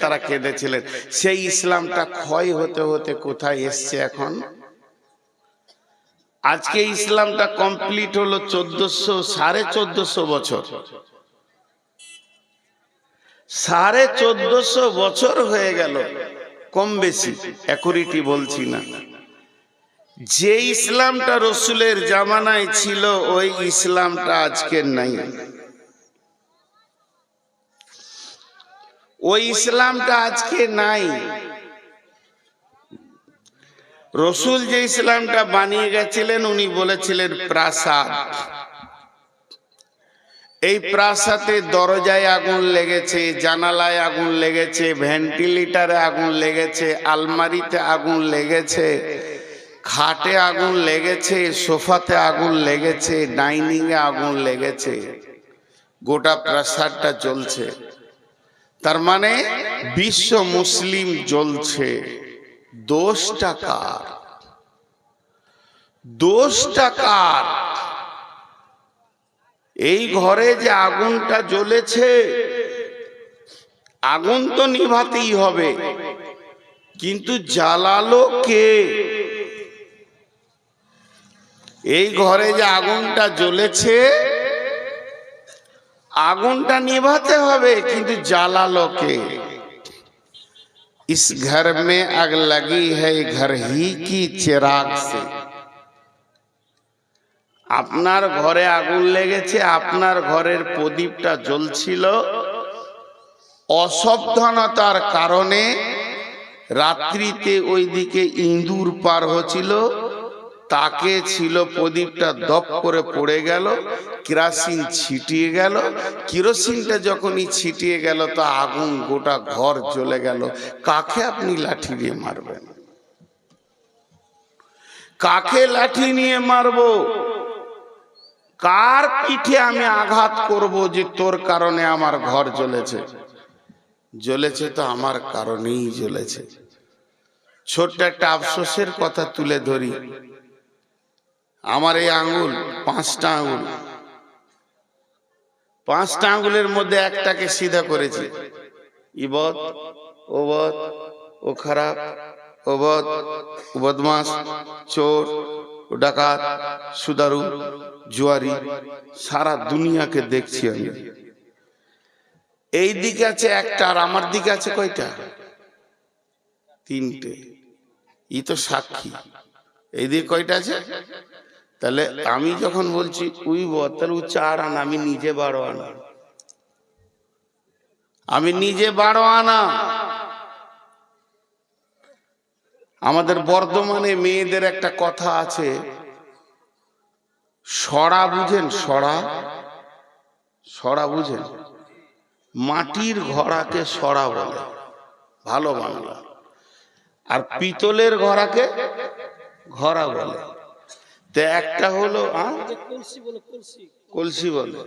তারা কেঁদেছিলেন। সেই ইসলামটা ক্ষয় হতে হতে কোথায় এসছে এখন? আজকে ইসলামটা কমপ্লিট হলো 1450 বছর। 1450 বছর হয়ে গেল, কম বেশি অ্যাকুরেটি বলছি না। যে ইসলামটা রসুলের জামানায় ছিল ওই ইসলামটা আজকে নাই। ওই ইসলামটা আজকে নাই। রসুল যে ইসলামটা বানিয়ে গেছিলেন উনি বলেছিলেন প্রাসাদ। এই প্রাসাদে দরজায় আগুন লেগেছে, জানালায় আগুন লেগেছে, ভেন্টিলেটরে আগুন লেগেছে, আলমারিতে আগুন লেগেছে, খাটে আগুন লেগেছে, সোফাতে আগুন লেগেছে, ডাইনিং এ আগুন লেগেছে, গোটা প্রাসাদটা জ্বলছে। তার মানে বিশ্ব মুসলিম জ্বলছে। দোষটা কার? দোষটা কার? এই ঘরে যে আগুনটা জ্বলেছে, আগুন তো নিভাতেই হবে, কিন্তু জ্বালালো কে? এই ঘরে যে আগুনটা জ্বলেছে, আগুনটা নিভাতে হবে, কিন্তু জ্বালালো কে? इस घर में आग लगी है घर ही की चिराग से। আপনার ঘরে আগুন লেগেছে, আপনার ঘরের প্রদীপটা জ্বলছিল, অসাবধানতার কারণে রাত্রিতে ওইদিকে ইঁদুর পার হচ্ছিল, তাকে ছিল প্রদীপটা দপ করে পড়ে গেল, কেরোসিন ছিটিয়ে গেল। কেরোসিনটা যখনই ছিটিয়ে গেল তো আগুন গোটা ঘর জ্বলে গেল। কাকে আপনি লাঠি দিয়ে মারবেন? কাকে লাঠি নিয়ে মারবো? কার পিঠে আমি আঘাত করব যে তোর কারণে আমার ঘর জ্বলেছে? জ্বলেছে তো আমার কারণেই জ্বলেছে। ছোট্ট একটা আফসোসের কথা তুলে ধরি। আমার এই আঙ্গুল, 5টা আঙ্গুল, 5টা আঙ্গুলের মধ্যে একটাকে সিধা করেছি। ইবদ, ওবদ, ও খারাপ, ওবদ, ও বদমাস, চোর, ও ডাকাত, সুদারু, জুয়ারি, সারা দুনিয়াকে দেখছি আমি। এই দিকে আছে একটা, আর আমার দিকে আছে কয়টা? 3টে। ই তো সাক্ষী। এই দিকে কয়টা আছে? তাহলে আমি যখন বলছি উই তাহলে ও 4 আনা, আমি নিজে 12 আনা। আমি নিজে 12 আনা। আমাদের বর্ধমানে মেয়েদের একটা কথা আছে, সরা বুঝেন? সরা, সরা বুঝেন? মাটির ঘড়াকে সরা বলে, ভালো বাংলা। আর পিতলের ঘড়াকে ঘড়া বলে। তো একটা হলো কলসি বলে,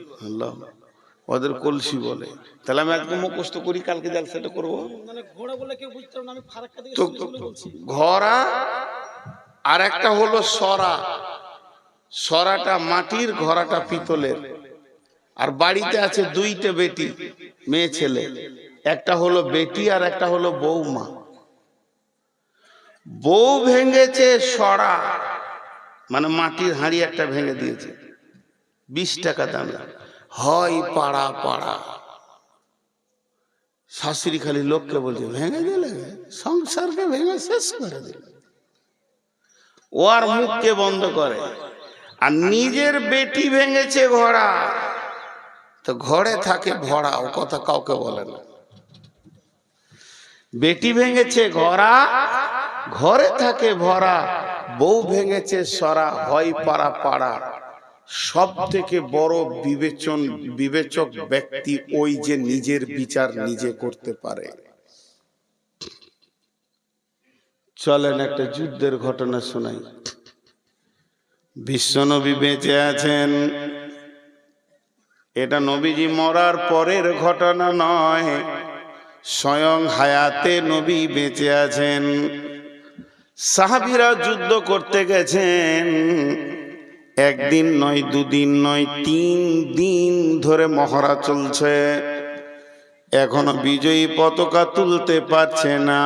ওদের কলসি বলে। তাহলে আমি একদম মুখস্থ করি, কালকে জালসাটা করবো। তো ঘড়া আর একটা হলো সরা। সরাটা মাটির, ঘড়াটা পিতলের। আর বাড়িতে আছে 2টে বেটি, মেয়ে ছেলে। একটা হলো বেটি আর একটা হলো বৌমা। বউ ভেঙেছে সরা, মানে মাটির হাঁড়ি একটা ভেঙে দিয়েছে, 20 টাকা দামে। হয় পাড়া পাড়া। শাশুড়ি খালি লোককে বলছে ভেঙে দিলে, সংসারকে ভেঙে শেষ করে দিল। ও আর মুখকে বন্ধ করে। আর নিজের বেটি ভেঙেছে ঘোড়া, তো ঘরে থাকে ভরা, ও কথা কাউকে বলে না। বেটি ভেঙেছে ঘোড়া, ঘরে থাকে ভরা। বউ ভেঙেছে সরা, হয় পাড়া পাড়া। সব থেকে বড় বিবেচক ব্যক্তি ওই যে নিজের বিচার নিজে করতে পারে। চলেন একটা যুদ্ধের ঘটনা শোনাই। বিশ্বনবী বেঁচে আছেন, এটা নবীজি মরার পরের ঘটনা নয়, স্বয়ং হায়াতে নবী বেঁচে আছেন। সাহাবীরা যুদ্ধ করতে গেছেন, একদিন নয়, 2 দিন নয়, 3 দিন ধরে মহড়া চলছে। এখনো বিজয়ী পতাকা তুলতে পারছে না।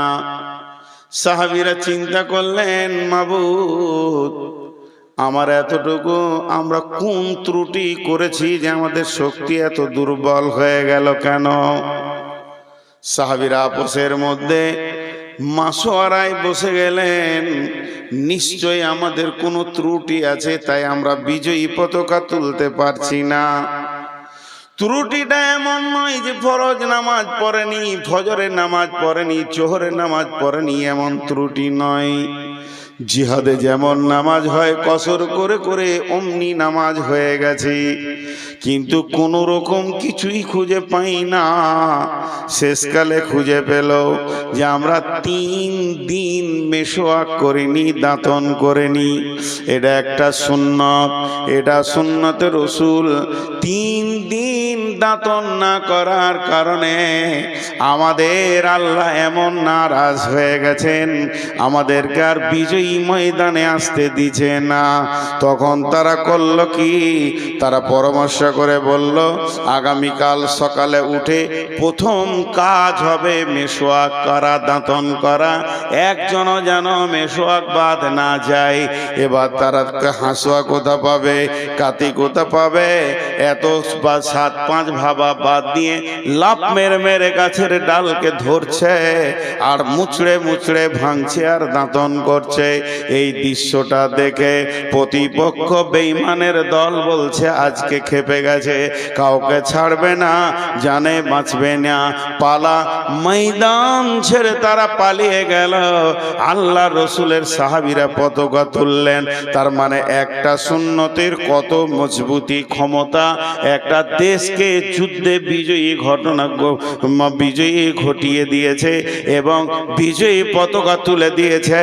সাহাবীরা চিন্তা করলেন, মাবুদ আমার এতটুকু আমরা কোন ত্রুটি করেছি যে আমাদের শক্তি এত দুর্বল হয়ে গেল কেন? সাহাবীরা আপসের মধ্যে মাসোয়ারায় বসে গেলেন, নিশ্চয়ই আমাদের কোনো ত্রুটি আছে, তাই আমরা বিজয়ী পতাকা তুলতে পারছি না। ত্রুটিটা এমন নয় যে ফরজ নামাজ পড়েনি, ফজরের নামাজ পড়েনি, জোহরের নামাজ পড়েনি, এমন ত্রুটি নয়। জিহাদে যেমন নামাজ হয় কসর করে করে অমনি নামাজ হয়ে গেছে, কিন্তু কোন রকম কিছুই খুঁজে পাই না। শেষকালে খুঁজে পেল যে আমরা 3 দিন মেশোয়াক করিনি, দাঁতন করিনি। এটা একটা সুন্নত, এটা সুন্নতে রাসূল। 3 দিন দাঁতন না করার কারণে আমাদের আল্লাহ এমন নারাজ হয়ে গেছেন, আমাদেরকে আর বিজয়ী ময়দানে আসতে দিছে না। তখন তারা করল কি? তারা পরামর্শ করে বলল, আগামীকাল সকালে উঠে প্রথম কাজ হবে মেশোয়াক করা, দাঁতন করা। একজনও যেন মেশোয়াক বাদ না যায়। এবার তারা হাসুয়া কোথা পাবে, কাতি কোথা পাবে? এত 7-5 ভাবা বাদ দিয়ে লাফ মেরে মেরে গাছের ডালকে ধরছে আর মুচড়ে মুচড়ে ভাঙছে আর দাঁতন করছে। এই দৃশ্যটা দেখে প্রতিপক্ষ বেঈমানের দল বলছে আজকে খেপে গেছে, কাউকে ছাড়বে না, জানে বাঁচবে না। পালা, ময়দান ছেড়ে তারা পালিয়ে গেল। আল্লাহ রসুলের সাহাবীরা পতাকা তুললেন। তার মানে একটা সুন্নতের কত মজবুতি, ক্ষমতা, একটা দেশকে যুদ্ধে বিজয়ী ঘটিয়ে দিয়েছে এবং বিজয়ী পতাকা তুলে দিয়েছে।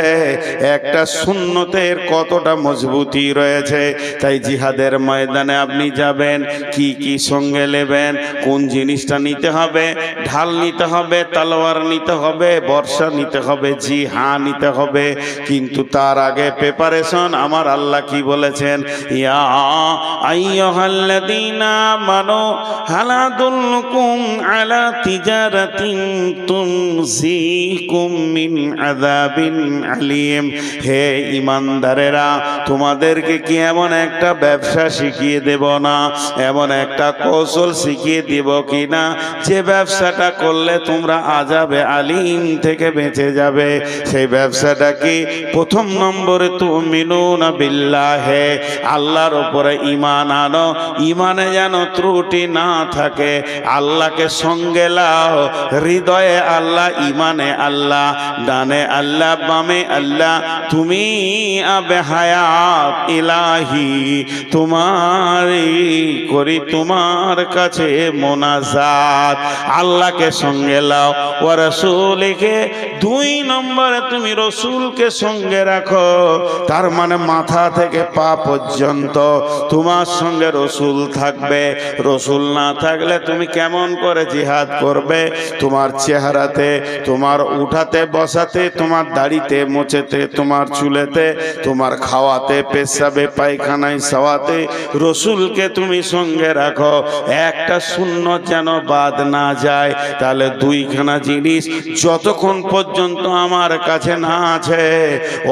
একটা সুন্নতের কতটা মজবুতি রয়েছে। তাই জিহাদের ময়দানে আপনি যাবেন, কি কি সঙ্গে নেবেন, কোন জিনিসটা নিতে হবে? ঢাল নিতে হবে, তলোয়ার নিতে হবে, বর্শা নিতে হবে, জি হ্যাঁ নিতে হবে। কিন্তু তার আগে প্রিপারেশন আমার আল্লাহ কি বলেছেন? ইয়া আইয়ুহাল্লাযীনা আমানু হাল আদুল্লুকুম আলা তিজারাতিন তুনজিকুম মিন আযাবিন আলীম। হে ইমানদারেরা, তোমাদেরকে কি এমন একটা ব্যবসা শিখিয়ে দেব না, এমন একটা কৌশল শিখিয়ে দিব কি না, যে ব্যবসাটা করলে তোমরা আযাবে আলীম থেকে বেঁচে যাবে? সেই ব্যবসাটা কি? প্রথম নম্বরে তুমিনুনা বিল্লাহি, আল্লাহর উপরে ঈমান আনো। ঈমানে যেন ত্রুটি না থাকে। আল্লাহকে সঙ্গে লাও, হৃদয়ে আল্লাহ, ঈমানে আল্লাহ, ডানে আল্লাহ, বামে আল্লাহ। তুমি আবে হায়াত ইলাহি, তোমারই করি তোমার কাছে মোনাজাত। আল্লাহকে সঙ্গে লাও। ওয়া রাসূলিকে, 2 নম্বরে তুমি রসুলকে সঙ্গে রাখো। তার মানে মাথা থেকে পা পর্যন্ত তোমার সঙ্গে রসুল থাকবে। রসুল না থাকলে তুমি কেমন করে জিহাদ করবে? তোমার চেহারাতে, তোমার উঠাতে বসাতে, তোমার দাড়িতে মোচেতে, তোমার চুলেতে, তোমার খাওয়াতে, পেশাবে, পায়খানায়, সাওয়াতে রসুলকে তুমি সঙ্গে রাখো। একটা সুন্নত যেন বাদ না যায়। তাহলে 2খানা জিনিস যতক্ষণ পর্যন্ত আমার কাছে না আছে,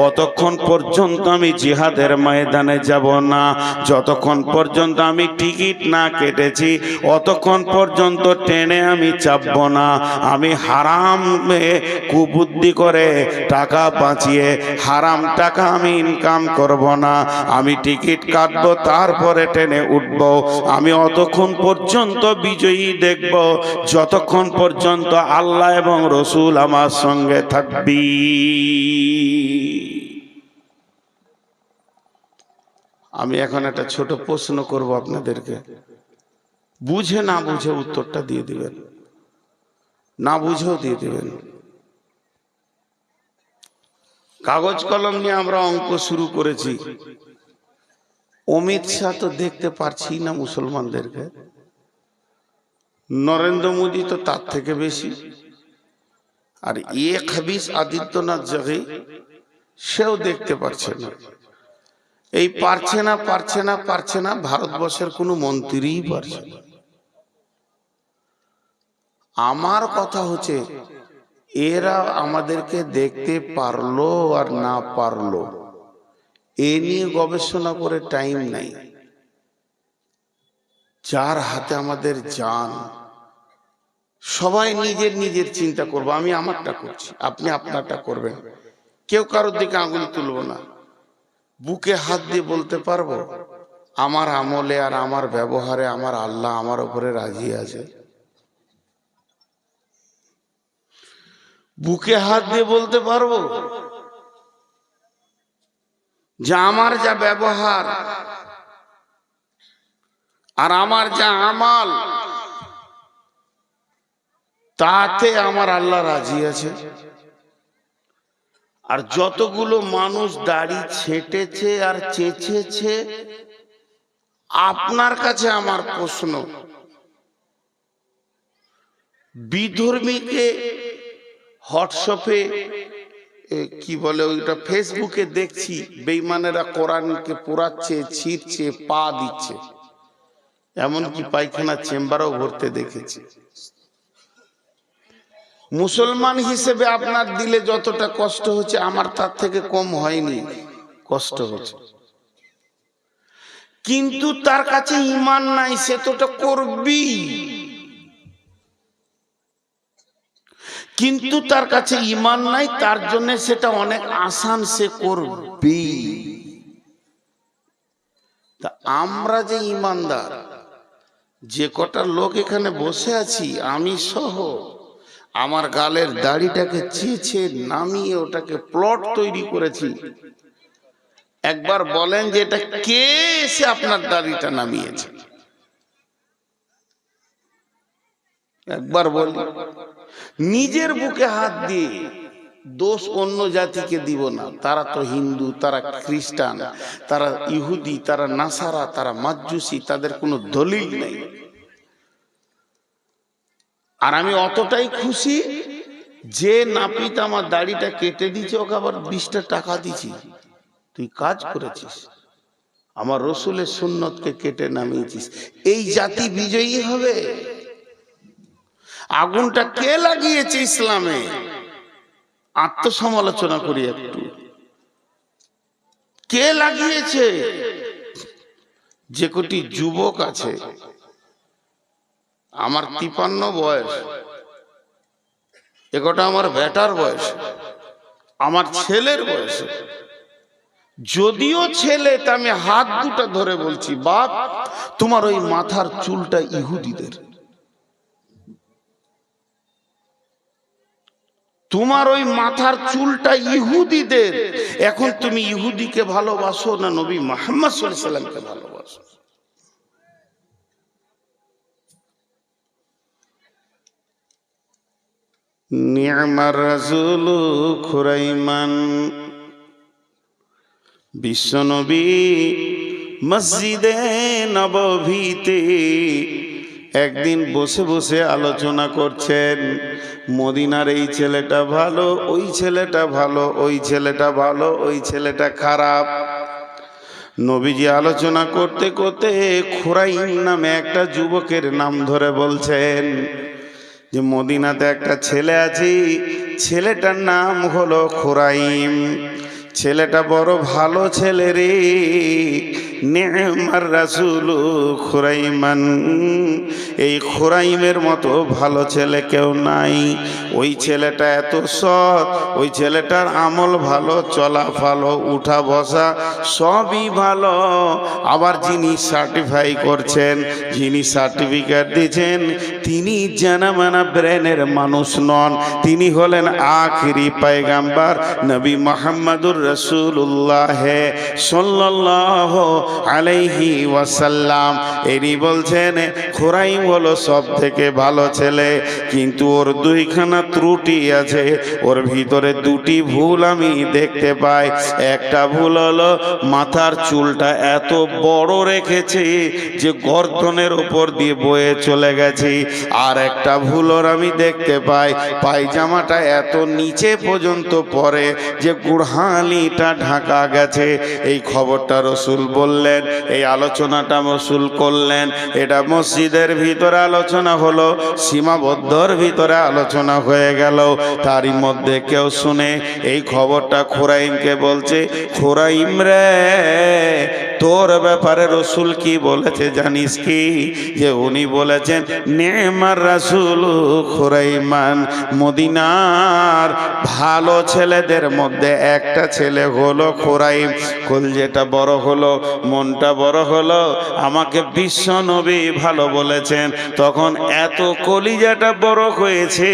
অতক্ষণ পর্যন্ত আমি জিহাদের ময়দানে যাব না। যতক্ষণ পর্যন্ত আমি টিকিট না কেটেছি, অতক্ষণ পর্যন্ত ট্রেনে আমি চাপবো না। আমি হারামে কুবুদ্ধি করে টাকা বাঁচিয়ে হারাম টাকা আমি ইনকাম করব না। আমি টিকিট কাটবো, তারপরে ট্রেনে উঠব। আমি অতক্ষণ পর্যন্ত বিজয়ী দেখব যতক্ষণ পর্যন্ত আল্লাহ এবং রসুল আমার সঙ্গে থাকবি। আমি এখন একটা ছোট প্রশ্ন করব আপনাদেরকে, বুঝে না বুঝে উত্তরটা দিয়ে দিবেন, না বুঝেও দিয়ে দিবেন। কাগজ কলম নিয়ে আমরা অঙ্ক শুরু করেছি। অমিত শাহ তো দেখতে পারছি না মুসলমানদেরকে, নরেন্দ্র মোদী তো তার থেকে বেশি, আর খাবিস আদিত্যনাথ জগি সেও দেখতে পারছে না। এই পারছে না পারছে না পারছে না, ভারতবর্ষের কোনো মন্ত্রীই পারছে না। আমার কথা হচ্ছে এরা আমাদেরকে দেখতে পারলো আর না পারলো এ নিয়ে গবেষণা করে টাইম নাই। যার হাতে আমাদের জান, সবাই নিজের নিজের চিন্তা করবো। আমি আমারটা করছি, আপনি আপনারটা করবেন। কেউ কারোর দিকে আঙুল তুলবো না। বুকে হাত দিয়ে বলতে পারবো আমার আমলে আর আমার ব্যবহারে আমার আল্লাহ আমার উপরে রাজি আছে। বুকে হাত দিয়ে বলতে পারবো যে আমার যা ব্যবহার আর আমার যা আমাল তাতে আমার আল্লাহ রাজি আছে। আর যতগুলো মানুষ দাড়ি ছেটেছে আর চেঁচেছে, আপনার কাছে আমার প্রশ্ন, বিধর্মীকে হোয়াটসঅ্যাপে কি বলে ওইটা ফেসবুকে দেখছি বেঈমানেরা কোরআনকে পোড়াচ্ছে, ছিঁড়ছে, পা দিচ্ছে, এমনকি পায়খানা চেম্বারও ভরতে দেখেছি। মুসলমান হিসেবে আপনার দিলে যতটা কষ্ট হচ্ছে আমার তার থেকে কম হয়নি, কষ্ট হচ্ছে। কিন্তু তার কাছে ঈমান নাই, সে তোটা করবি। কিন্তু তার কাছে ঈমান নাই, তার জন্য সেটা অনেক আসান, সে করবি। তা আমরা যে ঈমানদার, যে কটা লোক এখানে বসে আছি, আমি সহ, আমার গালের দাড়িটাকে চেঁচে নামিয়ে ওটাকে প্লট তৈরি করেছি। একবার বলেন যে এটা কে এসে আপনার দাড়িটা নামিয়েছে? একবার বলি। নিজের বুকে হাত দিয়ে দোষ অন্য জাতিকে দিব না। তারা তো হিন্দু, তারা খ্রিস্টান, তারা ইহুদি, তারা নাসারা, তারা মাজুসি, তাদের কোনো দলিল নেই। আর আমি অতটাই খুশি যে নাপিত আমার দাড়িটা কেটে দিচ্ছে, ওকে আবার 20টা টাকা দিচ্ছি। তুই কাজ করেছিস, আমার রসুলের সুন্নতকে কেটে নামিয়েছিস। এই জাতি বিজয়ী হবে। আগুনটা কে লাগিয়েছে ইসলামে? আত্মসমালোচনা করি একটু। কে লাগিয়েছে? যে কোটি যুবক আছে, আমার 53 বয়স, একটা আমার বেটার বয়স, আমার ছেলের বয়স। যদিও ছেলে, তা আমি হাত দুটো ধরে বলছি, বাপ তোমার ওই মাথার চুলটা ইহুদিদের, তোমার ওই মাথার চুলটা ইহুদিদের। এখন তুমি ইহুদিকে ভালোবাসো না নবী মুহাম্মদ সাল্লাল্লাহু আলাইহি ওয়াসাল্লামকে ভালোবাসো? নি'মার রাসূলু খুরাইমান। বিশ্বনবী মসজিদে নববীতে একদিন বসে বসে আলোচনা করছেন, মদিনার এই ছেলেটা ভালো, ওই ছেলেটা ভালো, ওই ছেলেটা ভালো, ওই ছেলেটা খারাপ। নবীজি আলোচনা করতে করতে খুরাইম নামে একটা যুবকের নাম ধরে বলছেন যে মদিনাতে একটা ছেলে আছে, ছেলেটার নাম হলো খুরাইম। ছেলেটা বড় ভালো ছেলে রে, নি'মার রাসূল খুরাইমান। এই খুরাইমের মতো ভালো ছেলে কেউ নাই। ওই ছেলেটা এত সৎ, ওই ছেলেটার আমল ভালো, চলা ভালো, উঠা বসা সবই ভালো। আবার যিনি সার্টিফাই করছেন, যিনি সার্টিফিকেট দিয়েছেন, তিনি জানামানা ব্রেনের মানুষ নন, তিনি হলেন আখিরি পয়গাম্বার নবী মুহাম্মদুর রাসূলুল্লাহ সাল্লাল্লাহু আলাইহি ওয়াসাল্লাম। এনি বলছেন খুরাইম হলো সব থেকে ভালো ছেলে, কিন্তু ওর দুইখানা ত্রুটি আছে, ওর ভিতরে দুটি ভুল আমি দেখতে পাই। একটা ভুল হলো মাথার চুলটা এত বড় রেখেছে যে গর্দনের উপর দিয়ে বয়ে চলে গেছে। আর একটা ভুলর আমি দেখতে পাই, পায়জামাটা এত নিচে পর্যন্ত পরে যে গুড়হালিটা ঢাকা গেছে। এই খবরটা রসুল বললেন, এই আলোচনাটা রসুল করলেন। এটা মসজিদের ভিতরে আলোচনা হলো, সীমাবদ্ধর ভিতরে আলোচনা হয়ে গেল। তারই মধ্যে কেউ শুনে এই খবরটা খুরাইমকে বলছে, খুরাইম রে, তোর ব্যাপারে রসুল কি বলেছে জানিস কি? যে উনি বলেছেন নেমার রাসূল খুরাইমান, মদিনার ভালো ছেলেদের মধ্যে একটা ছেলে হলো খুরাইম। কলজেটা বড় হলো, মনটা বড় হলো, আমাকে বিশ্ব নবী ভালো বলেছেন। তখন এত কলিজাটা বড় হয়েছে,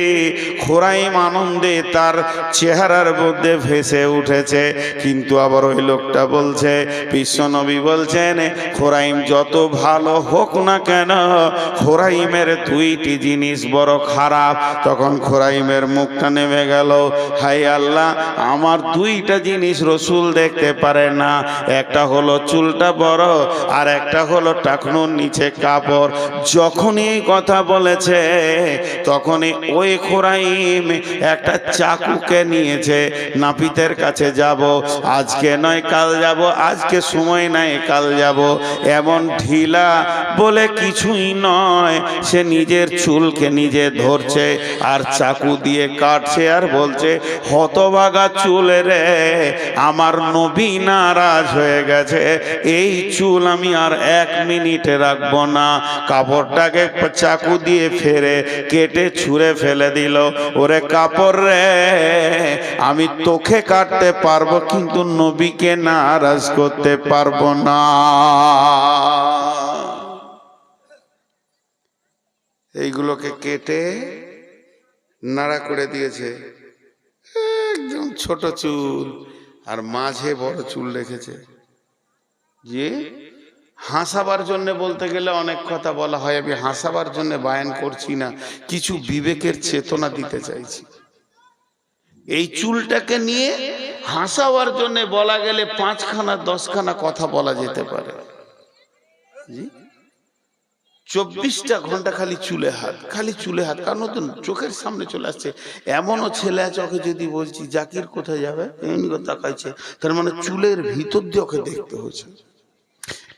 খুরাইম আনন্দে তার চেহারার মধ্যে ভেসে উঠেছে। কিন্তু আবার ওই লোকটা বলছে, বিশ্ব নবী বলছেন খুরাইম যত ভালো হোক না কেন, খুরাইমের দুইটি জিনিস বড় খারাপ। তখন খুরাইমের মুখটা নেমে গেল, হাই আল্লাহ, আমার দুইটা জিনিস রসুল দেখতে পারে না, একটা হলো চুলটা বড়, আর একটা হলো টাকনুর নিচে কাপড়। যখনই এই কথা বলেছে তখনই ওই খুরাইম একটা চাকুকে নিয়েছে, নাপিতের কাছে যাব, আজকে নয় কাল যাব, আজকে সময় নাই কাল যাব, এমন ঢিলা বলে কিছুই নয়। সে নিজের চুলকে নিজে ধরছে আর চাকু দিয়ে কাটছে আর বলছে, হতভাগা চুল রে, আমার নবী নারাজ হয়ে গেছে, এই চুল আমি আর 1 মিনিটে রাখবো না। কাপড়টাকে চাকু দিয়ে ফেরে কেটে ছুঁড়ে ফেলে দিল। ওরে কাপড় রে, আমি তোকে কাটতে পারবো কিন্তু নবীকে নারাজ করতে পারবো না। এইগুলোকে কেটে নাড়া করে দিয়েছে, একদম ছোট চুল আর মাঝে বড় চুল রেখেছে। যে হাসাবার জন্য বলতে গেলে অনেক কথা বলা হয়, আমি হাসাবার জন্য বায়ান করছি না, কিছু বিবেকের চেতনা দিতে চাইছি। এই চুলটাকে নিয়ে হাসাবার জন্য বলা গেলে 5খানা 10খানা কথা বলা যেতে পারে। 24টা ঘন্টা খালি চুলে হাত, খালি চুলে হাত, কারণ তো চোখের সামনে চলে আসছে। এমনও ছেলে আছে, ওকে যদি বলছি জাকির কোথায় যাবে, এমনি তাকাইছে, তার মানে চুলের ভিতর দিয়ে ওকে দেখতে হচ্ছে।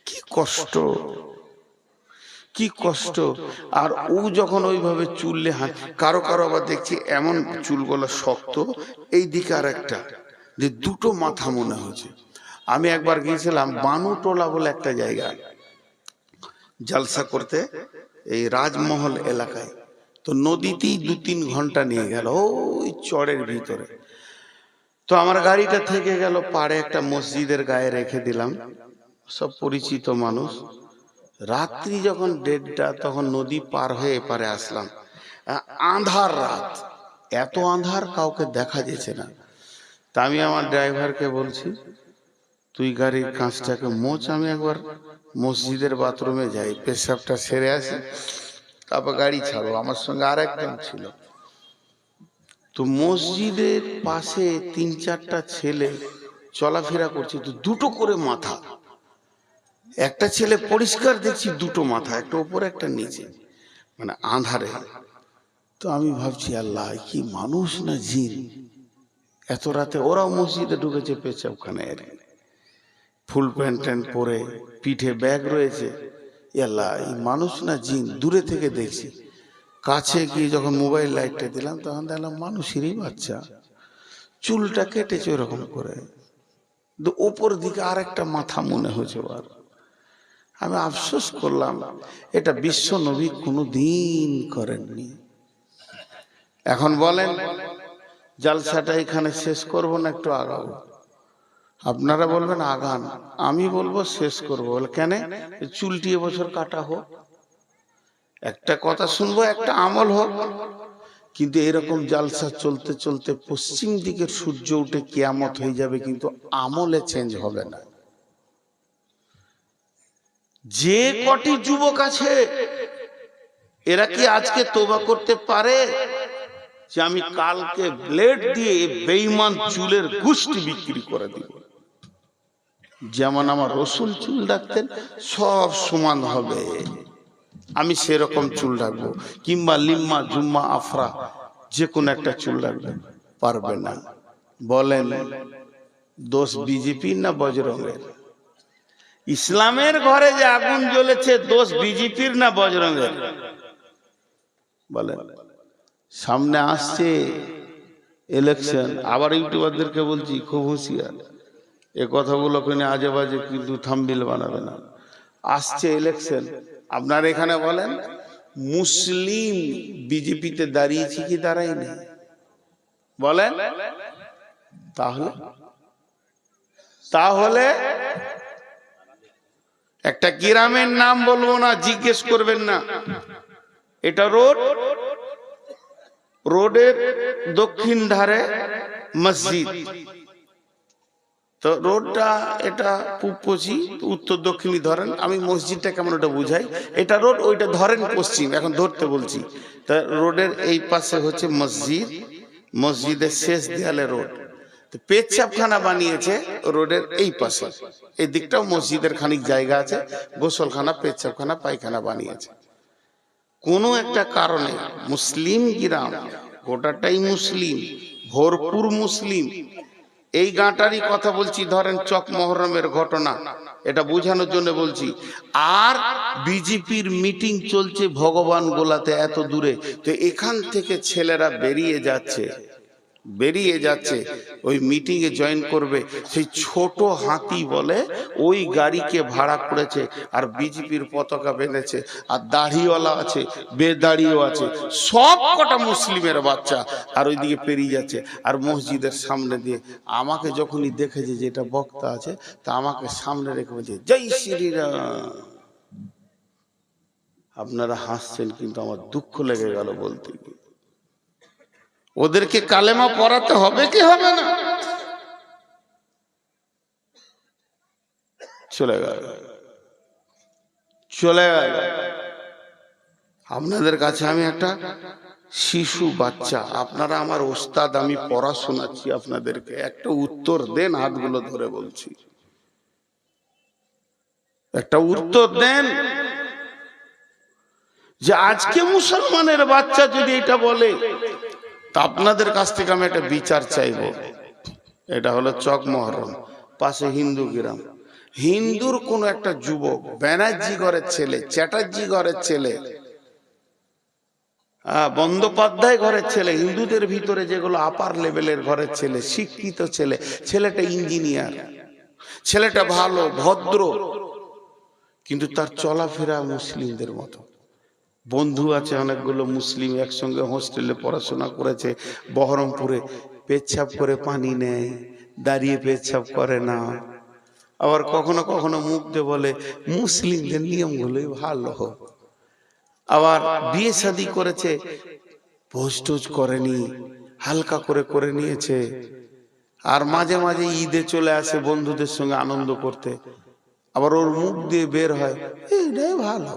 কি কষ্ট, কি কষ্ট। আর ও যখন ওইভাবে চুললে হাত, কারো কারো আবার দেখছি এমন চুলগুলো শক্ত, এই দিকে আর একটা, যে দুটো মাথা মনে হচ্ছে। আমি একবার গিয়েছিলাম বানুটোলা বলে একটা জায়গা জলসা করতে, এই রাজমহল এলাকায়। তো নদীতেই 2-3 ঘন্টা নিয়ে গেল ওই চরের ভিতরে। তো আমার গাড়িটা থেকে গেল পাড়ে একটা মসজিদের গায়ে রেখে দিলাম, সব পরিচিত মানুষ। রাত্রি যখন 1:30, তখন নদী পার হয়ে এপারে আসলাম। আঁধার রাত, এত আঁধার কাউকে দেখা যেছে না। তা আমি আমার ড্রাইভারকে বলছি, তুই গাড়ির কাঁচটাকে মোচ, আমি একবার মসজিদের বাথরুমে যাই, পেশাবটা সেরে আসি, তারপর গাড়ি ছাড়ো। আমার সঙ্গে আর একজন ছিল। তো মসজিদের পাশে 3-4টা ছেলে চলাফেরা করছে, তো দুটো করে মাথা। একটা ছেলে পরিষ্কার দেখছি দুটো মাথা, একটা উপরে একটা নিচে, মানে আঁধারে। তো আমি ভাবছি, আল্লাহ, কি মানুষ না জিন? এত রাতে ওরাও মসজিদে ঢুকেছে পেশাবখানায়, ফুল প্যান্ট ট্যান্ট পরে, পিঠে ব্যাগ রয়েছে। আল্লাহ, এই মানুষ না জিন? দূরে থেকে দেখছি, কাছে গিয়ে যখন মোবাইল লাইটটা দিলাম তখন দেখলাম মানুষেরই বাচ্চা, চুলটা কেটেছে ওরকম করে, ওপর দিকে আর একটা মাথা মনে হয়েছে। আমি আফসোস করলাম, এটা বিশ্ব নবী কোনোদিন করেননি। এখন বলেন, জালসাটা এখানে শেষ করব না একটু আগাবো? আপনারা বলবেন আগান, আমি বলবো শেষ করবো। বলে কেন? চুলটি এবছর কাটা হোক, একটা কথা শুনবো, একটা আমল হোক। কিন্তু এরকম জালসা চলতে চলতে পশ্চিম দিকের সূর্য উঠে কিয়ামত হয়ে যাবে, কিন্তু আমলে চেঞ্জ হবে না। যে কটি যুবক আছে, এরা কি আজকে তওবা করতে পারে যে আমি কালকে ব্লেড দিয়ে বেঈমান চুলের গোষ্ঠী বিক্রি করে দিব? যেমন আমার রসুল চুল রাখতেন, সব সমান হবে। আমি সেরকম চুল রাখবো, কিংবা লিম্মা জুম্মা আফরা যে কোনো একটা চুল রাখবে, পারবে না। বলেন দোষ বিজেপির না বজরঙ্গের? ইসলামের ঘরে যে আগুন জ্বলেছে দোষ বিজেপির না বজরঙ্গের? বলেন। সামনে আসছে ইলেকশন, আবার ইউটিউবারদেরকে বলছি খুব হুঁশিয়ার, এ কথাগুলো কিনে আজে বাজে কিন্তু থাম্বনেল বানাবে না। আসছে ইলেকশন, আপনার এখানে বলেন মুসলিম বিজেপিতে দাঁড়িয়েছি কি দাঁড়ায়নি? বলেন। তাহলে একটা গ্রামের নাম বলবো না, জিজ্ঞেস করবেন না। এটা রোডের দক্ষিণ ধারে মসজিদ, তো রোডটা এটা পূব পশ্চিম উত্তর দক্ষিণী ধরেন, আমি মসজিদটা কেমন ওটা বুঝাই, এটা রোড, ওইটা ধরেন পশ্চিম, এখন ধরতে বলছি। তা রোডের এই পাশে হচ্ছে মসজিদ, মসজিদের শেষ দেয়ালে রোড, পেচ্ছাপখানা বানিয়েছে রোডের এই পাশে, এই দিকটাও মসজিদের খানিক জায়গা আছে, গোসলখানা পেচ্ছাপখানা পায়খানা বানিয়েছে। কোনো একটা কারণে মুসলিম গ্রাম, গোটাটাই মুসলিম, ভরপুর মুসলিম, এই গাঁটারই কথা বলছি, ধরেন চক মহরমের ঘটনা, এটা বোঝানোর জন্য বলছি। আর বিজেপির মিটিং চলছে ভগবান গোলাতে এত দূরে, তো এখান থেকে ছেলেরা বেরিয়ে যাচ্ছে ওই মিটিং এ জয়েন করবে। সেই ছোট হাতি বলে ওই গাড়িকে ভাড়া করেছে, আর বিজেপির পতাকা বেঁধেছে, আর দাড়িওয়ালা আছে, বেদাড়িও আছে, সব কটা মুসলিমের বাচ্চা, আর ওইদিকে পেরিয়ে যাচ্ছে। আর মসজিদের সামনে দিয়ে আমাকে যখনই দেখেছে যে এটা বক্তা আছে, তা আমাকে সামনে রেখে বলছে জয় শ্রীরাম। আপনারা হাসছেন, কিন্তু আমার দুঃখ লেগে গেল বলতে। ওদেরকে কালেমা পড়াতে হবে কি হবে না? চলে গেল। আপনাদের কাছে আমি একটা শিশু বাচ্চা, আপনারা আমার ওস্তাদ, আমি পড়া শোনাচ্ছি আপনাদেরকে, একটা উত্তর দেন, হাতগুলো ধরে বলছি, একটা উত্তর দেন যে আজকে মুসলমানের বাচ্চা যদি এটা বলে, তা আপনাদের কাছ থেকে আমি একটা বিচার চাইব। এটা হলো চক মহরম, পাশে হিন্দু গ্রাম, হিন্দুর কোন একটা যুবক, ব্যানার্জি ঘরের ছেলে, চ্যাটার্জি ঘরের ছেলে, বন্দ্যোপাধ্যায় ঘরের ছেলে, হিন্দুদের ভিতরে যেগুলো আপার লেভেলের ঘরের ছেলে, শিক্ষিত ছেলে, ছেলেটা ইঞ্জিনিয়ার, ছেলেটা ভালো ভদ্র, কিন্তু তার চলাফেরা মুসলিমদের মতো। বন্ধু আছে অনেকগুলো মুসলিম, একসঙ্গে হোস্টেলে পড়াশোনা করেছে, বহরমপুরে পেচ্ছাপ করে পানি নেয়, দাঁড়িয়ে পেচ্ছাপ করে না। আবার কখনো কখনো মুখ দিয়ে বলে মুসলিমদের নিয়মগুলোই ভালো। আবার বিয়ে শাদী করেছে, ভোজ টোজ করেনি, হালকা করে নিয়েছে। আর মাঝে মাঝে ঈদে চলে আসে বন্ধুদের সঙ্গে আনন্দ করতে, আবার ওর মুখ দিয়ে বের হয় এইটাই ভালো।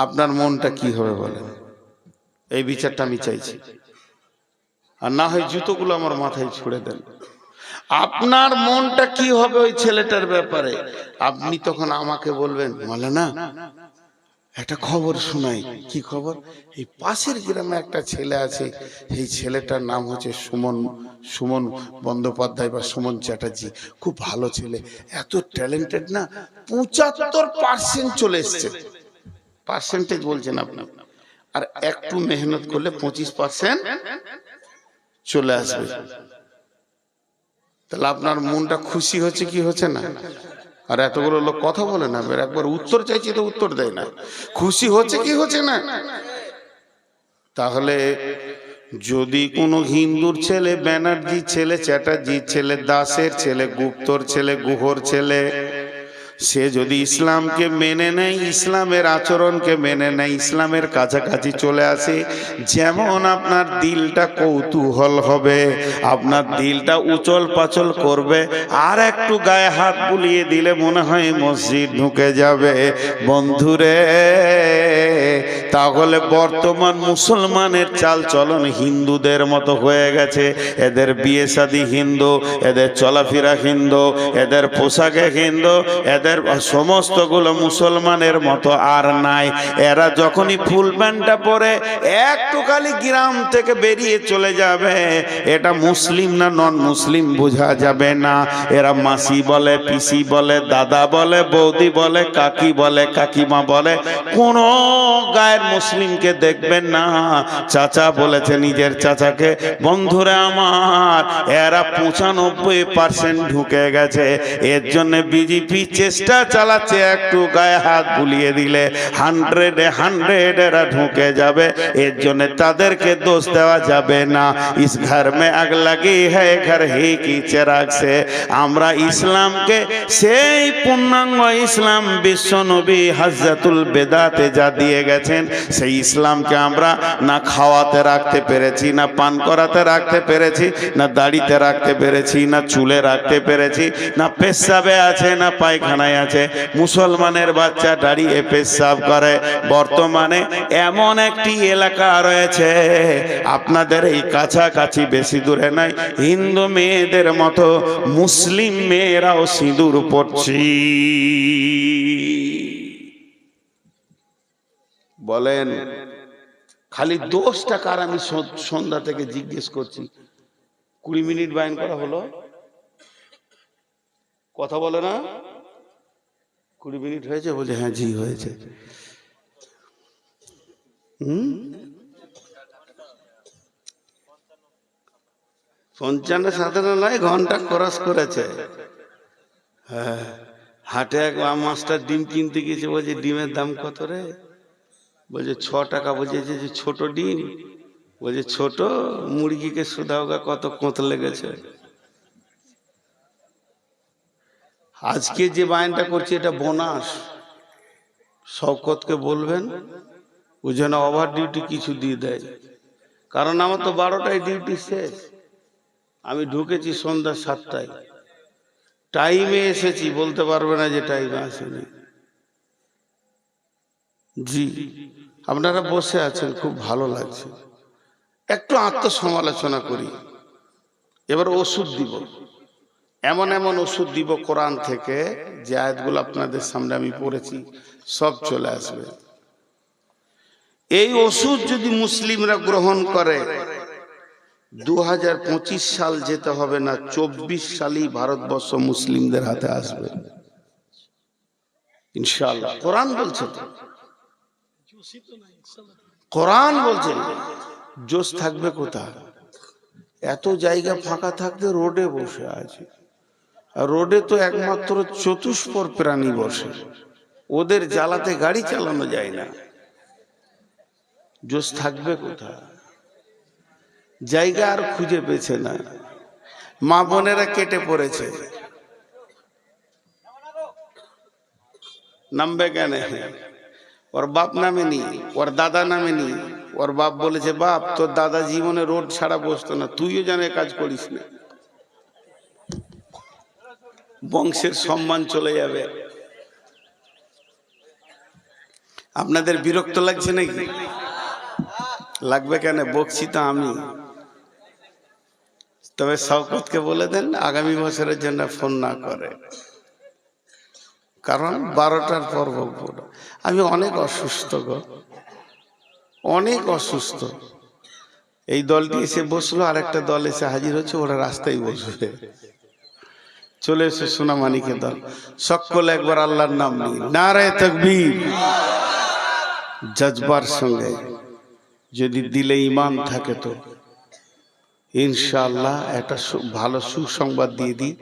আপনার মনটা কি হবে বলেন? এই বিচারটা আমি চাইছি। আর না হয় জুতোগুলো আমার মাথায় ছুড়ে দেন। আপনার মনটা কি হবে ওই ছেলেটার ব্যাপারে? আপনি তখন আমাকে বলবেন মাওলানা একটা খবর শোনাই। কি খবর? এই পাশের গ্রামে একটা ছেলে আছে, এই ছেলেটার নাম হচ্ছে সুমন বন্দ্যোপাধ্যায় বা সুমন চ্যাটার্জি, খুব ভালো ছেলে, এত ট্যালেন্টেড না, 75% চলে এসছে। পার্সেন্টেজ বলছেন আপনি, আর একটু মেহনত করলে 25% চলে আসবে। তাহলে আপনার মনটা খুশি হচ্ছে কি হচ্ছে না? আর এতগুলো লোক কথা বলে না, একবার উত্তর চাইছি তো উত্তর দেয় না। খুশি হচ্ছে কি হচ্ছে না? তাহলে যদি কোনো হিন্দুর ছেলে, ব্যানার্জি ছেলে, চ্যাটার্জির ছেলে, দাসের ছেলে, গুপ্তর ছেলে, গুহর ছেলে, সে যদি ইসলামকে মেনে নেয়, ইসলামের আচরণকে মেনে নেয়, ইসলামের কাছাকাছি চলে আসে, যেমন আপনার দিলটা কৌতূহল হবে, আপনার দিলটা উচল পাচল করবে, আর একটু গায়ে হাত বুলিয়ে দিলে মনে হয় মসজিদ ঢুকে যাবে। বন্ধুরে, তাহলে বর্তমান মুসলমানের চাল চলন হিন্দুদের মতো হয়ে গেছে। এদের বিয়ে শাদী হিন্দু, এদের চলাফেরা হিন্দু, এদের পোশাকে হিন্দু, এদের এদের সমস্তগুলো মুসলমানের মতো আর নাই। এরা যখনই ফুল প্যান্টটা পরে একটু খালি গ্রাম থেকে বেরিয়ে চলে যাবে, এটা মুসলিম না নন মুসলিম বোঝা যাবে না। এরা মাসি বলে, পিসি বলে, দাদা বলে, বৌদি বলে, কাকি বলে, কাকিমা বলে, কোন গায়ের মুসলিমকে দেখবেন না চাচা বলেছে নিজের চাচাকে। বন্ধুরা আমার, এরা 95% ঢুকে গেছে। এর জন্য বিজেপি চেষ্টা চালাচ্ছে একটু গায়ে হাত বুলিয়ে দিলে 100 এরা ঢুকে যাবে। এর জন্য তাদেরকে দোষ দেওয়া যাবে না। ইস ঘর মে আগ লাগি হ্যায় ঘর হি কি চিরাগ সে। আমরা ইসলামকে সেই পূর্ণাঙ্গ ইসলাম বিশ্ব নবী হযরতুল বেদাতে যা দিয়ে গেছেন, সেই ইসলামকে আমরা না খাওয়াতে রাখতে পেরেছি, না পান করাতে রাখতে পেরেছি, না দাড়িতে রাখতে পেরেছি, না চুলে রাখতে পেরেছি, না পেশাবে আছে, না পায়খানায় আছে। মুসলমানের বাচ্চা দাঁড়িয়ে পেশাব করে। বর্তমানে এমন একটি এলাকা রয়েছে আপনাদের এই কাছাকাছি, বেশি দূরে নাই, হিন্দু মেয়েদের মতো মুসলিম মেয়েরাও সিঁদুর পরছি। বলেন খালি দোষটা কার? আমি সন্ধ্যা থেকে জিজ্ঞেস করছি। 20 মিনিট বায়ান করা হলো, কথা বলে না? 20 মিনিট হয়েছে? বলে হ্যাঁ জি হয়েছে। 55-57 নয়, ঘন্টা ক্রস করেছে। হ্যাঁ, হাটে এক মাস্টার ডিম কিনতে গিয়েছে, বলছে ডিমের দাম কত রে? বলছে 6 টাকা। বলছে যে ছোট ডিম? বলছে ছোট মুরগিকে সুধাওগা কত কোঁত লেগেছে। আজকে যে বায়ানটা করছি এটা বোনাস। শওকতকে বলবেন ও যেন ওভার ডিউটি কিছু দিয়ে দেয়, কারণ আমার তো 12টায় ডিউটি শেষ। আমি ঢুকেছি সন্ধ্যা 7টায়, টাইমে এসেছি, বলতে পারবে না যে টাইমে আসেনি। জি, আপনারা বসে আছেন, খুব ভালো লাগছে। একটু আত্মসমালোচনা করি। এবার ওষুধ দিব, এমন এমন ওষুধ দিব কোরআন থেকে, যে আয়াতগুলো আপনাদের সামনে আমি পড়েছি সব চলে আসবে। এই ওষুধ যদি মুসলিমরা গ্রহণ করে, 2025 সাল যেতে হবে না, 24 সালই ভারতবর্ষ মুসলিমদের হাতে আসবে ইনশাআল্লাহ। কোরআন বলছে তো, কোরআন বলছে। জোশ থাকবে কোথায়? এত জায়গা ফাঁকা থাকতে রোডে বসে আছে। আর রোডে তো একমাত্র চতুষ্পদ প্রাণী বসে, ওদের জ্বালাতে গাড়ি চালানো যায় না। জোশ থাকবে কোথায়? জায়গা আর খুঁজে পেয়েছে না। মা বোনেরা কেটে পড়েছে, নামবে কেন? ওর বাপ নামে নি, ওর দাদা নামে নি। ওর বাপ বলেছে, বাপ তোর দাদা জীবনে রোড ছাড়া বসতো না, তুইও জানে কাজ করিস না, বংশের সম্মান চলে যাবে। আপনাদের বিরক্ত লাগছে নাকি? লাগবে কেন? বকছি তো আমি। তবে শওকতকে বলে দেন আগামী বছরের জন্য ফোন না করে, কারণ 12টার পর বলবো। আমি অনেক অসুস্থ গো, অনেক অসুস্থ। এই দলটি এসে বসলো, আরেকটা দল এসে হাজির হচ্ছে, ওরা রাস্তায় বসবে। চলে এসে সোনামানিকের দল। সকলে একবার আল্লাহর নাম নিই, নারে তাকবীর। জজবার সঙ্গে যদি দিলে ঈমান থাকে তো ইনশাআল্লাহ একটা ভালো সুসংবাদ দিয়ে দিই।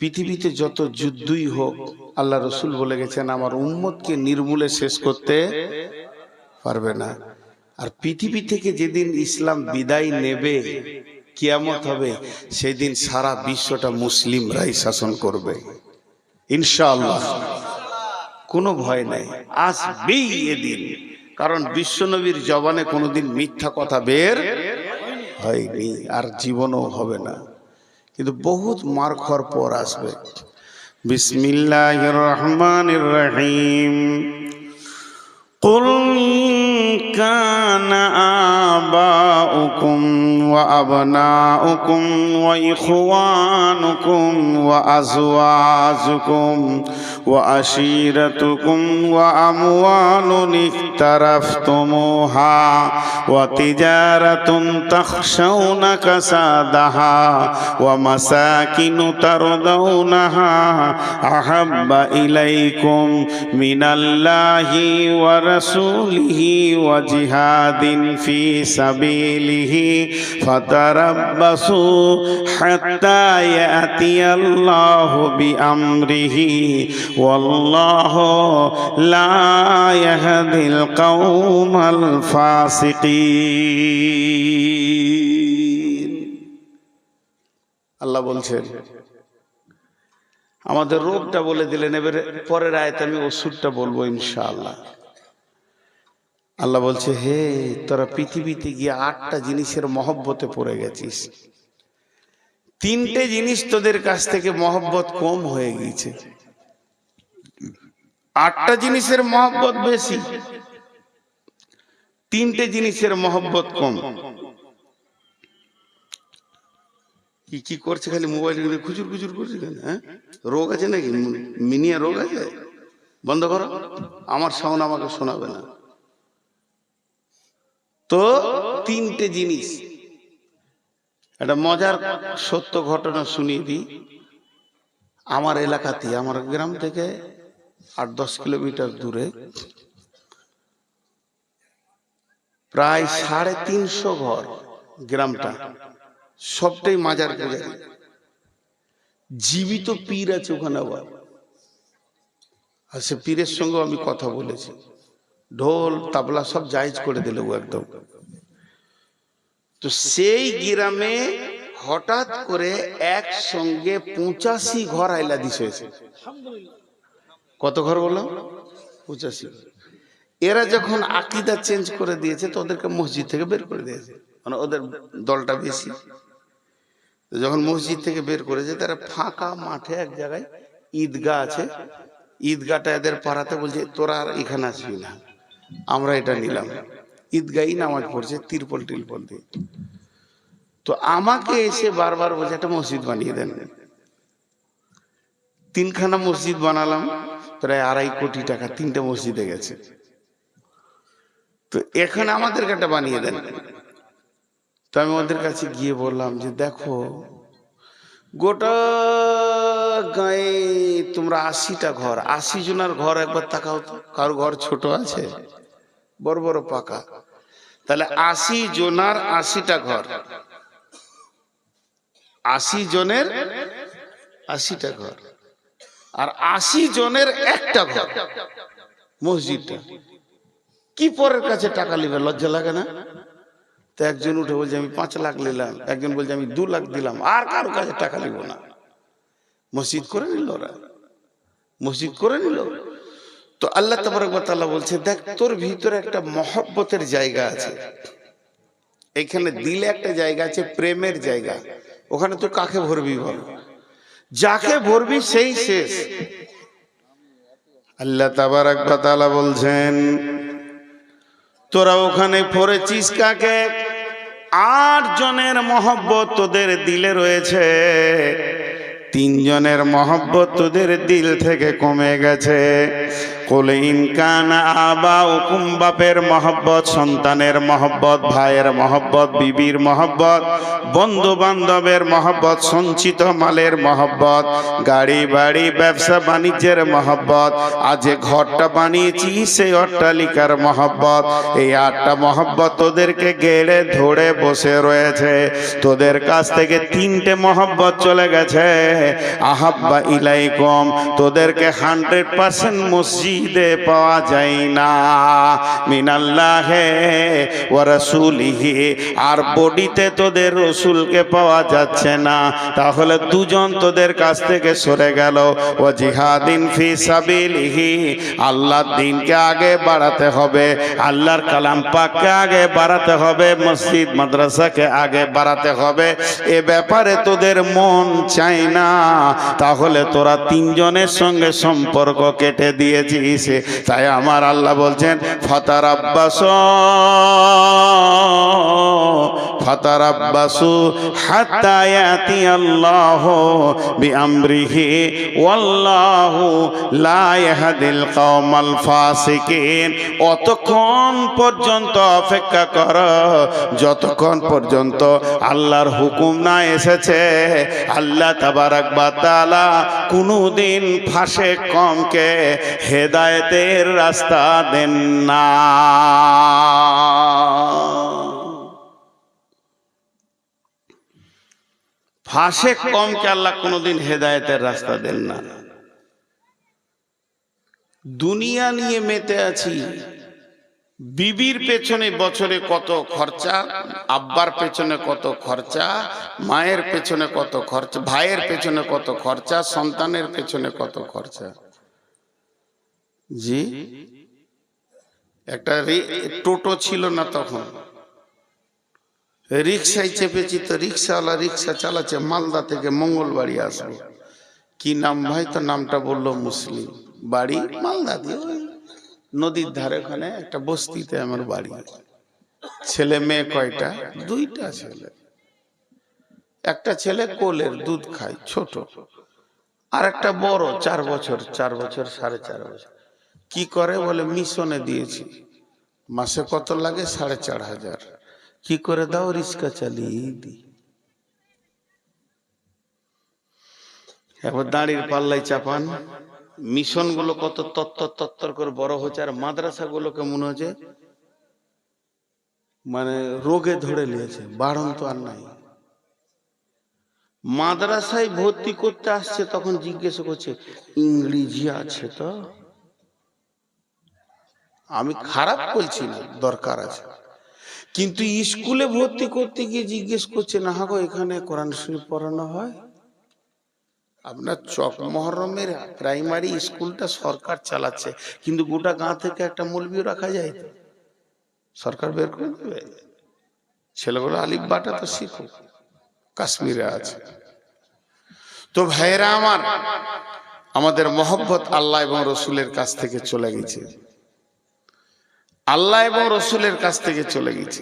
পৃথিবীতে যত যুদ্ধই হোক, আল্লাহ রসুল বলে গেছেন আমার উম্মতকে নির্মূলে শেষ করতে পারবে না। আর পৃথিবী থেকে যেদিন ইসলাম বিদায় নেবে, কিয়ামত হবে, সেদিন সারা বিশ্বটা মুসলিমরাই শাসন করবে ইনশাআল্লাহ। কোনো ভয় নাই, আসবেই এদিন। কারণ বিশ্বনবীর জবানে কোনোদিন মিথ্যা কথা বের হয়নি, আর জীবনও হবে না। কিন্তু বহুত মার খাওয়ার পর আসবে। বিসমিল্লাহির রহমানির রহিম। কুল ইন كان آباؤكم وأبناؤكم وإخوانكم وأزواجكم وعشيرتكم وأموال اقترفتموها وتجارة تخشون كسادها ومساكن ترضونها أحب إليكم من الله ورسوله وجهاد في سبيله فتربصوا حتى يأتي الله بأمره والله لا يهدي القوم الفاسقين আল্লাহ বলছেন আমাদের রোগটা বলে দিলেন এবারে পরের আয়াতে আমি ওষুধটা বলবো ইনশাআল্লাহ আল্লাহ বলছে হে তোরা পৃথিবীতে গিয়ে 8টা জিনিসের মহব্বতে পড়ে গেছিস 3টে জিনিস তোদের কাছ থেকে মহব্বত কম হয়ে গিয়েছে 8টা জিনিসের মহব্বত বেশি 3টে জিনিসের মহব্বত কম কি করছে খালি মোবাইল খুচুর খুচুর করছে কেন হ্যাঁ রোগ আছে নাকি মিনিয়া রোগ আছে বন্ধ করো আমার সাউন্ড আমাকে শোনাবে না তো 3টে জিনিস একটা মজার সত্য ঘটনা শুনিয়ে দিই আমার এলাকাতে আমার গ্রাম থেকে 8-10 কিলোমিটার দূরে প্রায় 350 ঘর গ্রামটা সবটাই মাজার পূজারী জীবিত পীর আছে ওখানে আবার আর সে পীরের সঙ্গে আমি কথা বলেছি ঢোল তাবলা সব জায়েজ করে দিল একদম তো সেই গ্রামে হঠাৎ করে একসঙ্গে 85 ঘর আইলাদিস হয়েছে কত ঘর বললাম 85 এরা যখন আকীদা চেঞ্জ করে দিয়েছে তো ওদেরকে মসজিদ থেকে বের করে দিয়েছে মানে ওদের দলটা বেশি যখন মসজিদ থেকে বের করেছে তারা ফাঁকা মাঠে এক জায়গায় ঈদগাহ আছে ঈদগাহটা এদের পাড়াতে বলছে তোরা আর এখানে আসবি না আমরা এটা নিলাম ঈদগাহই নামাজ পড়ছে তিরপল টিরপল দিয়ে তো আমাকে এসে বারবার বলছে একটা মসজিদ বানিয়ে দেন 3খানা মসজিদ বানালাম প্রায় 2.5 কোটি টাকা 3টে মসজিদে গেছে তো এখানে আমাদেরকে একটা বানিয়ে দেন তো আমি ওদের কাছে গিয়ে বললাম যে দেখো গোটা গায়ে তোমরা 80টা ঘর 80 জনের ঘর একবার তাকাও তো কারো ঘর ছোট আছে বড় বড় পাকা তাহলে 80 জনের 80টা ঘর 80 জনের 80টা ঘর আর 80 জনের একটা ঘর মসজিদটা কি পরের কাছে টাকা নিবে লজ্জা লাগে না তো একজন উঠে বলছে আমি 5 লাখ নিলাম একজন বলছে আমি 2 লাখ দিলাম আর কারো কাছে টাকা নিব না মসজিদ করে নিল ওরা মসজিদ করে নিল তো আল্লাহ তাবারক ওয়া তাআলা বলছে দেখ তোর ভিতরে একটা মহব্বতের জায়গা আছে এখানে দিলে একটা জায়গা আছে প্রেমের জায়গা ওখানে তুই কাকে ভরবি বল যাকে ভরবি সেই শেষ আল্লাহ তাবারক ওয়া তাআলা বলছেন তোরা ওখানে পড়েছিস কাকে 8 জনের মহব্বত তোদের দিলে রয়েছে 3 জনের মহব্বত তোদের দিল থেকে কমে গেছে কুল ইন কানা আবাউকুম বাপের মহব্বত সন্তানের মহব্বত ভাইয়ের মহব্বত বিবির মহব্বত বন্ধু বান্ধবের মহব্বত সঞ্চিত মালের মহব্বত গাড়ি বাড়ি ব্যবসা বাণিজ্যের মহব্বত আজ যে ঘরটা বানিয়েছি সেই অট্টালিকার মহব্বত এই 8টা মহব্বত তোদেরকে গেড়ে ধরে বসে রয়েছে তোদের কাছ থেকে 3টে মহব্বত চলে গেছে আহাব্বা ইলাইকুম তোদেরকে 100% মসজিদে পাওয়া যায় না মিনাল্লাহে ওয়া রাসূলিহি আর বডিতে তোদের রাসূলকে পাওয়া যাচ্ছে না তাহলে দুজন তোদের কাছ থেকে সরে গেল ও জিহাদিন ফি সাবিলিহি আল্লাহর দ্বীনকে আগে বাড়াতে হবে আল্লাহর কালাম পাককে আগে বাড়াতে হবে মসজিদ মাদ্রাসাকে আগে বাড়াতে হবে এ ব্যাপারে তোদের মন চায় না তাহলে তোরা 3 জনের সঙ্গে সম্পর্ক কেটে দিয়েছিস গিয়েছে। তাই আমার আল্লাহ বলছেন ফাতারাব্বাসু হাত্তা ইয়াতি আল্লাহু বিআমরিহি ওয়াল্লাহু লা ইয়াহদিল কওমাল ফাসিকিন। অতক্ষণ পর্যন্ত অপেক্ষা করো যতক্ষণ পর্যন্ত আল্লাহর হুকুম না এসেছে। আল্লাহ তাবারাক ওয়া তাআলা কোনদিন ফাসেক কওমকে হেদায়েতের রাস্তা দেন না। ফাসেক কওমকে আল্লাহ কোনদিন হেদায়েতের রাস্তা দেন না। দুনিয়া নিয়ে মেতে আছি, বিবির পেছনে বছরে কত খরচা, আব্বার পেছনে কত খরচা, মায়ের পেছনে কত খরচা, ভাইয়ের পেছনে কত খরচা, সন্তানের পেছনে কত খরচা। জি, একটা টোটো ছিল না তখন, রিক্সায় চেপেছি, তো রিক্সাওয়ালা রিক্সা চালাচ্ছে মালদা থেকে মঙ্গলবাড়ি আসবো। কি নাম ভাই? তো নামটা বললো মুসলিম, বাড়ি মালদা দিয়ে নদীর ধারে, ওখানে একটা বস্তিতে আমার বাড়ি। ছেলে মেয়ে কয়টা? দুইটা ছেলে। একটা ছেলে কোলের দুধ খায় ছোট, আর একটা বড় 4 বছর 4.5 বছর। কি করে বলে মিশনে দিয়েছি, মাসে কত লাগে? 4,500। কি করে দাও? রিক্সা চালিয়ে দিই। এবার দাঁড়ির পাল্লাই চাপান। মিশন গুলো কত তত্তর করে বড় হচ্ছে, আর মাদ্রাসা গুলোকে মনে হচ্ছে মানে রোগে ধরে নিয়েছে, বাড়ন তো আর নাই। মাদ্রাসায় ভর্তি করতে আসছে তখন জিজ্ঞেস করছে ইংরেজি আছে তো? আমি খারাপ বলছি না, দরকার আছে, কিন্তু স্কুলে ভর্তি করতে গিয়ে জিজ্ঞেস করছে না গো এখানে কোরআন শরীফ পড়ানো হয়? আপনার চক মহরমের প্রাইমারি স্কুলটা সরকার চালাচ্ছে, কিন্তু গোটা গাঁ থেকে একটা মৌলবীও রাখা যায় তো? সরকার বের করে দেবে? ছেলেগুলো আলিফ বাটা তো শিখুক, কাশ্মীরে আছে। তো ভাইরা আমার, আমাদের মহব্বত আল্লাহ এবং রসুলের কাছ থেকে চলে গেছে, আল্লাহ এবং রসুলের কাছ থেকে চলে গেছে।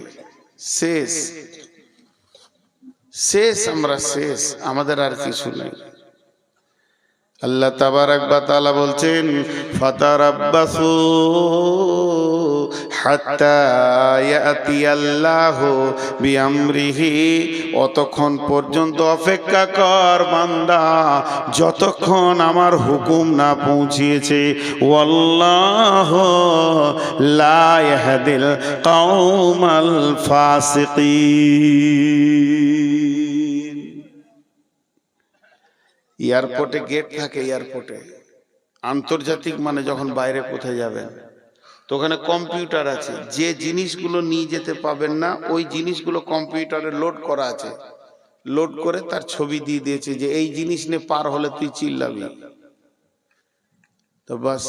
শেষ শেষ, আমরা শেষ, আমাদের আর কিছু নেই। আল্লাহ তাবারাক ওয়া তাআলা বলছেন ফাতারাব্বাসু হাত্তা ইয়াতিয়াল্লাহু বিআমরিহি। অতক্ষণ পর্যন্ত অপেক্ষা কর বান্দা যতক্ষণ আমার হুকুম না পৌঁছিয়েছে। ওয়াল্লাহু লা ইয়াহদিল কওমাল ফাসিকিন। এয়ারপোর্টে গেট থাকে, এয়ারপোর্টে আন্তর্জাতিক মানে যখন বাইরে কোথায় যাবেন তো ওখানে কম্পিউটার আছে, যে জিনিসগুলো নিয়ে যেতে পাবেন না ওই জিনিসগুলো কম্পিউটারে লোড করা আছে, লোড করে তার ছবি দিয়ে দিয়েছে যে এই জিনিস নিয়ে পার হলে তুই চিল্লাবি। তো বাস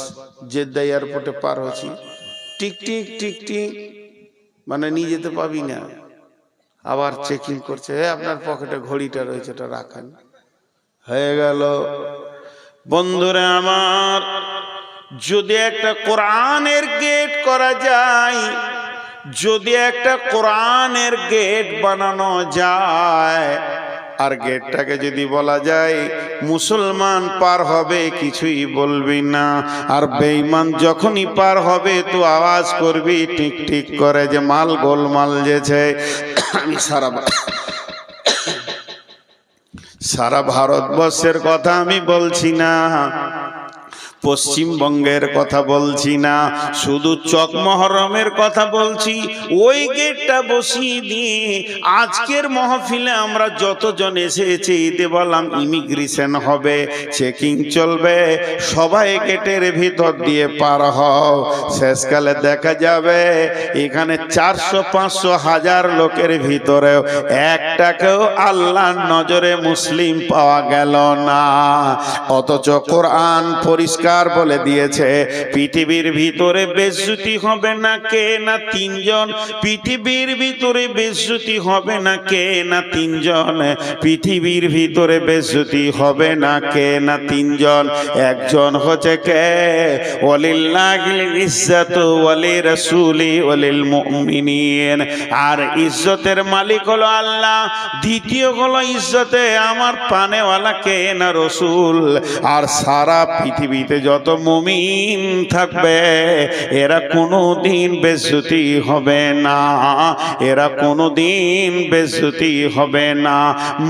জেদ্দা এয়ারপোর্টে পার হচ্ছি, টিক টিক টিক টিক, মানে নিয়ে যেতে পাবি না। আবার চেকিং করছে, আপনার পকেটে ঘড়িটা রয়েছে, এটা রাখেন। হয়ে গেল। বন্ধুরা আমার, যদি একটা কোরআনের গেট করা যায়, যদি একটা কোরআনের গেট বানানো যায়, আর গেটটাকে যদি বলা যায় মুসলমান পার হবে কিছুই বলবি না, আর বেঈমান যখনই পার হবে তো আওয়াজ করবি টিক টিক করে যে মাল গোলমাল যেছে। আমি সারা ভারতবর্ষের কথা আমি বলছি না, পশ্চিমবঙ্গের কথা বলছি না, শুধু চক মহরমের কথা বলছি। ওই গেটটা বসিয়ে দিয়ে আজকের মাহফিলে আমরা যতজন এসেছি ঈদে বললাম ইমিগ্রেশন হবে, চেকিং চলবে, সবাই গেটের ভিতর দিয়ে পার হও। শেষকালে দেখা যাবে এখানে 400-500 লোকের ভিতরেও একটাকেও আল্লাহর নজরে মুসলিম পাওয়া গেল না। অথচ কোরআন পরিষ্কার পরহেজগার বলে দিয়েছে পৃথিবীর ভিতরে বেজ্জতি হবে না কে না তিনজন, পৃথিবীর ভিতরে বেজ্জতি হবে না কে না তিনজন, পৃথিবীর ভিতরে বেজ্জতি হবে না কে না তিনজন। একজন হচ্ছে কে, ওয়ালিল্লাহিল ইজ্জাতু ওয়ালিরাসূলি ওয়ালিল মুমিনিন, আর ইজ্জতের মালিক হলো আল্লাহ। দ্বিতীয় হলো ইজ্জতে আমার পানেওয়ালা কে না রসুল। আর সারা পৃথিবীতে যত মুমিন থাকবে এরা কোনোদিন বেজ্জতি হবে না, এরা কোনোদিন বেজ্জতি হবে না,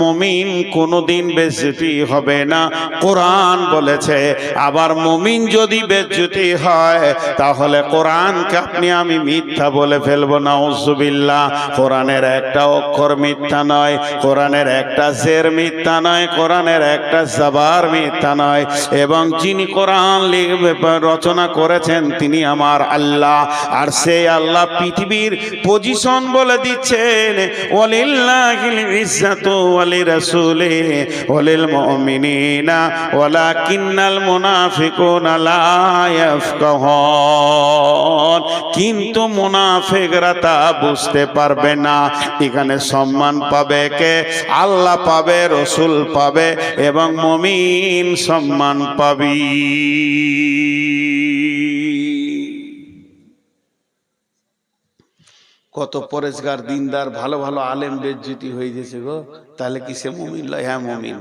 মুমিন কোনোদিন বেজ্জতি হবে না। কোরআন বলেছে আবার মুমিন যদি বেজ্জতি হয় তাহলে কোরআনকে আপনি আমি মিথ্যা বলে ফেলবো, নাউজুবিল্লাহ। কোরআনের একটা অক্ষর মিথ্যা নয়, কোরআনের একটা জের মিথ্যা নয়, কোরআনের একটা জাবার মিথ্যা নয়, এবং যিনি কোরআন রচনা করেছেন তিনি আমার আল্লাহ। আর সেই আল্লাহ পৃথিবীর পজিশন বলে দিচ্ছেন, ওয়ালিল্লাহিল ইজ্জাতু ওয়ালিরাসূলি ওয়ালিল মুমিনিনা ওয়ালাকিন্নাল মুনাফিকুনা লা ইয়াফকাহুন। কিন্তু মুনাফিকরা তা বুঝতে পারবে না। এখানে সম্মান পাবে কে? আল্লাহ পাবে, রসুল পাবে এবং মুমিন সম্মান পাবি। কত পরেশগার দিনদার ভালো ভালো আলেম বেজ্জতি হয়ে গেছে গো, তাহলে কি সে মুমিন লয়? হ্যাঁ মুমিন।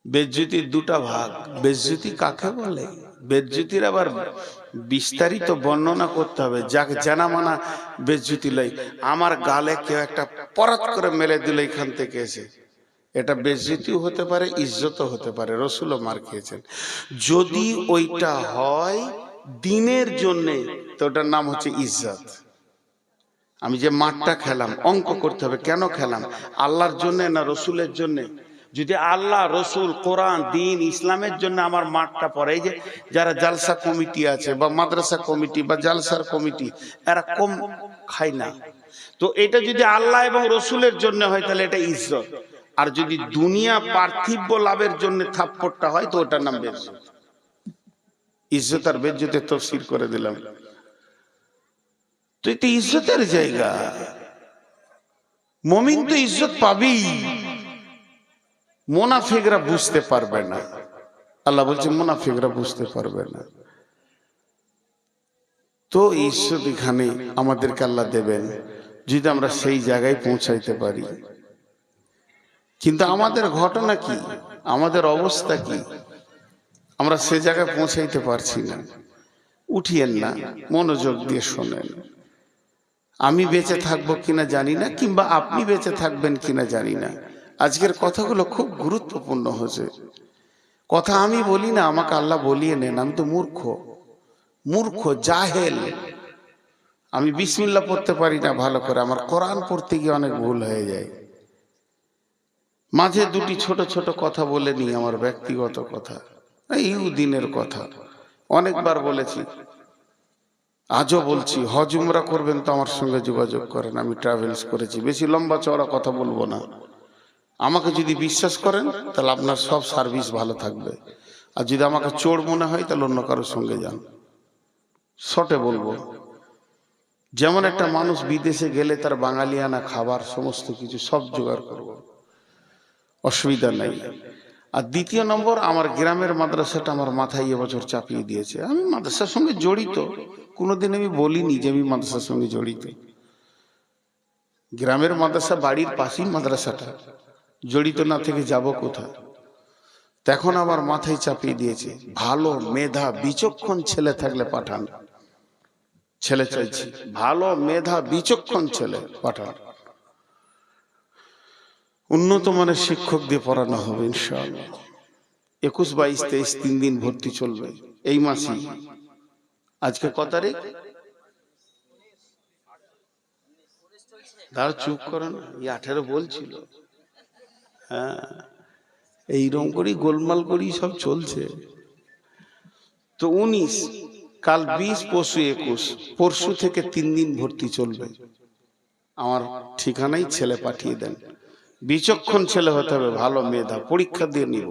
বেজ্জতির দুটা ভাগ। বেজ্জতি কাকে বলে? বেজ্জতির আবার বিস্তারিত বর্ণনা করতে হবে। যাকে জানা মানা বেজ্জতি লয়। আমার গালে কেউ একটা পরাত করে মেলে দিল এখান থেকে এসে, এটা বেজ্জতিও হতে পারে, ইজ্জতও হতে পারে। রসুলও মার খেয়েছেন। যদি ওইটা হয় দিনের জন্যে তো ওটার নাম হচ্ছে ইজ্জত। আমি যে মাঠটা খেলাম, অঙ্ক করতে হবে কেন খেলাম, আল্লাহর জন্য না রসুলের জন্য? যদি আল্লাহ, রসুল, কোরআন, দিন, ইসলামের জন্য আমার মাঠটা পড়ে, এই যে যারা জালসা কমিটি আছে বা মাদ্রাসা কমিটি বা জালসার কমিটি, এরা কম খায় না। তো এটা যদি আল্লাহ এবং রসুলের জন্য হয় তাহলে এটা ইজ্জত। আর যদি দুনিয়া পার্থিব লাভের জন্য থাপ্পড়টা হয় তো ওটার নাম বেজ্জত। ইজ্জত আর বেজ্জতের তাফসীর করে দিলাম। তো এটা ইজ্জতের জায়গা। মুমিন তো ইজ্জত পাবি, মুনাফিকরা বুঝতে পারবে না। আল্লাহ বলছে মুনাফিকরা বুঝতে পারবে না। তো ইজ্জত এখানে আমাদেরকে আল্লাহ দেবেন যদি আমরা সেই জায়গায় পৌঁছাইতে পারি। কিন্তু আমাদের ঘটনা কি, আমাদের অবস্থা কি? আমরা সে জায়গায় পৌঁছাইতে পারছি না। উঠিয়েন না, মনোযোগ দিয়ে শোনেন। আমি বেঁচে থাকবো কিনা জানি না, কিংবা আপনি বেঁচে থাকবেন কিনা জানি না। আজকের কথাগুলো খুব গুরুত্বপূর্ণ হয়েছে। কথা আমি বলি না, আমাকে আল্লাহ বলিয়ে নেন। আমি তো মূর্খ জাহেল। আমি বিসমিল্লাহ পড়তে পারি না ভালো করে, আমার কোরআন পড়তে গিয়ে অনেক ভুল হয়ে যায়। মাঝে দুটি ছোট ছোট কথা বলে নি, আমার ব্যক্তিগত কথা, এই দিনের কথা অনেকবার বলেছি, আজও বলছি। হজ উমরা করবেন তো আমার সঙ্গে যোগাযোগ করেন, আমি ট্রাভেলস করেছি। বেশি লম্বা চওড়া কথা বলবো না। আমাকে যদি বিশ্বাস করেন তাহলে আপনার সব সার্ভিস ভালো থাকবে। আর যদি আমাকে চোর মনে হয় তাহলে অন্য কারোর সঙ্গে যান। শর্টে বলবো, যেমন একটা মানুষ বিদেশে গেলে তার বাঙালিয়ানা খাবার সমস্ত কিছু সব জোগাড় করব, অসুবিধা নাই। আর দ্বিতীয় নম্বর, আমার গ্রামের মাদ্রাসাটা আমার মাথায় এবছর চাপিয়ে দিয়েছে। আমি মাদ্রাসার সঙ্গে জড়িত, কোনোদিন আমি বলিনি যে আমি মাদ্রাসার সঙ্গে জড়িত। গ্রামের মাদ্রাসা, বাড়ির পাশেই মাদ্রাসাটা, জড়িত না থেকে যাব কোথায়? তখন আমার মাথায় চাপিয়ে দিয়েছে, ভালো মেধা বিচক্ষণ ছেলে থাকলে পাঠান। ছেলে চাইছি, ভালো মেধা বিচক্ষণ ছেলে পাঠান। উন্নত মানের শিক্ষক দিয়ে পড়ানো হবে ইনশাআল্লাহ। 21, 22, 23 3 দিন ভর্তি চলবে এই মাসেই। আজকে কত তারিখ? দাঁড়া, চুপ করো না, 18 বলছিল। হ্যাঁ, এইরকম করেই গোলমাল করি সব চলছে। তো 19, কাল 20, পরশু 21, পরশু থেকে 3 দিন ভর্তি চলবে। আমার ঠিকানায় ছেলে পাঠিয়ে দেন। বিচক্ষণ ছেলে হতে হবে, ভালো মেধা, পরীক্ষা দিয়ে নিব।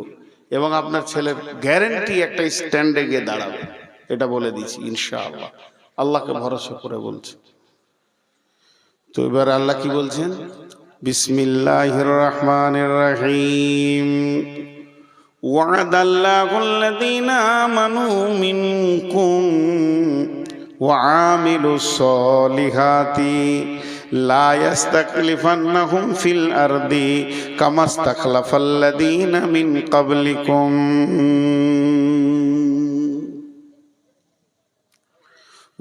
এবং আপনার ছেলের গ্যারেন্টি একটা স্ট্যান্ডে গিয়ে দাঁড়াবে, এটা বলে দিচ্ছি ইনশাআল্লাহ। আল্লাহকে ভরসা করে বলছে। তো এবার আল্লাহ কি বলছেন? বিসমিল্লাহির রহমানির রহিম। ওয়াদাল্লাহুল্লাযীনা আমানু মিনকুম ওয়া আমিলুস সলিহাতি লা ইস্তাখলিফান্নাহুম ফিল আরদি কামা ইস্তাখলাফাল্লাযীনা মিন ক্বাবলিকুম।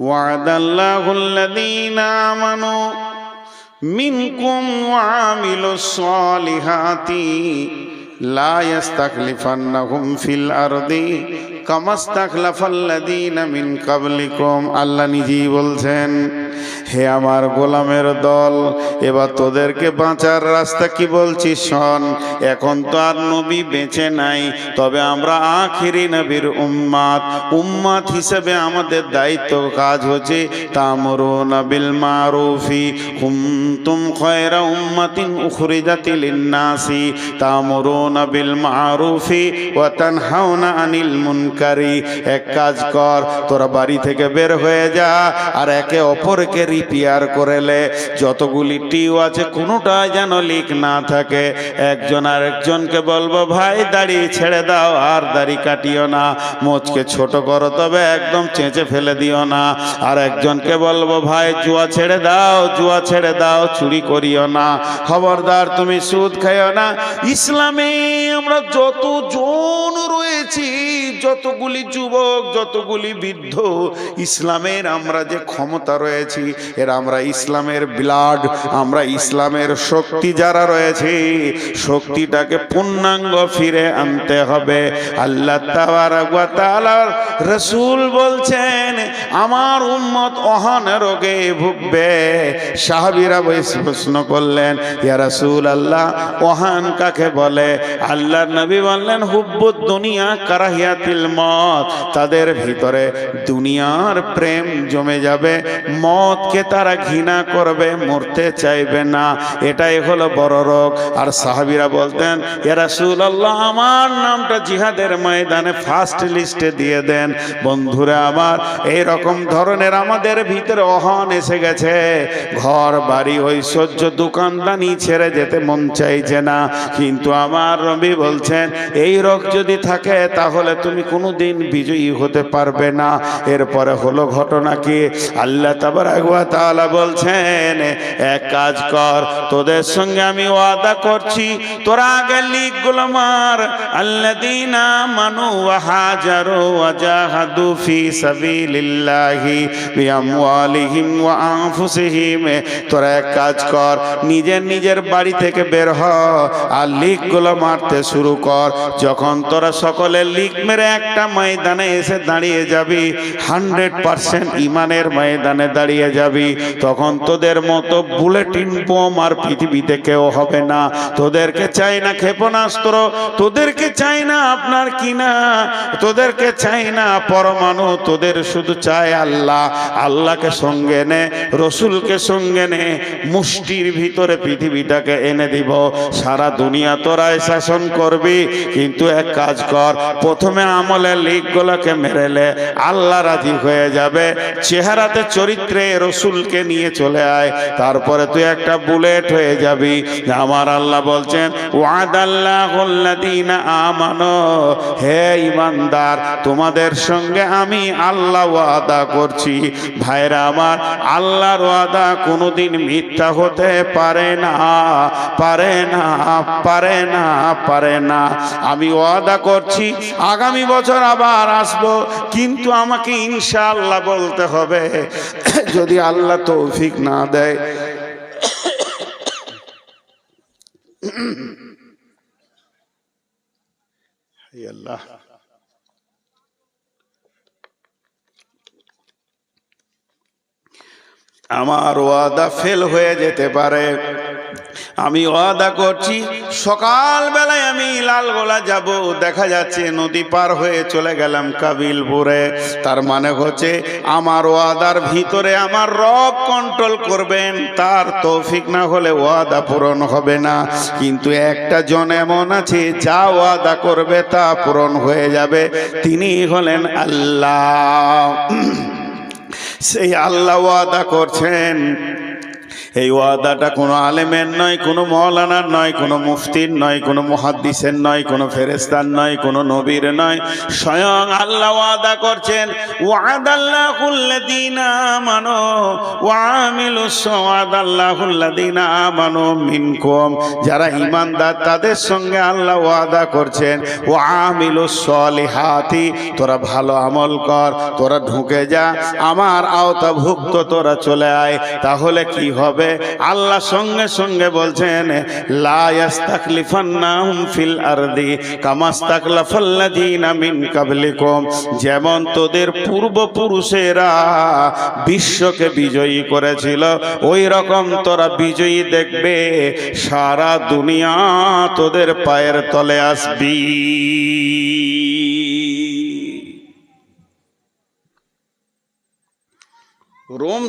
ওয়াদাল্লাহুল্লাযীনা আমানু মিনকুম ওয়া আমিলুস সলিহাতি লা ইস্তাখলিফান্নাহুম ফিল আরদি কামা ইস্তাখলাফাল্লাযীনা মিন ক্বাবলিকুম। আল্লাহ নিজেই বলছেন, হে আমার গোলামের দল, এবার তোদেরকে বাঁচার রাস্তা কি বলছি শোন। এখন তো আর নবী বেঁচে নাই, তবে আমরা আখিরি নবীর উম্মাত হিসেবে আমাদের দায়িত্ব কাজ হচ্ছে তা'মুরুনা বিল মারুফি কুনতুম খায়রা উম্মাতিন উখরিজাত লিন-নাসি তা'মুরুনা বিল মারুফি ওয়া তানহাউনা আনিল মুনকারি। এক কাজ কর, তোরা বাড়ি থেকে বের হয়ে যা আর একে অপরকে রিপেয়ার করেলে যতগুলি টিউ আছে কোনোটাই যেন লিক না থাকে। একজন আর একজনকে বলবো, ভাই দাড়ি ছেড়ে দাও আর দাড়ি কাটিও না, মোচকে ছোট করো তবে একদম চেঁচে ফেলে দিও না। আর একজনকে বলবো, ভাই জুয়া ছেড়ে দাও, চুরি করিও না, খবরদার তুমি সুদ খাইও না। ইসলামে আমরা যতজন রয়েছি, যতগুলি যুবক, যতগুলি বৃদ্ধ, ইসলামের আমরা যে ক্ষমতা রয়েছি, এর আমরা ইসলামের ব্লাড, আমরা ইসলামের শক্তি যারা রয়েছে, শক্তিটাকে পূর্ণাঙ্গ ফিরে আনতে হবে। আল্লাহ তাবারক ওয়া তাআলার রাসূল বলছেন, আমার উম্মত অহন রোগে ভুগবে। সাহাবীরা প্রশ্ন করলেন, ইয়া রাসূলুল্লাহ, ওহান কাকে বলে? আল্লাহর নবী বললেন, হুব্বুদ দুনিয়া কারাহিয়াতিল মত। তাদের ভিতরে দুনিয়ার প্রেম জমে যাবে, মতকে তারা ঘৃণা করবে, মরতে চাইবে না। এটাই হলো বড় রোগ। আর সাহাবীরা বলতেন, ইয়া রাসূলুল্লাহ, আমার নামটা জিহাদের ময়দানে ফার্স্ট লিস্টে দিয়ে দেন। বন্ধুরা আমার, এই রকম ধরনের আমাদের ভিতরে অহন এসে গেছে। ঘর বাড়ি ঐশ্বর্য দোকানদানি ছেড়ে যেতে মন চাইছে না। কিন্তু আমার নবী বলছেন, এই রোগ যদি থাকে তাহলে তুমি কোনোদিন বিজয়ী হতে পারবে না। এরপরে হলো ঘটনা কি? আল্লাহ তাবারক ওয়া তাআলা বলছেন, এক কাজ কর, তোদের সঙ্গে আমি ওয়াদা করছি, তোরা আগে লিখগুলো মার। আল্লাযীনা আমানু ওয়া হাজারু ওয়া জাহাদু ফি সাবিলিল্লাহি বিআমওয়ালিহিম ওয়া আনফুসিহিম। তোরা এক কাজ কর, নিজের বাড়ি থেকে বের হ আর লিখগুলো মারতে শুরু কর। যখন তোরা সকলে লিখ মেরে একটা ময়দানে এসে দাঁড়িয়ে যাবি, 100% ইমানের ময়দানে দাঁড়িয়ে যাবি, তখন তোদের মতো বুলেটিন বোম আর পৃথিবীতে কেউ হবে না। তোদেরকে চাই না ক্ষেপণাস্ত্র, তোদেরকে চাই না আপনার কিনা, তোদেরকে চাই না পরমাণু, তোদের শুধু চাই আল্লাহ। আল্লাহকে সঙ্গে নে, রসুলকে সঙ্গে নে, মুষ্টির ভিতরে পৃথিবীটাকে এনে দিব। সারা দুনিয়া তোরাই শাসন করবি, কিন্তু এক কাজ কর, প্রথমে আমলের লিখগুলোকে মেরেলে আল্লাহ রাজি হয়ে যাবে। চেহারাতে চরিত্রে রসুলকে নিয়ে চলে আয়, তারপরে তুই একটা বুলেট হয়ে যাবি। আমার আল্লাহ বলছেন, ওয়াদাল্লাহুল্লাযীনা আমানু, হে ঈমানদার, তোমাদের সঙ্গে আমি আল্লাহ ওয়াদা করছি। ভাইরা আমার, আল্লাহর ওয়াদা কোনোদিন মিথ্যা হতে পারে না, পারে না, পারে না, পারে না। আমি ওয়াদা করছি আগামী বছর আবার আসবো, কিন্তু আমাকে ইনশাআল্লাহ বলতে হবে। যদি আল্লাহ তৌফিক না দেয়, আল্লাহ আমার ওয়াদা ফেল হয়ে যেতে পারে। আমি ওয়াদা করছি সকাল বেলায় আমি লালগোলা যাব, দেখা যাচ্ছে নদী পার হয়ে চলে গেলাম কাবিলপুরে। তার মানে হচ্ছে আমার ওয়াদার ভিতরে আমার রব কন্ট্রোল করবেন, তার তৌফিক না হলে ওয়াদা পূরণ হবে না। কিন্তু একটা জন এমন আছে যা ওয়াদা করবে তা পূরণ হয়ে যাবে, তিনি হলেন আল্লাহ। সেই আল্লাহ ওয়াদা করছেন। এই ওয়াদাটা কোনো আলেমের নয়, কোনো মৌলানার নয়, কোনো মুফতির নয়, কোনো মুহাদ্দিসের নয়, কোনো ফেরেশতার নয়, কোনো নবীর নয়, স্বয়ং আল্লাহ ওয়াদা করছেন। ওয়াদাল্লাহুল্লাযীনা আমানু ওয়া আমিলুস ওয়াদাল্লাহুল্লাযীনা আমানু মিনকুম, যারা ঈমানদার তাদের সঙ্গে আল্লাহ ওয়াদা করছেন ওয়া আমিলুস সলিহাতি, তোরা ভালো আমল কর, তোরা ঢুকে যা আমার আওতাভুক্ত, তোরা চলে আয়। তাহলে কি হবে? আল্লাহ সঙ্গে সঙ্গে বলছেন লা ইস্তাখলিফান্নাহুম ফিল আরদি কামাস্তাখলাফাল্লাযীনা মিন ক্বাবলিকুম, যেমন তোদের পূর্বপুরুষেরা বিশ্বকে বিজয়ী করেছিল ওই রকম তোরা বিজয়ী দেখবে, সারা দুনিয়া তোদের পায়ের তলে আসবি। রোম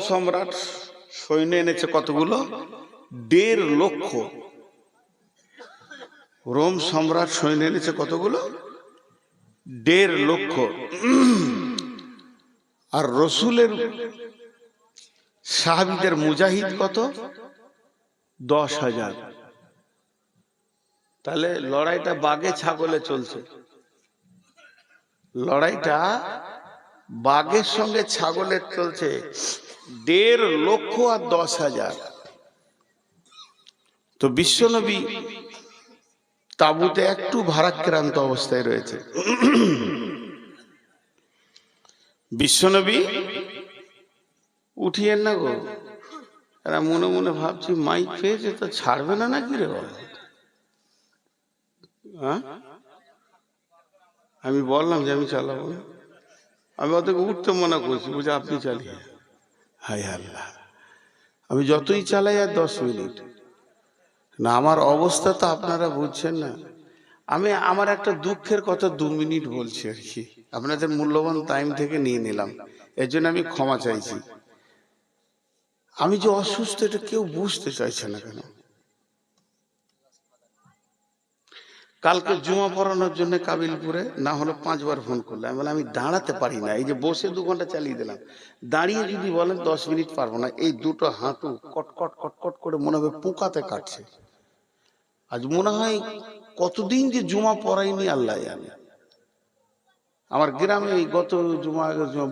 সম্রাট সৈন্য এনেছে কতগুলো? 1.5 লক্ষ। রোম সম্রাট সৈন্য এনেছে কতগুলো? 1.5 লক্ষ। আর রসুলের সাহাবীদের মুজাহিদ কত? 10,000। তাহলে লড়াইটা বাঘে ছাগলে চলছে, লড়াইটা বাঘের সঙ্গে ছাগলের চলছে। 1.5 লক্ষ আর 10,000। তো বিশ্বনবী তাঁবুতে একটু ভারাক্রান্ত অবস্থায় রয়েছে। বিশ্বনবী উঠিয়েন না গো, এরা মনে মনে ভাবছি মাইক পেয়েছে তো ছাড়বে না নাকি রে বাবা। হ্যাঁ, আমি বললাম যে আমি চালাবো না, আমি ওদেরকে উঠতে মনে করছি, বুঝে আপনি চালিয়ে। হায় আল্লাহ, আমি যতই চালাই আর 10 মিনিট না, আমার অবস্থা তো আপনারা বুঝছেন না। আমি আমার একটা দুঃখের কথা 2 মিনিট বলছি আর কি, আপনাদের মূল্যবান টাইম থেকে নিয়ে নিলাম, এর জন্য আমি ক্ষমা চাইছি। আমি যে অসুস্থ এটা কেউ বুঝতে চাইছে না কেন? কালকে জুমা পড়ানোর জন্য কাবিলপুরে না হলে 5 বার ফোন করলে, আমি বললাম আমি দাঁড়াতে পারি না, এই যে বসে 2 ঘন্টা চালিয়ে দিলাম, দাঁড়িয়ে যদি বলেন 10 মিনিট পারবো না। এই দুটো হাঁটু কটকট কটকট করে মনে হবে পোকাতে কাটছে। আজ মনে হয় কতদিন যে জুমা পড়াইনি আল্লাহ জানে। আমার গ্রামে এই গত জুমা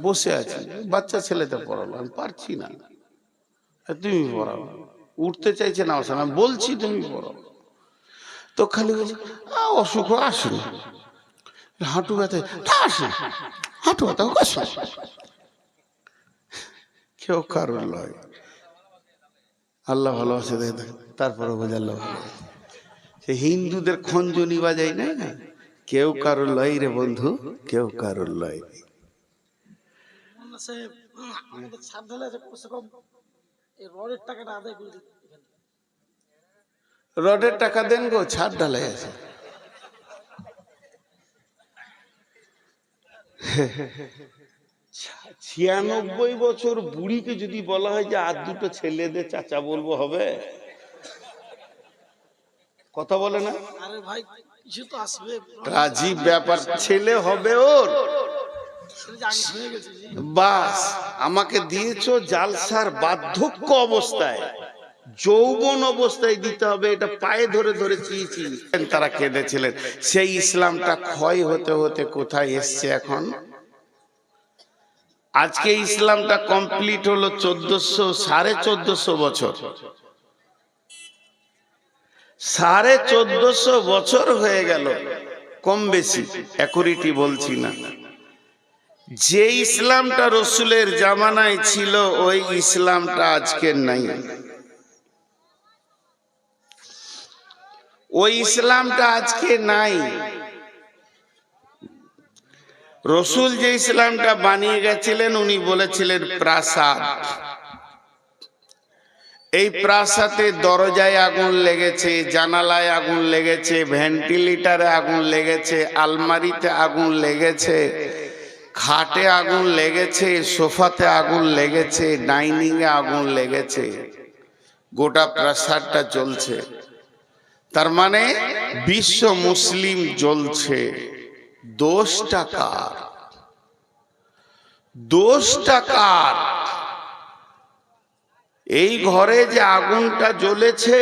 বসে আছি, বাচ্চা ছেলেতে পড়ালো, আমি পারছি না, তুমি পড়াও। উঠতে চাইছে না, আমি বলছি তুমি পড়াও, তো খালি বলছি অসুখ আসুন, হাঁটু ব্যথা আসুন, হাঁটু ব্যথা আসুন। কেউ কারোর লয়, আল্লাহ ভালোবাসে দেখ, তারপরে বোঝা আল্লাহ ভালোবাসে। সে হিন্দুদের খঞ্জনি বাজাই না, কেউ কারোর লয় রে বন্ধু, কেউ কারোর লয়। রডের টাকা দেন গো, ছাদ ঢালাই আছে। ছিয়ানব্বই বছর বুড়িকে যদি বলা হয় যে আর 2টো ছেলেদের চাচা বলবো, হবে? কথা বলে না? রাজীব ব্যাপার, ছেলে হবে ওর, বাস আমাকে দিয়েছো জালসার বার্ধক্য অবস্থায়, যৌবন অবস্থায় দিতে হবে, এটা পায়ে ধরে ধরে চেয়েছি। তারা কেঁদেছিলেন। সেই ইসলামটা ক্ষয় হতে হতে কোথায় এসছে এখন? আজকে ইসলামটা কমপ্লিট হলো 1450 বছর, 1450 বছর হয়ে গেল, কম বেশি অ্যাকুরেটি বলছি না। যে ইসলামটা রসুলের জামানায় ছিল ওই ইসলামটা আজকের নাই, ওই ইসলামটা আজকে নাই। রসুল যে ইসলামটা বানিয়ে গেছিলেন উনি বলেছিলেন প্রাসাদ। এই প্রাসাদে দরজায় আগুন লেগেছে, জানালায় আগুন লেগেছে, ভেন্টিলেটরে আগুন লেগেছে, আলমারিতে আগুন লেগেছে, খাটে আগুন লেগেছে, সোফাতে আগুন লেগেছে, ডাইনিং এ আগুন লেগেছে, গোটা প্রাসাদটা জ্বলছে। তার মানে বিশ্ব মুসলিম জ্বলছে। দোষটা কার? দোষটা কার? এই ঘরে যে আগুনটা জ্বলেছে,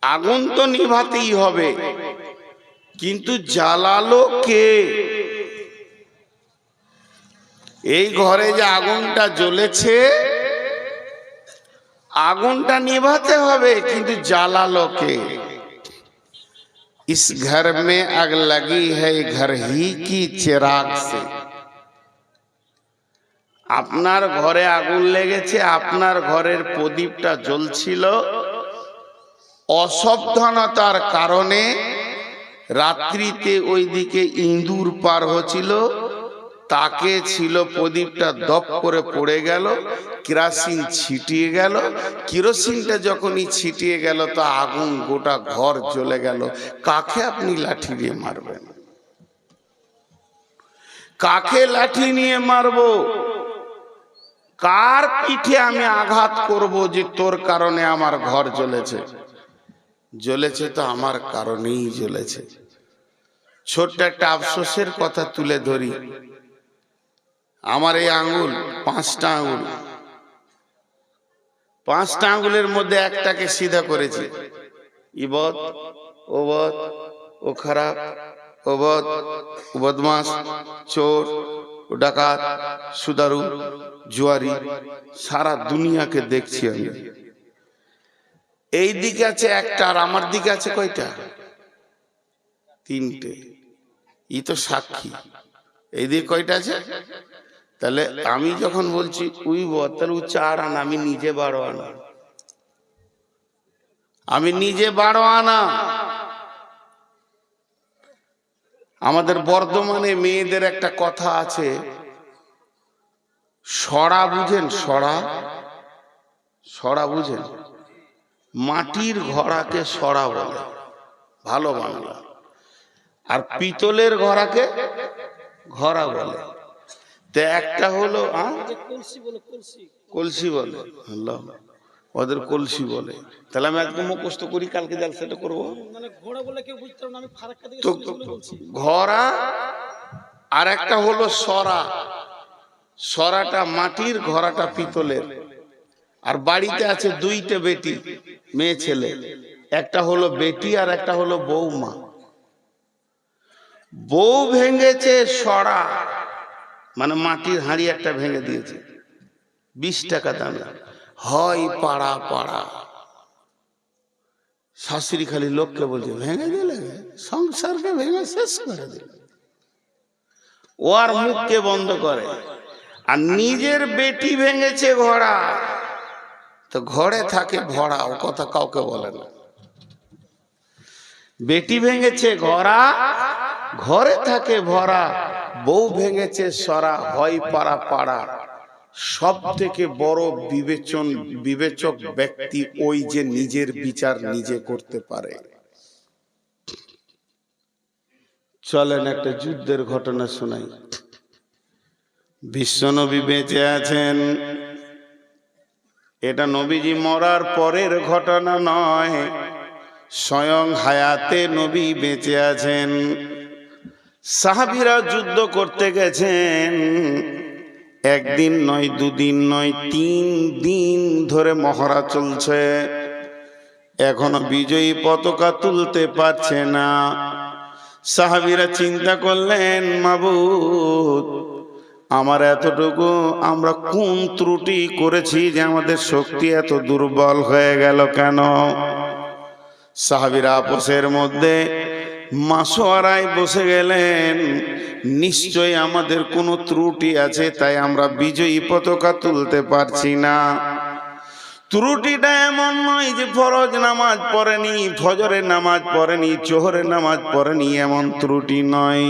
আগুন তো নিভাতেই হবে, কিন্তু জ্বালালো কে? এই ঘরে যে আগুনটা জ্বলেছে, আগুনটা নিভাতে হবে, কিন্তু জ্বালালো কে? इस घर में आग लगी है घर ही की चिराग से। আপনার ঘরে আগুন লেগেছে, আপনার ঘরের প্রদীপটা জ্বলছিল, অসাবধানতার কারণে রাত্রিতে ওইদিকে ইঁদুর পার হচ্ছিল, তাকে ছিল প্রদীপটা দপ করে পড়ে গেল, কেরোসিন ছিটিয়ে গেল। কেরোসিনটা যখনই ছিটিয়ে গেল তো আগুন গোটা ঘর জ্বলে গেল। কাকে আপনি লাঠি দিয়ে মারবেন? কাকে লাঠি নিয়ে মারবো? কার পিঠে আমি আঘাত করব যে তোর কারণে আমার ঘর জ্বলেছে? জ্বলেছে তো আমার কারণেই জ্বলেছে। ছোট্ট একটা আফসোসের কথা তুলে ধরি। আমার এই আঙ্গুল, 5টা আঙ্গুল, 5টা আঙ্গুলের মধ্যে একটাকে সিধা করেছি। ইবদ, ওবদ, ও খারাপ, ওবদ, ও বদমাস, চোর, ও ডাকাত, সুদারু, জুয়ারি, সারা দুনিয়াকে দেখছি আমি। এই দিকে আছে একটা, আর আমার দিকে আছে কয়টা? 3টে। ই তো সাক্ষী। এই দিকে কয়টা আছে? তাহলে আমি যখন বলছি উই তাহলে ও 4 আনা, আমি নিজে 12 আনা। আমি নিজে 12 আনা। আমাদের বর্ধমানে মেয়েদের একটা কথা আছে, সরা বুঝেন? সরা, সরা বুঝেন? মাটির ঘড়াকে সরা বলে, ভালো বাংলা। আর পিতলের ঘড়াকে ঘড়া বলে। তো একটা হলো কলসি বলে, ওদের কলসি বলে। তাহলে আমি আজকে মুখস্থ করি, কালকে জালসাটা করবো। ঘড়া আর একটা হলো সরা। সরাটা মাটির, ঘড়াটা পিতলের। আর বাড়িতে আছে 2টে বেটি, মেয়ে ছেলে। একটা হলো বেটি আর একটা হলো বৌমা। বউ ভেঙেছে সরা, মানে মাটির হাঁড়ি একটা ভেঙে দিয়েছে, 20 টাকা দামে। হয় পাড়া পাড়া। শাশুড়ি খালি লোককে বলছে, ভেঙে দিলে, সংসারকে ভেঙে শেষ করে দিলে। ও আর মুখকে বন্ধ করে। আর নিজের বেটি ভেঙেছে ঘোড়া, তো ঘরে থাকে ভরা, ও কথা কাউকে বলে না। বেটি ভেঙেছে ঘোড়া, ঘরে থাকে ভরা। বউ ভেঙেছে সরা, হয় পাড়া পাড়া। সব থেকে বড় বিবেচক ব্যক্তি ওই যে নিজের বিচার নিজে করতে পারে। চলেন একটা যুদ্ধের ঘটনা শোনাই। বিশ্বনবী বেঁচে আছেন, এটা নবীজি মরার পরের ঘটনা নয়, স্বয়ং হায়াতে নবী বেঁচে আছেন। সাহাবীরা যুদ্ধ করতে গেছেন, একদিন নয়, 2 দিন নয়, 3 দিন ধরে মহড়া চলছে, এখনো বিজয়ী পতাকা তুলতে পারছে না। সাহাবীরা চিন্তা করলেন, মাবুদ, আমার এতটুকু আমরা কোন ত্রুটি করেছি যে আমাদের শক্তি এত দুর্বল হয়ে গেল কেন? সাহাবীরা আপসের মধ্যে মাসোয়ারায় বসে গেলেন, নিশ্চয় আমাদের কোনো ত্রুটি আছে, তাই আমরা বিজয়ী পতাকা তুলতে পারছি না। ত্রুটিটা এমন নয় যে ফরজ নামাজ পড়েনি, ফজরের নামাজ পড়েনি, জোহরের নামাজ পড়েনি, এমন ত্রুটি নয়।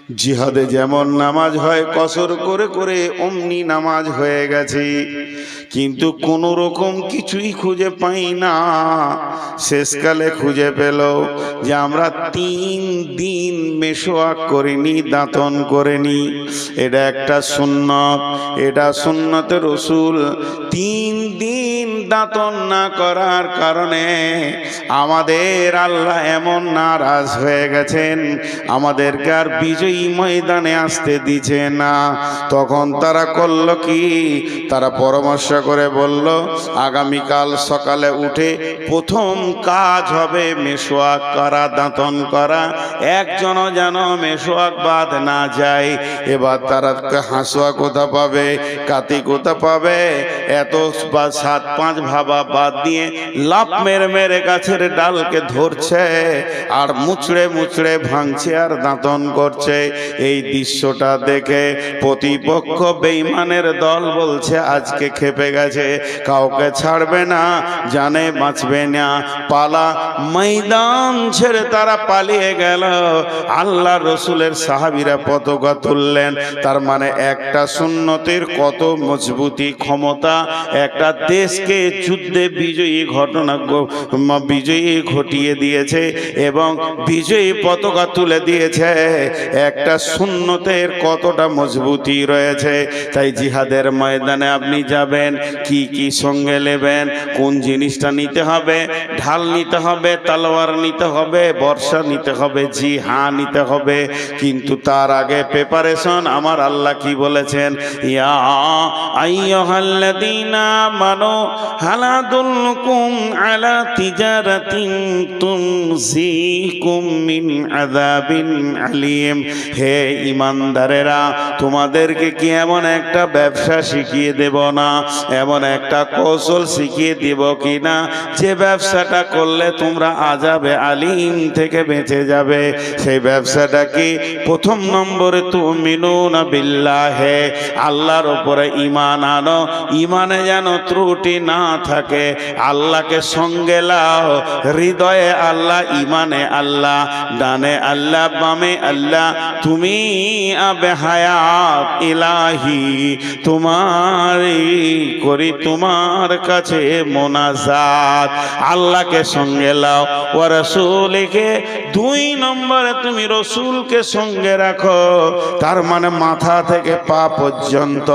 জিহাদে যেমন নামাজ হয় কসর করে করে অমনি নামাজ হয়ে গেছে, কিন্তু কোনো রকম কিছুই খুঁজে পাই না। শেষকালে খুঁজে পেল যে আমরা 3 দিন মেশোয়াক করিনি, দাঁতন করিনি। এটা একটা সুন্নত, এটা সুন্নতে রসুল। 3 দিন দাঁতন না করার কারণে আমাদের আল্লাহ এমন নারাজ হয়ে গেছেন, আমাদেরকে আর বিজয়ী ময়দানে আসতে দিছে না। তখন তারা করল কি, তারা পরামর্শ করে বলল আগামীকাল সকালে উঠে প্রথম কাজ হবে মেশোয়াক করা, দাঁতন করা। একজনও যেন মেশোয়াক বাদ না যায়। এবার তারা হাঁসুয়া কোথা পাবে, কাতি কোথা পাবে, এত 7-5 ভাবা বাদ দিয়ে লাফ মেরে মেরে গাছের ডালকে ধরছে আর মুচড়ে মুচড়ে ভাঙছে আর দাঁতন করছে। এই দৃশ্যটা দেখে প্রতিপক্ষ বেঈমানের দল বলছে আজকে খেপে গেছে, কাউকে ছাড়বে না, জানে বাঁচবে না। পালা, ময়দান ছেড়ে তারা পালিয়ে গেল। আল্লাহ রসুলের সাহাবীরা পতাকা তুললেন। তার মানে একটা সুন্নতের কত মজবুতি, ক্ষমতা, একটা দেশকে যুদ্ধে বিজয়ী বিজয়ী ঘটিয়ে দিয়েছে এবং বিজয়ী পতাকা তুলে দিয়েছে। একটা সুন্নতের কতটা মজবুতি রয়েছে। তাই জিহাদের ময়দানে আপনি যাবেন, কি কি সঙ্গে নেবেন, কোন জিনিসটা নিতে হবে, ঢাল নিতে হবে, তলোয়ার নিতে হবে, বর্ষা নিতে হবে, জি হ্যাঁ নিতে হবে। কিন্তু তার আগে প্রিপারেশন আমার আল্লাহ কি বলেছেন, ইয়া আইয়ুহাল্লাযীনা আমানু হাল আদুল্লুকুম আলা তিজারাতিন তুনজিকুম মিন আযাবিন আলীম। হে ঈমানদারেরা, তোমাদেরকে কি এমন একটা ব্যবসা শিখিয়ে দেব না, এমন একটা কৌশল শিখিয়ে দিব কিনা যে ব্যবসাটা করলে তোমরা আযাবে আলীম থেকে বেঁচে যাবে। সেই ব্যবসাটা কি? প্রথম নম্বরে তুমিনুনা বিল্লাহে, আল্লাহর উপরে ঈমান আনো, ঈমানে যেন ত্রুটি না থাকে। আল্লাহকে সঙ্গে লাও, হৃদয়ে আল্লাহ, ঈমানে আল্লাহ, ডানে আল্লাহ, বামে আল্লাহ। তুমি আবে হায়াত ইলাহি, তোমারই করি তোমার কাছে মোনাজাত। আল্লাহকে সঙ্গে লাও, ও রাসূলকে। 2 নম্বরে তুমি রসুলকে সঙ্গে রাখো। তার মানে মাথা থেকে পা পর্যন্ত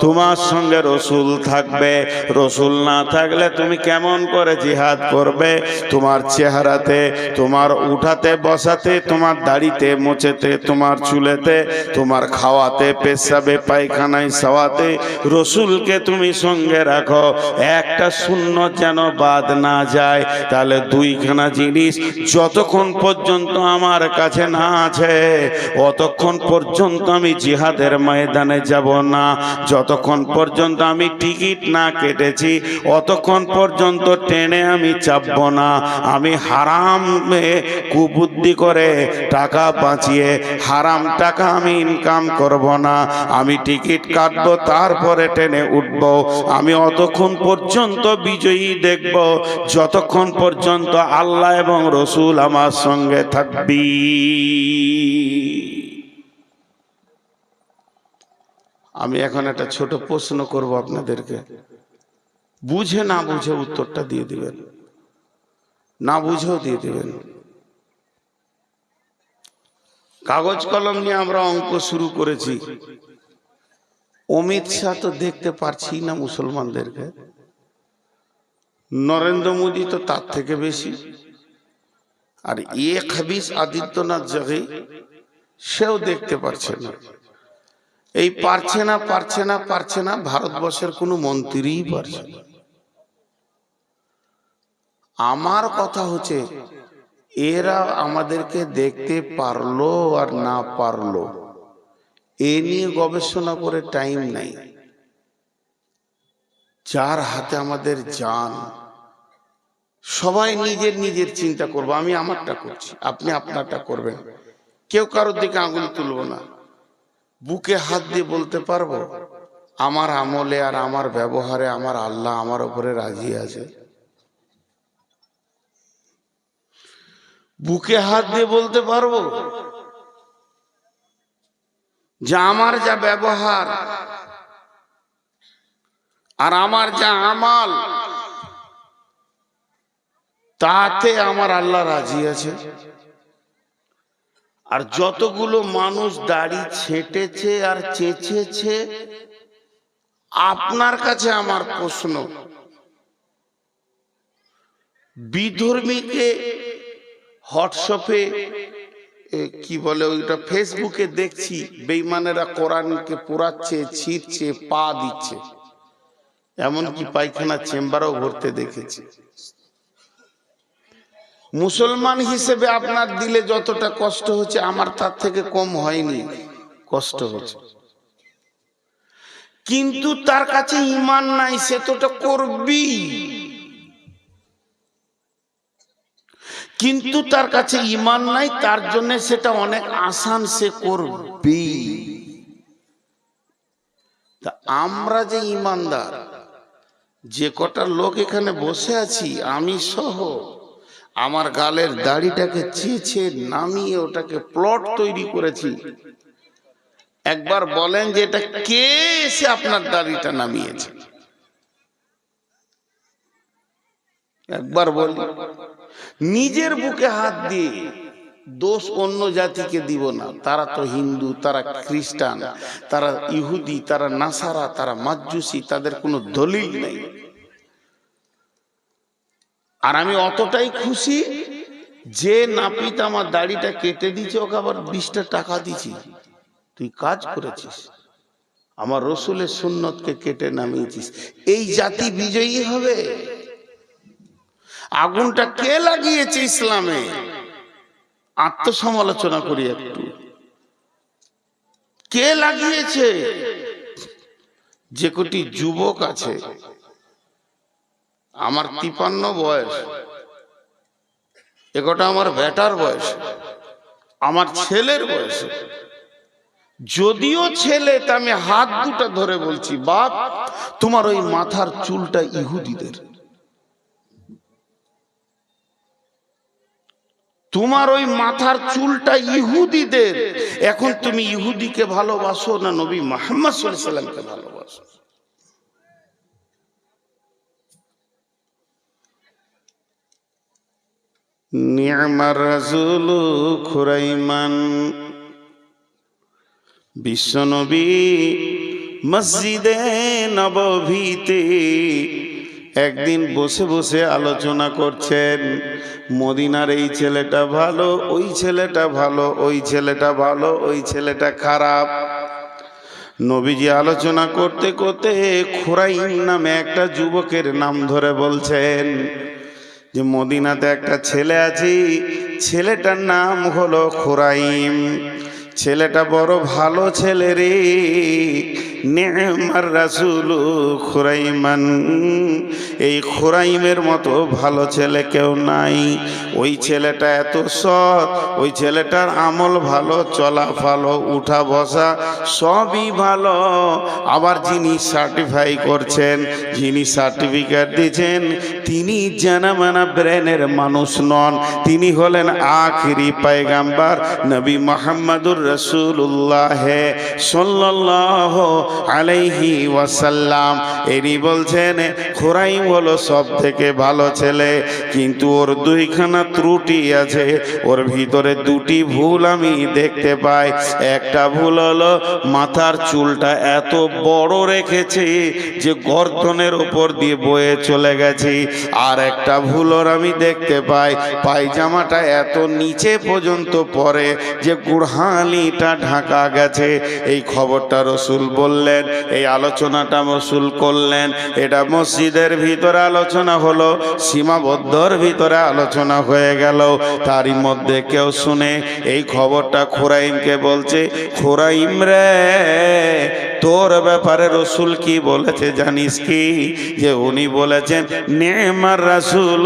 তোমার সঙ্গে রসুল থাকবে। রসুল না থাকলে তুমি কেমন করে জিহাদ করবে? তোমার চেহারাতে, তোমার উঠাতে বসাতে, তোমার দাড়িতে মোচেতে, তোমার চুলেতে, তোমার খাওয়াতে, পেশাবে পায়খানায় সাওয়াতে রসুলকে তুমি সঙ্গে রাখো। একটা সুন্নত যেন বাদ না যায়। তাহলে 2খানা জিনিস যতক্ষণ পর্যন্ত আমার কাছে না আছে অতক্ষণ পর্যন্ত আমি জিহাদের ময়দানে যাব না। যতক্ষণ পর্যন্ত আমি টিকিট না কেটেছি অতক্ষণ পর্যন্ত ট্রেনে আমি চাপব না। আমি হারামে কুবুদ্ধি করে টাকা বাঁচিয়ে হারাম টাকা আমি ইনকাম করব না। আমি টিকিট কাটবো, তারপরে ট্রেনে উঠব। আমি অতক্ষণ পর্যন্ত বিজয়ী দেখব যতক্ষণ পর্যন্ত আল্লাহ এবং রসুল আমার সঙ্গে থাকবি। আমি এখন একটা ছোট প্রশ্ন করব আপনাদেরকে, বুঝে না বুঝে উত্তরটা দিয়ে দিবেন, না বুঝেও দিয়ে দিবেন। কাগজ কলম নিয়ে আমরা অঙ্ক শুরু করেছি। অমিত শাহ তো দেখতে পারছি না মুসলমানদেরকে, নরেন্দ্র মোদী তো তার থেকে বেশি, আর খাবিস আদিত্যনাথ জগি সেও দেখতে পারছে না। এই পারছে না পারছে না পারছে না, ভারতবর্ষের কোনো মন্ত্রীই পারছে না। আমার কথা হচ্ছে এরা আমাদেরকে দেখতে পারলো আর না পারলো এ নিয়ে গবেষণা করে টাইম নাই। যার হাতে আমাদের জান, সবাই নিজের নিজের চিন্তা করবো। আমি আমারটা করছি, আপনি আপনারটা করবেন। কেউ কারোর দিকে আঙুল তুলবো না। বুকে হাত দিয়ে বলতে পারবো আমার আমলে আর আমার ব্যবহারে আমার আল্লাহ আমার উপরে রাজি আছে। বুকে হাত দিয়ে বলতে পারবো যে আমার যা ব্যবহার আর আমার যা আমাল, তাতে আমার আল্লাহ রাজি আছে। আর যতগুলো মানুষ দাড়ি ছেঁটেছে আর চেঁচেছে, আপনার কাছে আমার প্রশ্ন, বিধর্মীকে হোয়াটসঅ্যাপে কি বলে ওইটা ফেসবুকে দেখছি, বেঈমানেরা কোরআনকে পোড়াচ্ছে, ছিঁড়ছে, পা দিচ্ছে, এমনকি পায়খানা চেম্বারও ভরতে দেখেছি। মুসলমান হিসেবে আপনার দিলে যতটা কষ্ট হচ্ছে, আমার তার থেকে কম হয়নি, কষ্ট হচ্ছে। কিন্তু তার কাছে ঈমান নাই, সে তোটা করবি। কিন্তু তার কাছে ঈমান নাই, তার জন্য সেটা অনেক আসান, সে করবি। তা আমরা যে ঈমানদার, যে কটা লোক এখানে বসে আছি, আমি সহ, আমার গালের দাড়িটাকে চেঁচে নামিয়ে ওটাকে প্লট তৈরি করেছি। একবার বলেন যে এটা কে এসে আপনার দাড়িটা নামিয়েছে? একবার বলি। নিজের বুকে হাত দিয়ে দোষ অন্য জাতিকে দিব না। তারা তো হিন্দু, তারা খ্রিস্টান, তারা ইহুদি, তারা নাসারা, তারা মাজুসি, তাদের কোনো দলিল নেই। আর আমি অতটাই খুশি যে নাপিত আমার দাড়িটা কেটে দিচ্ছে, ওকে আবার 20টা টাকা দিচ্ছি। তুই কাজ করেছিস, আমার রসুলের সুন্নতকে কেটে নামিয়েছিস। এই জাতি বিজয়ী হবে। আগুনটা কে লাগিয়েছে ইসলামে? আত্মসমালোচনা করি একটু। কে লাগিয়েছে? যে কোটি যুবক আছে, আমার 53 বয়স, একটা আমার বেটার বয়স, আমার ছেলের বয়স। যদিও ছেলে, তা আমি হাত দুটো ধরে বলছি, বাপ তোমার ওই মাথার চুলটা ইহুদিদের, তোমার ওই মাথার চুলটা ইহুদিদের। এখন তুমি ইহুদিকে ভালোবাসো না নবী মুহাম্মদ সাল্লাল্লাহু আলাইহি ওয়াসাল্লামকে ভালোবাসো? নি'মার রাসূল খুরাইমান। বিশ্বনবী মসজিদে নববীতে একদিন বসে বসে আলোচনা করছেন, মদিনার এই ছেলেটা ভালো, ওই ছেলেটা ভালো, ওই ছেলেটা ভালো, ওই ছেলেটা খারাপ। নবীজি আলোচনা করতে করতে খুরাইম নামে একটা যুবকের নাম ধরে বলছেন যে মদিনাতে একটা ছেলে আছে, ছেলেটার নাম হলো খুরাইম। ছেলেটা বড় ভালো ছেলে রে, নি'মার রাসূল খুরাইমান। এই খুরাইমের মতো ভালো ছেলে কেউ নাই। ওই ছেলেটা এত সৎ, ওই ছেলেটার আমল ভালো, চলা ভালো, উঠা বসা সবই ভালো। আবার যিনি সার্টিফাই করছেন, যিনি সার্টিফিকেট দিচ্ছেন, তিনি জানামানা ব্রেনের মানুষ নন, তিনি হলেন আখিরি পয়গাম্বার নবী মুহাম্মদুর রাসূলুল্লাহ সাল্লাল্লাহু আলাইহি ওয়াসাল্লাম। এরই বলছেন খুরাইম হলো সব থেকে ভালো ছেলে, কিন্তু ওর দুইখানা ত্রুটি আছে, ওর ভিতরে দুটি ভুল আমি দেখতে পাই। একটা ভুল হলো মাথার চুলটা এত বড় রেখেছে যে গর্দনের উপর দিয়ে বয়ে চলে গেছে। আর একটা ভুল ওর আমি দেখতে পাই, পায়জামাটা এত নিচে পর্যন্ত পরে যে গুড়হালিটা ঢাকা গেছে। এই খবরটা রসুল বললেন, এই আলোচনাটা রসুল করলেন। এটা মসজিদের ভিতরে আলোচনা হলো, সীমাবদ্ধর ভিতরে আলোচনা হয়ে গেল। তারই মধ্যে কেউ শুনে এই খবরটা খুরাইমকে বলছে, খুরাইম রে, তোর ব্যাপারে রসুল কি বলেছে জানিস কি? যে উনি বলেছেন নেমার রাসূল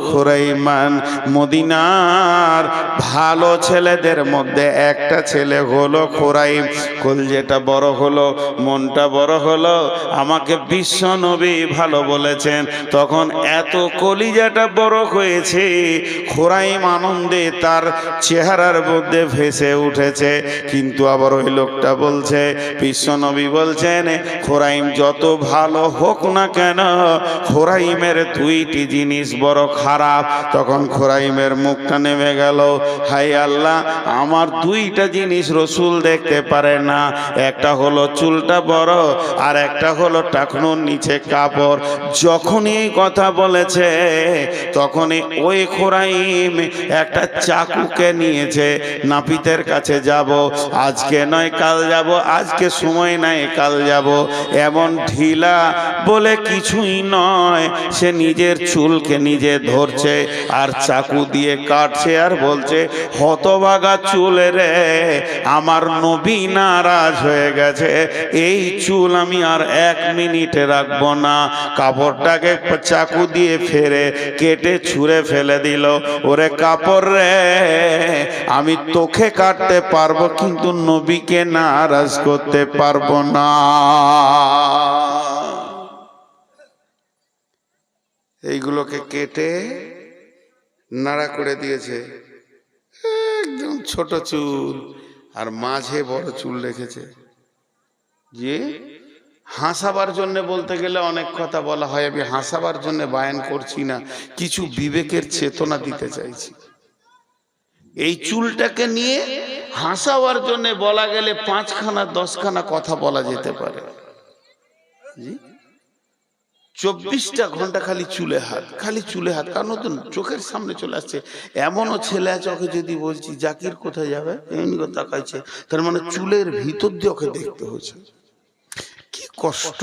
খুরাইমান, মদিনার ভালো ছেলেদের মধ্যে একটা ছেলে হলো খুরাইম। কলজেটা বড় হলো, মনটা বড় হলো, আমাকে বিশ্ব নবী ভালো বলেছেন। তখন এত কলিজাটা বড় হয়েছে, খুরাইম আনন্দে তার চেহারার মধ্যে ভেসে উঠেছে। কিন্তু আবার ওই লোকটা বলছে, বিশ্ব নবী বলছেন খুরাইম যত ভালো হোক না কেন, খুরাইমের দুইটি জিনিস বড় খারাপ। তখন খুরাইমের মুখটা নেমে গেল, হায় আল্লাহ, আমার দুইটা জিনিস রসুল দেখতে পারে না, একটা হলো চুলটা বড়, আর একটা হলো টাকনুর নিচে কাপড়। যখনই এই কথা বলেছে তখনই ওই খুরাইম একটা চাকুকে নিয়েছে, নাপিতের কাছে যাব, আজকে নয় কাল যাব, আজকে সময় নাই কাল যাব, এমন ঢিলা বলে কিছুই নয়। সে নিজের চুলকে নিজে ধরছে আর চাকু দিয়ে কাটছে আর বলছে, হতভাগা চুল রে, আমার নবী নারাজ হয়ে গেছে, এই চুল আমি আর 1 মিনিটে রাখবো না। কাপড়টাকে চাকু দিয়ে ফেরে কেটে ছুঁড়ে ফেলে দিল। ওরে কাপড় রে, আমি তোকে কাটতে পারবো কিন্তু নবীকে নারাজ করতে পারবো না। এইগুলোকে কেটে নাড়া করে দিয়েছে, একদম ছোট চুল আর মাঝে বড় চুল রেখেছে। যে হাসাবার জন্য বলতে গেলে অনেক কথা বলা হয়, আমি হাসাবার জন্য বায়ান করছি না, কিছু বিবেকের চেতনা দিতে চাইছি। এই চুলটাকে নিয়ে হাসাবার জন্য বলা গেলে 5খানা 10খানা কথা বলা যেতে পারে। 24টা ঘন্টা খালি চুলে হাত, খালি চুলে হাত, কারণ তো চোখের সামনে চলে আসছে। এমনও ছেলে আছে, ওকে যদি বলছি জাকির কোথায় যাবে, এমনি করে তাকাইছে, তার মানে চুলের ভিতর দিয়ে ওকে দেখতে হচ্ছে। কি কষ্ট,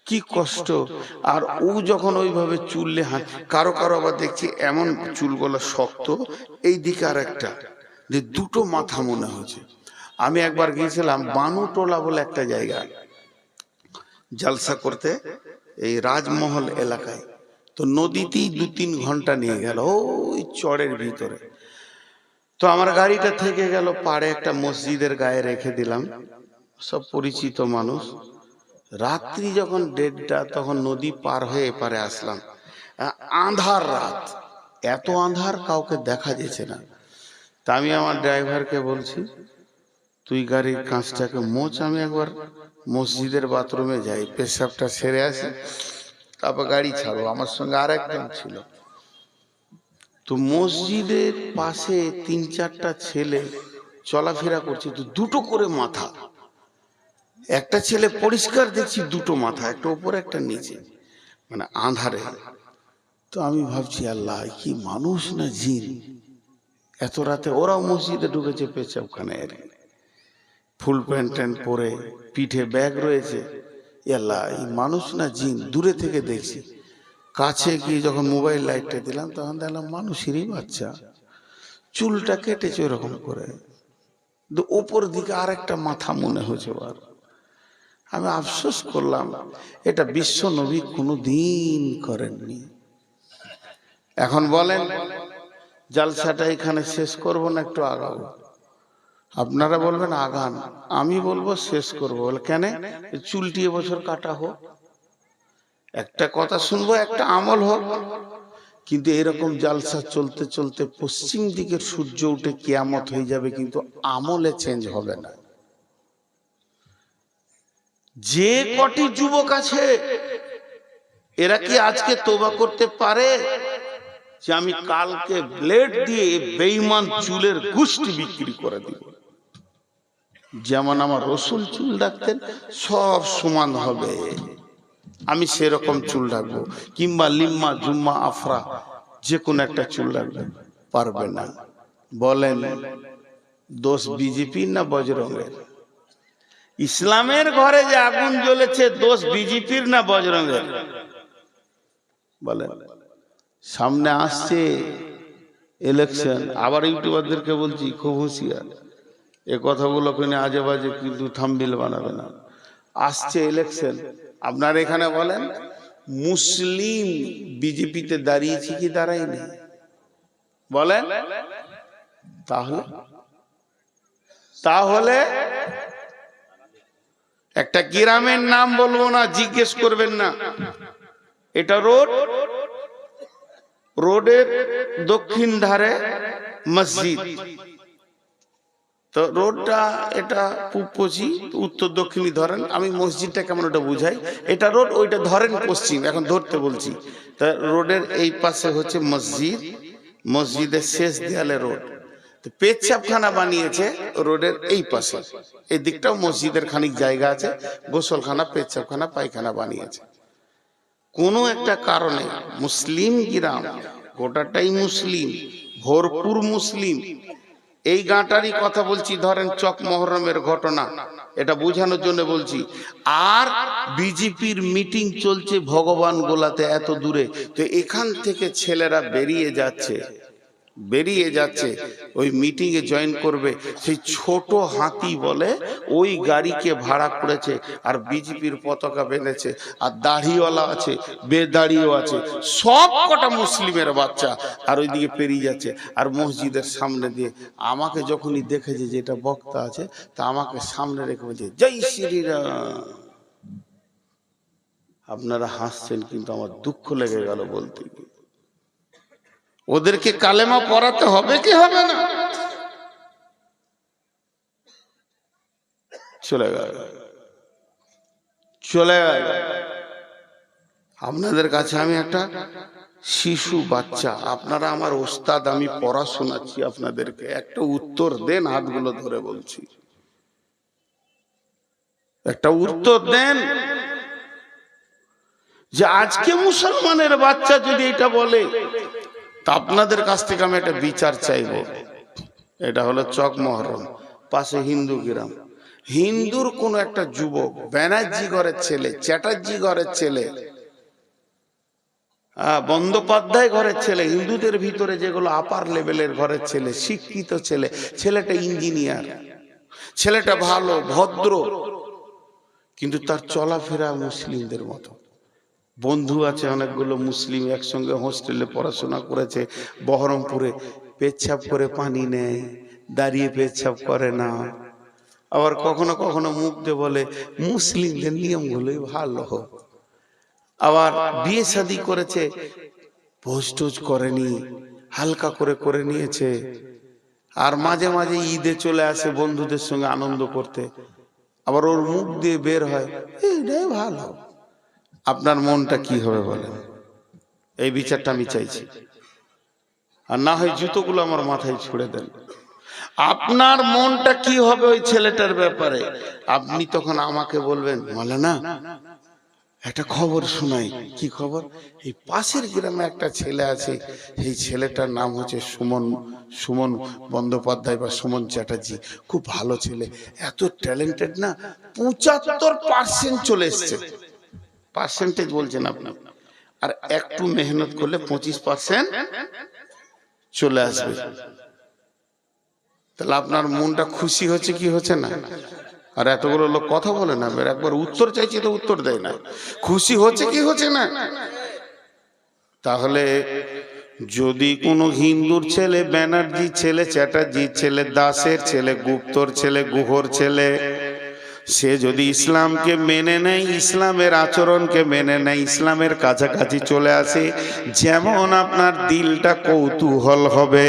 কি কষ্ট। আর ও যখন ওইভাবে চুললে হাত, কারো কারো আবার দেখছি এমন চুলগুলো শক্ত, এই দিকে আর একটা, যে দুটো মাথা মনে হচ্ছে। আমি একবার গিয়েছিলাম বানুটোলা বলে একটা জায়গা জলসা করতে, এই রাজমহল এলাকায়। তো নদীতেই 2-3 ঘন্টা নিয়ে গেল ওই চরের ভিতরে। তো আমার গাড়িটা থেকে গেল পাড়ে একটা মসজিদের গায়ে রেখে দিলাম, সব পরিচিত মানুষ। রাত্রি যখন 1:30, তখন নদী পার হয়ে এপারে আসলাম। আঁধার রাত, এত আঁধার কাউকে দেখা যেছে না। তা আমি আমার ড্রাইভারকে বলছি, তুই গাড়ির কাঁচটাকে মোচ, আমি একবার মসজিদের বাথরুমে যাই, পেশাবটা সেরে আসি, তারপর গাড়ি ছাড়ো। আমার সঙ্গে আর একজন ছিল। তো মসজিদের পাশে 3-4টা ছেলে চলাফেরা করছে, তো দুটো করে মাথা। একটা ছেলে পরিষ্কার দেখছি দুটো মাথা, একটা উপরে একটা নিচে, মানে আঁধারে। তো আমি ভাবছি, আল্লাহ, কি মানুষ না জিন, এত রাতে ওরাও মসজিদে ঢুকেছে পেছাবখানে, ফুল প্যান্ট ট্যান্ট পরে, পিঠে ব্যাগ রয়েছে। আল্লাহ, এই মানুষ না জিন? দূরে থেকে দেখছি, কাছে গিয়ে যখন মোবাইল লাইটটা দিলাম তখন দেখলাম মানুষেরই বাচ্চা, চুলটা কেটেছে ওরকম করে, ওপর দিকে আর একটা মাথা মনে হয়েছে। আমি আফসোস করলাম, এটা বিশ্ব নবী কোনোদিন করেননি। এখন বলেন, জালসাটা এখানে শেষ করব না একটু আগাবো? আপনারা বলবেন আগান, আমি বলবো শেষ করবো। বলে কেন? চুলটি এবছর কাটা হোক, একটা কথা শুনবো, একটা আমল হোক। কিন্তু এরকম জালসা চলতে চলতে পশ্চিম দিকের সূর্য উঠে কিয়ামত হয়ে যাবে, কিন্তু আমলে চেঞ্জ হবে না। যে কটি যুবক আছে, এরা কি আজকে তওবা করতে পারে যে আমি কালকে ব্লেড দিয়ে বেঈমান চুলের গোষ্ঠী বিক্রি করে দিব? যেমন আমার রসুল চুল রাখতেন, সব সমান হবে, আমি সেরকম চুল রাখবো। কিংবা লিম্মা, জুম্মা, আফরা, যে কোনো একটা চুল রাখবেন, পারবে না। বলেন, দোষ বিজেপির না বজরঙ্গের? ইসলামের ঘরে যে আগুন জ্বলেছে, দোষ বিজেপির না বজরঙ্গের? বলেন। সামনে আসছে ইলেকশন, আবার ইউটিউবারদেরকে বলছি খুব হুঁশিয়ার, এ কথাগুলো কিনে আজে বাজে কিন্তু থাম্বনেল বানাবে না। আসছে ইলেকশন, আপনার এখানে বলেন মুসলিম বিজেপিতে দাঁড়িয়েছে কি দাঁড়ায়নি বলেন? তাহলে একটা গ্রামের নাম বলবো না, জিজ্ঞেস করবেন না। এটা রোড, রোডের দক্ষিণ ধারে মসজিদ, তো রোডটা এটা পূব পশ্চিম উত্তর দক্ষিণই ধরেন, আমি মসজিদটা কেমন ওটা বুঝাই, এটা রোড ওইটা ধরেন পশ্চিম, এখন ধরতে বলছি। তা রোডের এই পাশে হচ্ছে মসজিদ, মসজিদের শেষ দেয়ালে রোড, পেচ্ছাপখানা বানিয়েছে রোডের এই পাশে, এই দিকটাও মসজিদের খানিক জায়গা আছে, গোসলখানা পেচ্ছাপখানা পায়খানা বানিয়েছে। কোনো একটা কারণে মুসলিম গ্রাম, গোটাটাই মুসলিম, ভরপুর মুসলিম, এই গাঁটারই কথা বলছি, ধরেন চক মহরমের ঘটনা, এটা বোঝানোর জন্য বলছি। আর বিজেপির মিটিং চলছে ভগবান গোলাতে এত দূরে, তো এখান থেকে ছেলেরা বেরিয়ে যাচ্ছে ওই মিটিং এ জয়েন করবে। সেই ছোট হাতি বলে ওই গাড়িকে ভাড়া করেছে, আর বিজেপির পতাকা বেঁধেছে, আর দাড়িওয়ালা আছে, বেদাড়িও আছে, সব কটা মুসলিমের বাচ্চা, আর ওইদিকে পেরিয়ে যাচ্ছে। আর মসজিদের সামনে দিয়ে আমাকে যখনই দেখেছে যে এটা বক্তা আছে, তা আমাকে সামনে রেখে বলছে জয় শ্রীরাম। আপনারা হাসছেন, কিন্তু আমার দুঃখ লেগে গেল বলতে। ওদেরকে কালেমা পড়াতে হবে কি হবে না? চলে গেল। আপনাদের কাছে আমি একটা শিশু বাচ্চা, আপনারা আমার ওস্তাদ, আমি পড়া শোনাচ্ছি আপনাদেরকে, একটা উত্তর দেন, হাতগুলো ধরে বলছি, একটা উত্তর দেন যে আজকে মুসলমানের বাচ্চা যদি এটা বলে, তা আপনাদের কাছ থেকে আমি একটা বিচার চাইব। এটা হলো চক মহরম, পাশে হিন্দু গ্রাম, হিন্দুর কোন একটা যুবক, ব্যানার্জি ঘরের ছেলে, চ্যাটার্জি ঘরের ছেলে, বন্দ্যোপাধ্যায় ঘরের ছেলে, হিন্দুদের ভিতরে যেগুলো আপার লেভেলের ঘরের ছেলে, শিক্ষিত ছেলে, ছেলেটা ইঞ্জিনিয়ার, ছেলেটা ভালো ভদ্র, কিন্তু তার চলাফেরা মুসলিমদের মতো। বন্ধু আছে অনেকগুলো মুসলিম, একসঙ্গে হোস্টেলে পড়াশোনা করেছে বহরমপুরে, পেচ্ছাপ করে পানি নেয়, দাঁড়িয়ে পেচ্ছাপ করে না। আবার কখনো কখনো মুখ দিয়ে বলে মুসলিমদের নিয়মগুলোই ভালো। আবার বিয়ে শাদী করেছে, ভোজ টোজ করেনি, হালকা করে নিয়েছে। আর মাঝে মাঝে ঈদে চলে আসে বন্ধুদের সঙ্গে আনন্দ করতে, আবার ওর মুখ দিয়ে বের হয় এইটাই ভালো। আপনার মনটা কি হবে বলেন? এই বিচারটা আমি চাইছি। আর না হয় জুতোগুলো আমার মাথায় ছুড়ে দেন। আপনার মনটা কি হবে ওই ছেলেটার ব্যাপারে? আপনি তখন আমাকে বলবেন মাওলানা একটা খবর শোনাই। কি খবর? এই পাশের গ্রামে একটা ছেলে আছে, এই ছেলেটার নাম হচ্ছে সুমন বন্দ্যোপাধ্যায় বা সুমন চ্যাটার্জি, খুব ভালো ছেলে, এত ট্যালেন্টেড না, 75% চলে এসছে। পার্সেন্টেজ বলছেন আপনি, আর একটু মেহনত করলে 25% চলে আসবে। তাহলে আপনার মনটা খুশি হচ্ছে কি হচ্ছে না? আর এতগুলো লোক কথা বলে না, একবার উত্তর চাইছি তো উত্তর দেয় না। খুশি হচ্ছে কি হচ্ছে না? তাহলে যদি কোনো হিন্দুর ছেলে, ব্যানার্জি ছেলে, চ্যাটার্জি ছেলে, দাসের ছেলে, গুপ্তর ছেলে, গুহর ছেলে, সে যদি ইসলামকে মেনে নেয়, ইসলামের আচরণকে মেনে নেয়, ইসলামের কাছাকাছি চলে আসে, যেমন আপনার দিলটা কৌতূহল হবে,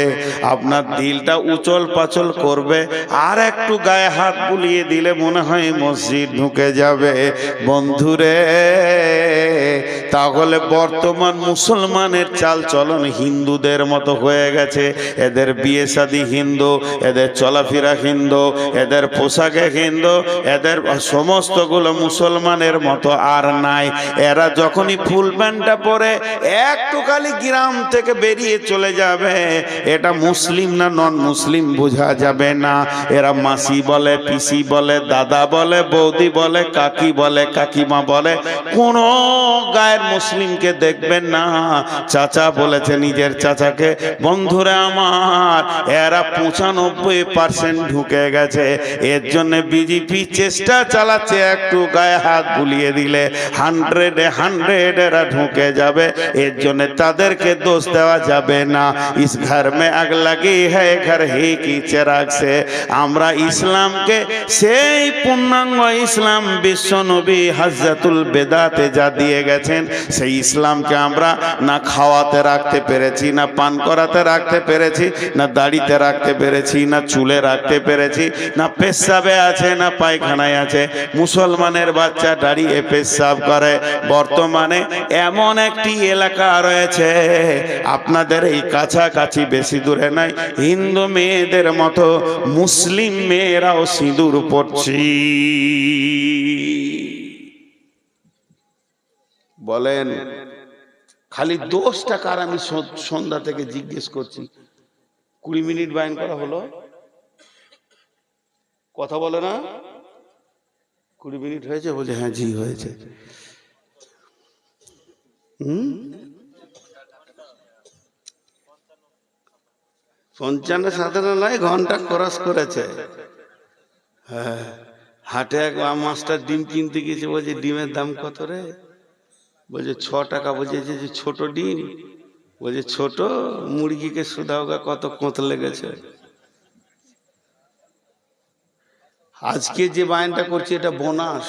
আপনার দিলটা উচল পাচল করবে, আর একটু গায়ে হাত বুলিয়ে দিলে মনে হয় মসজিদ ঢুকে যাবে। বন্ধুরে, তাহলে বর্তমান মুসলমানের চাল চলন হিন্দুদের মতো হয়ে গেছে। এদের বিয়ে শাদী হিন্দু, এদের চলাফেরা হিন্দু, এদের পোশাকে হিন্দু, এদের সমস্তগুলো মুসলমানের মতো আর নাই। এরা যখনই ফুল প্যান্টটা পরে একটু খালি গ্রাম থেকে বেরিয়ে চলে যাবে, এটা মুসলিম না নন মুসলিম বোঝা যাবে না। এরা মাসি বলে, পিসি বলে, দাদা বলে, বৌদি বলে, কাকি বলে, কাকিমা বলে, কোনো গায়ের মুসলিমকে দেখবেন না। চাচা বলেছে নিজের চাচাকে, বন্ধুরা আমার এরা 95% ঢুকে গেছে, এর জন্য বিজেপি চেষ্টা চালাচ্ছে একটু গায়ে হাত বুলিয়ে দিলে 100 এরা ঢুকে যাবে, এর জন্য তাদেরকে দোষ দেওয়া যাবে না। ইস ঘর মে আগ লাগি है घर ही की चिराग से। আমরা ইসলামকে সেই পূর্ণাঙ্গ ইসলাম বিশ্ব নবী হযরতুল বেদাতে যা দিয়ে গেছেন, সেই ইসলামকে আমরা না খাওয়াতে রাখতে পেরেছি, না পান করাতে রাখতে পেরেছি, না দাড়িতে রাখতে পেরেছি, না চুলে রাখতে পেরেছি, না পেশাবে আছে, না পায়খানায় আছে। মুসলমানের বাচ্চা দাঁড়িয়ে পেশাব করে। বর্তমানে এমন একটি এলাকা রয়েছে আপনাদের এই কাছাকাছি, বেশি দূরে নাই, হিন্দু মেয়েদের মতো মুসলিম মেয়েরাও সিঁদুর পড়ছি। বলেন খালি দোষটা কার? আমি সন্ধ্যা থেকে জিজ্ঞেস করছি, 20 মিনিট বায়ান করা হলো, কথা বলে না? 20 মিনিট হয়েছে? বলে হ্যাঁ জি হয়েছে। 55-57 নয়, ঘন্টা ক্রস করেছে। হ্যাঁ, হাটে এক মাস্টার ডিম কিনতে গেছে, বলছে ডিমের দাম কত রে? বলছে 6 টাকা। বলছে যে ছোট ডিম? বলছে ছোট মুরগিকে সুদাওগা কত কোঁত লেগেছে। আজকে যে বায়নটা করছি এটা বোনাস।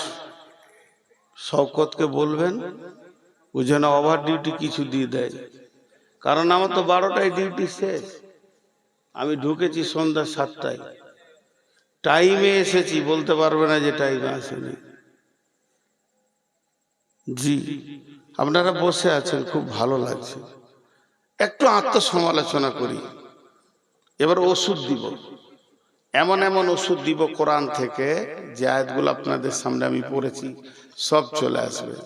শওকতকে বলবেন ও যেন ওভার ডিউটি কিছু দিয়ে দেয়, কারণ আমার তো 12টায় ডিউটি শেষ। আমি ঢুকেছি সন্ধ্যা 7টায়, টাইমে এসেছি, বলতে পারবে না যে টাইমে আসেনি। জি, আপনারা বসে আছেন, খুব ভালো লাগছে। একটু আত্মসমালোচনা করি। এবার ওষুধ দিব, এমন এমন ওষুধ দিব কোরআন থেকে, যে আয়াতগুলো আপনাদের সামনে আমি পড়েছি সব চলে আসবে।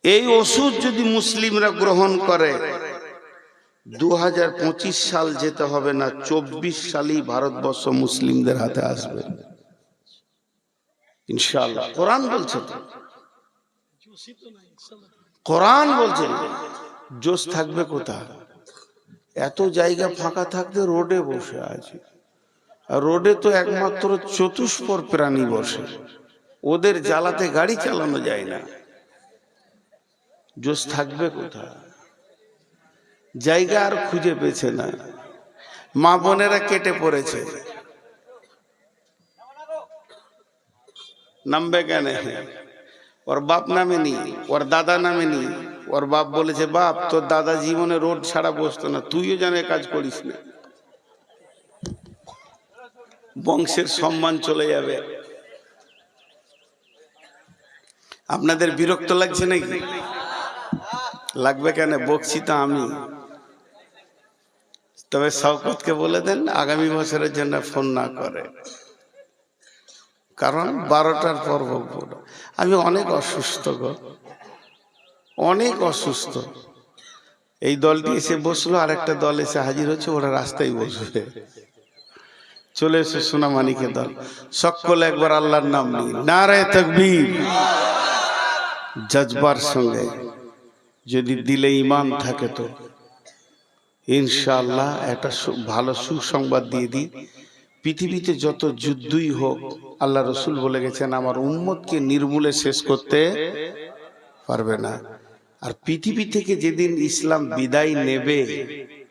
এই ওষুধ যদি মুসলিমরা গ্রহণ করে, 2025 সাল যেতে হবে না, 24 সালই ভারতবর্ষ মুসলিমদের হাতে আসবে ইনশাআল্লাহ। কোরআন বলছে তো, কোরআন বলছে। জোশ থাকবে কোথায়? এত জায়গা ফাঁকা থাকতে রোডে বসে আছে, আর রোডে তো একমাত্র চতুষ্পদ প্রাণী বসে, ওদের জ্বালাতে গাড়ি চালানো যায় না। জোশ থাকবে কোথায়? জায়গা আর খুঁজে পেয়েছে না। মা বোনেরা কেটে পড়েছে, নামবে কেন? ওর বাপ নামে নি, ওর দাদা নামে নি। ওর বাপ বলেছে, বাপ তোর দাদা জীবনে রোড ছাড়া বসতো না, তুইও জানে কাজ করিস না, বংশের সম্মান চলে যাবে। আপনাদের বিরক্ত লাগছে নাকি? লাগবে কেন? বকছি তো আমি। তবে শওকতকে বলে দেন আগামী বছরের জন্য ফোন না করে, কারণ 12টার পর বকবো। আমি অনেক অসুস্থ গো, অনেক অসুস্থ। এই দলটি এসে বসলো, আর একটা দল এসে হাজির হচ্ছে, ওরা রাস্তায় বসবে। চলে এসে সোনামানিকে দল, সকলে একবার আল্লাহর নাম নিই, নারে তাকবীর। জজবার সঙ্গে যদি দিলে ঈমান থাকে তো ইনশাআল্লাহ একটা ভালো সুসংবাদ দিয়ে দিই। পৃথিবীতে যত যুদ্ধই হোক, আল্লাহ রসুল বলে গেছেন আমার উম্মতকে নির্মূলে শেষ করতে পারবে না। আর পৃথিবী থেকে যেদিন ইসলাম বিদায় নেবে,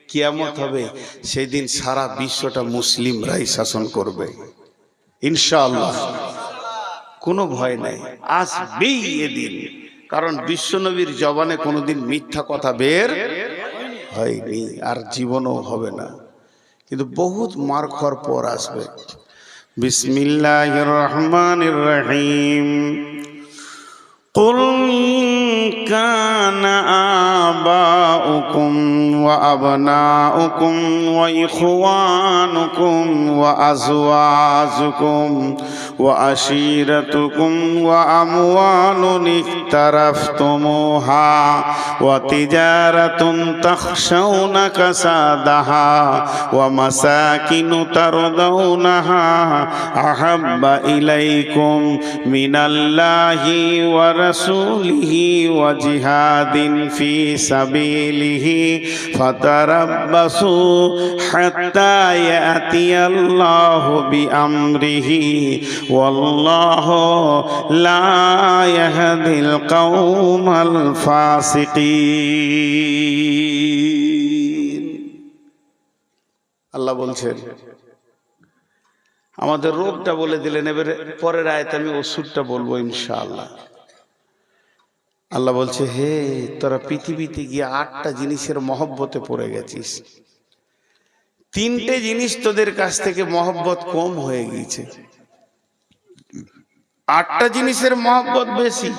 কিয়ামত হবে, সেই দিন সারা বিশ্বটা মুসলিমরাই শাসন করবে ইনশাআল্লাহ। কোনো ভয় নাই, আসবেই এদিন। কারণ বিশ্বনবীর জবানে কোনোদিন মিথ্যা কথা বের হয়নি, আর জীবনও হবে না, কিন্তু বহুত মার খাওয়ার পর আসবে। বিসমিল্লাহির রহমানির রহিম। কুল কানা আবাউকুম وأبناؤكم وإخوانكم وأزواجكم وعشيرتكم وأموال اقترفتموها وتجارة تخشون كسادها ومساكن ترضونها أحب إليكم من الله ورسوله وجهاد في سبيله فتربصوا حتى يأتي الله بأمره والله لا يهدي القوم الفاسقين আল্লাহ বলছেন আমাদের রোগটা বলে দিলেন এবারে পরের আয়াতে আমি ওষুধটা বলবো ইনশাআল্লাহ আল্লাহ বলছে হে তোরা পৃথিবীতে গিয়ে 8টা জিনিসের মহব্বতে পড়ে গেছিস 3টে জিনিস তোদের কাছ থেকে মহব্বত কম হয়ে গিয়েছে 8টা জিনিসের মহব্বত বেশি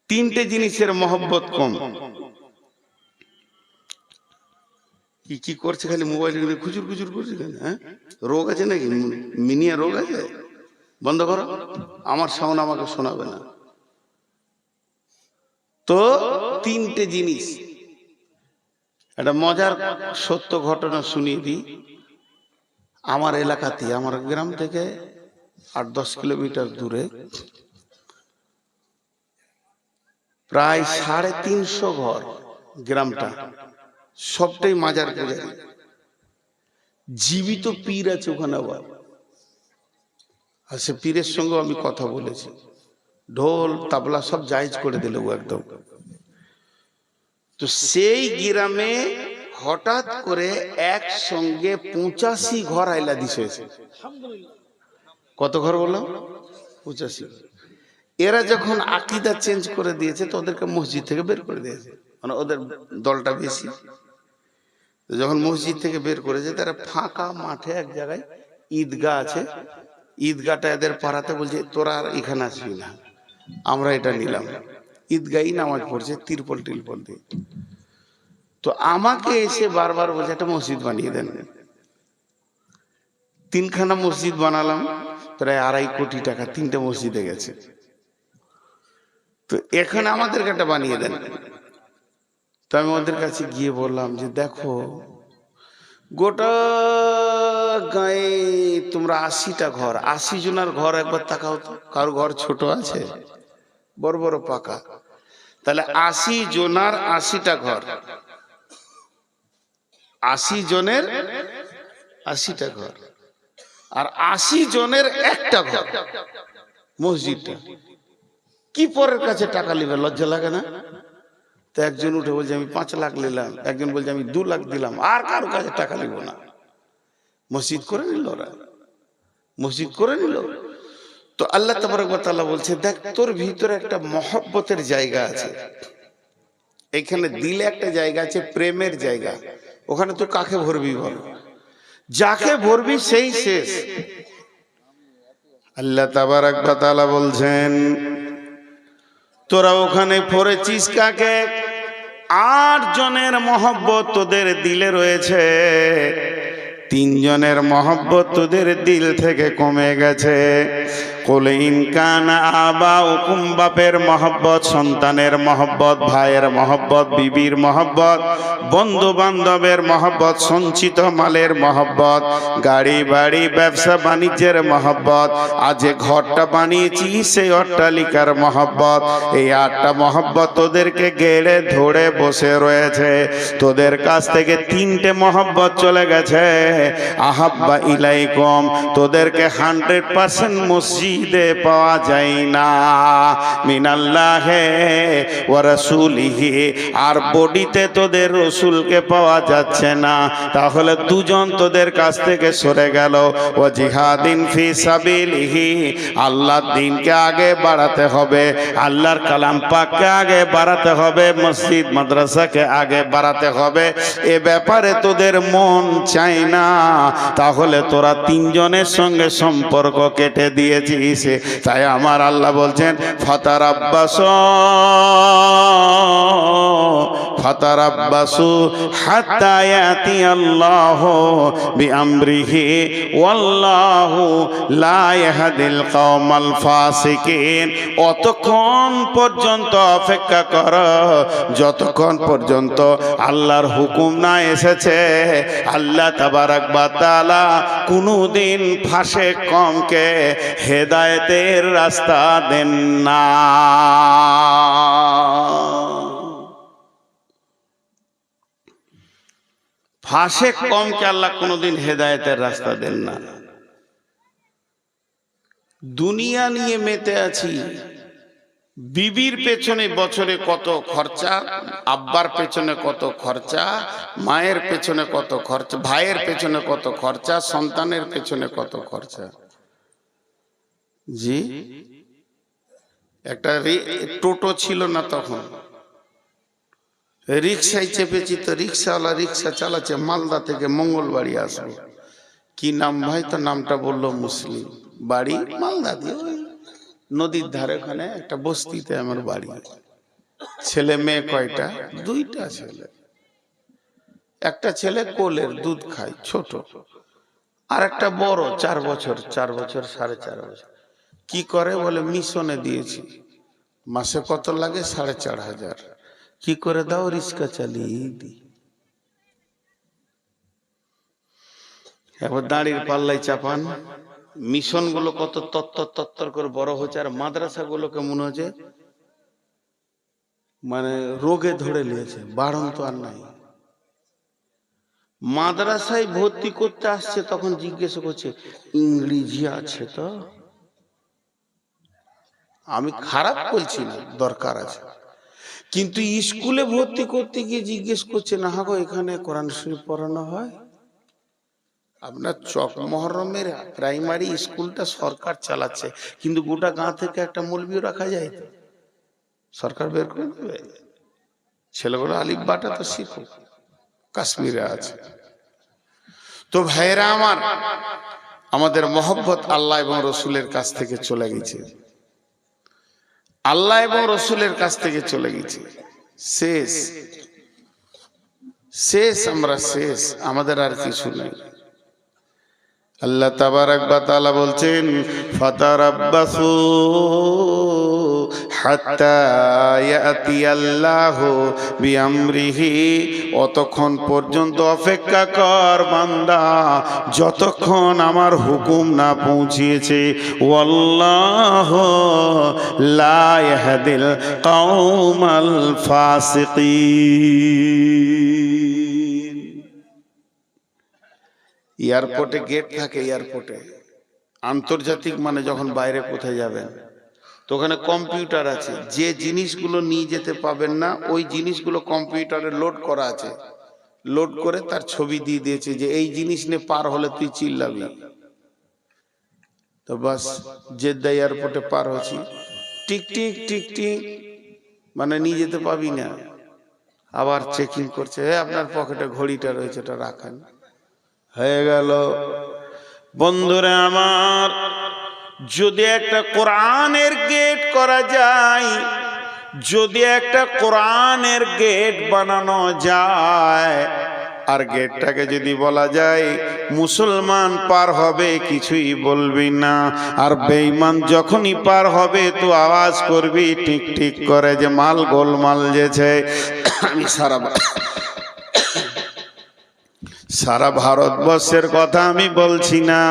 3টে জিনিসের মহব্বত কম কি কি করছে খালি মোবাইল খুচুর খুচুর করছে হ্যাঁ রোগ আছে নাকি মিনিয়া রোগ আছে বন্ধ করো আমার সাউন্ড আমাকে শোনাবে না তো 3টে জিনিস একটা মজার সত্য ঘটনা শুনিয়ে দিই আমার এলাকাতে আমার গ্রাম থেকে 8-10 কিলোমিটার দূরে প্রায় 350 ঘর গ্রামটা সবটাই মাজার পূজারী জীবিত পীর আছে ওখানে আবার আর সে পীরের সঙ্গে আমি কথা বলেছি ঢোল তাবলা সব জায়েজ করে দিল একদম তো সেই গ্রামে হঠাৎ করে একসঙ্গে 85 ঘর আইলাদিস হয়েছে কত ঘর বললাম 85 এরা যখন আকীদা চেঞ্জ করে দিয়েছে তো ওদেরকে মসজিদ থেকে বের করে দিয়েছে মানে ওদের দলটা বেশি যখন মসজিদ থেকে বের করেছে তারা ফাঁকা মাঠে এক জায়গায় ঈদগাহ আছে ঈদগাহটা এদের পাড়াতে বলছে তোরা আর এখানে আসবি না আমরা এটা নিলাম ঈদগাহই নামাজ পড়ছে তিরপল টিরপল দিয়ে তো আমাকে এসে বারবার বলছে একটা মসজিদ বানিয়ে দেন 3খানা মসজিদ বানালাম প্রায় 2.5 কোটি টাকা 3টে মসজিদে গেছে তো এখানে আমাদেরকে একটা বানিয়ে দেন তো আমি ওদের কাছে গিয়ে বললাম যে দেখো গোটা গায়ে তোমরা 80টা ঘর 80 জনের ঘর একবার তাকাও তো কারো ঘর ছোট আছে বড় বড় পাকা তাহলে 80 জনের 80টা ঘর 80 জনের 80টা ঘর আর 80 জনের একটা ঘর মসজিদটা কি পরের কাছে টাকা নেবে লজ্জা লাগে না তো একজন উঠে বলছে আমি 5 লাখ নিলাম একজন বলছে আমি 2 লাখ দিলাম আর কারো কাছে টাকা নিব না মসজিদ করে নিল ওরা মসজিদ করে নিল তো আল্লাহ তাবারক ওয়া তাআলা বলছে দেখ তোর ভিতরে একটা মহব্বতের জায়গা আছে এখানে দিলে একটা জায়গা আছে প্রেমের জায়গা ওখানে তো কাকে ভরবি বল যাকে ভরবি সেই শেষ আল্লাহ তাবারক ওয়া তাআলা বলছেন তোরা ওখানে পড়েছিস কাকে 8 জনের মহব্বত তোদের দিলে রয়েছে 3 জনের মহব্বত তোদের দিল থেকে কমে গেছে কুল ইন কানা আবাউকুম বাপের মহব্বত সন্তানের মহব্বত ভাইয়ের মহব্বত বিবির মহব্বত বন্ধু বান্ধবের মহব্বত সঞ্চিত মালের মহব্বত গাড়ি বাড়ি ব্যবসা বাণিজ্যের মহব্বত আজ যে ঘরটা বানিয়েছি সেই অট্টালিকার মহব্বত এই 8টা মহব্বত তোদেরকে গেড়ে ধরে বসে রয়েছে তোদের কাছ থেকে 3টে মহব্বত চলে গেছে আহাব্বা ইলাইকুম তোদেরকে 100% মসজিদে পাওয়া যায় না মিনাল্লাহে ওয়া রাসূলিহি আর বডিতে তোদের রাসূলকে পাওয়া যাচ্ছে না তাহলে 2 জন তোদের কাছ থেকে সরে গেল ও জিহাদিন ফি সাবিলিহি আল্লাহর দ্বীনকে আগে বাড়াতে হবে আল্লাহর কালাম পাককে আগে বাড়াতে হবে মসজিদ মাদ্রাসাকে আগে বাড়াতে হবে এ ব্যাপারে তোদের মন চাই না তাহলে তোরা 3 জনের সঙ্গে সম্পর্ক কেটে দিয়েছিস তাই আমার আল্লাহ বলছেন ফাতারাব্বাস ফাতারাব্বাসু হাত্তা ইয়াতিয়াল্লাহু বিআমরিহি ওয়াল্লাহু লা ইয়াহদিল কওমাল ফাসিকিন। অতক্ষণ পর্যন্ত অপেক্ষা করো যতক্ষণ পর্যন্ত আল্লাহর হুকুম না এসেছে। আল্লাহ তাবারাক ওয়া তাআলা কোনদিন ফাসেক কওমকে হেদায়েতের রাস্তা দেন না। ফাসেক কওমকে আল্লাহ কোনদিন হেদায়েতের রাস্তা দেন না। দুনিয়া নিয়ে মেতে আছি, বিবির পেছনে বছরে কত খরচা, আব্বার পেছনে কত খরচা, মায়ের পেছনে কত খরচা, ভাইয়ের পেছনে কত খরচা, সন্তানের পেছনে কত খরচা। জি, একটা টোটো ছিল না তখন, রিক্সায় চেপেছি তো রিক্সাওয়ালা রিক্সা চালাচ্ছে মালদা থেকে মঙ্গলবাড়ি আসবে। কি নাম ভাই? তো নামটা বললো মুসলিম, বাড়ি মালদা দিয়ে নদীর ধারে, ওখানে একটা বস্তিতে আমার বাড়ি। ছেলে মেয়ে কয়টা? দুইটা ছেলে। একটা ছেলে কোলের দুধ খায় ছোট, আর একটা বড় 4 বছর 4.5 বছর। কি করে বলে মিশনে দিয়েছি, মাসে কত লাগে? 4,500। কি করে দাও? রিক্সা চালিয়ে দিই। এবার দাঁড়ির পাল্লাই চাপান। মিশন গুলো কত তত্তর করে বড় হচ্ছে, আর মাদ্রাসা গুলোকে মনে হচ্ছে মানে রোগে ধরে নিয়েছে, বাড়ন তো আর নাই। মাদ্রাসায় ভর্তি করতে আসছে তখন জিজ্ঞেস করছে ইংরেজি আছে তো? আমি খারাপ বলছি না, দরকার আছে, কিন্তু স্কুলে ভর্তি করতে গিয়ে জিজ্ঞেস করছে না গো এখানে কোরআন শরীফ পড়ানো হয়? আপনার চক মহরমের প্রাইমারি স্কুলটা সরকার চালাচ্ছে, কিন্তু গোটা গাঁ থেকে একটা মৌলবীও রাখা যায় তো? সরকার বের করে দেবে? ছেলেগুলো আলিফ বাটা তো শিখুক, কাশ্মীরে আছে। তো ভাইরা আমার, আমাদের মহব্বত আল্লাহ এবং রসুলের কাছ থেকে চলে গেছে, আল্লাহ এবং রসুলের কাছ থেকে চলে গেছে। শেষ শেষ, আমরা শেষ, আমাদের আর কিছু নেই। আল্লাহ তাবারাক ওয়া তাআলা বলছেন ফাতারাব্বাসু হাত্তা ইয়াতিয়াল্লাহু বিআমরিহি। অতক্ষণ পর্যন্ত অপেক্ষা কর বান্দা যতক্ষণ আমার হুকুম না পৌঁছিয়েছে। ওয়াল্লাহু লা ইয়াহদিল কওমাল ফাসিকিন। এয়ারপোর্টে গেট থাকে, এয়ারপোর্টে আন্তর্জাতিক মানে যখন বাইরে কোথায় যাবেন তো ওখানে কম্পিউটার আছে, যে জিনিসগুলো নিয়ে যেতে পাবেন না ওই জিনিসগুলো কম্পিউটারে লোড করা আছে, লোড করে তার ছবি দিয়ে দিয়েছে যে এই জিনিস নিয়ে পার হলে তুই চিল্লাবি। তো বাস জেদ্দা এয়ারপোর্টে পার হচ্ছি, টিক টিক টিক টিক, মানে নিয়ে যেতে পাবি না। আবার চেকিং করছে, আপনার পকেটে ঘড়িটা রয়েছে, এটা রাখেন। হয়ে গেল। বন্ধুরা আমার, যদি একটা কোরআনের গেট করা যায়, যদি একটা কোরআনের গেট বানানো যায়, আর গেটটাকে যদি বলা যায় মুসলমান পার হবে কিছুই বলবি না, আর বেঈমান যখনই পার হবে তো আওয়াজ করবি ঠিক ঠিক করে যে মাল গোলমাল যেছে। আমি সারা ভারতবর্ষের কথা আমি বলছি না,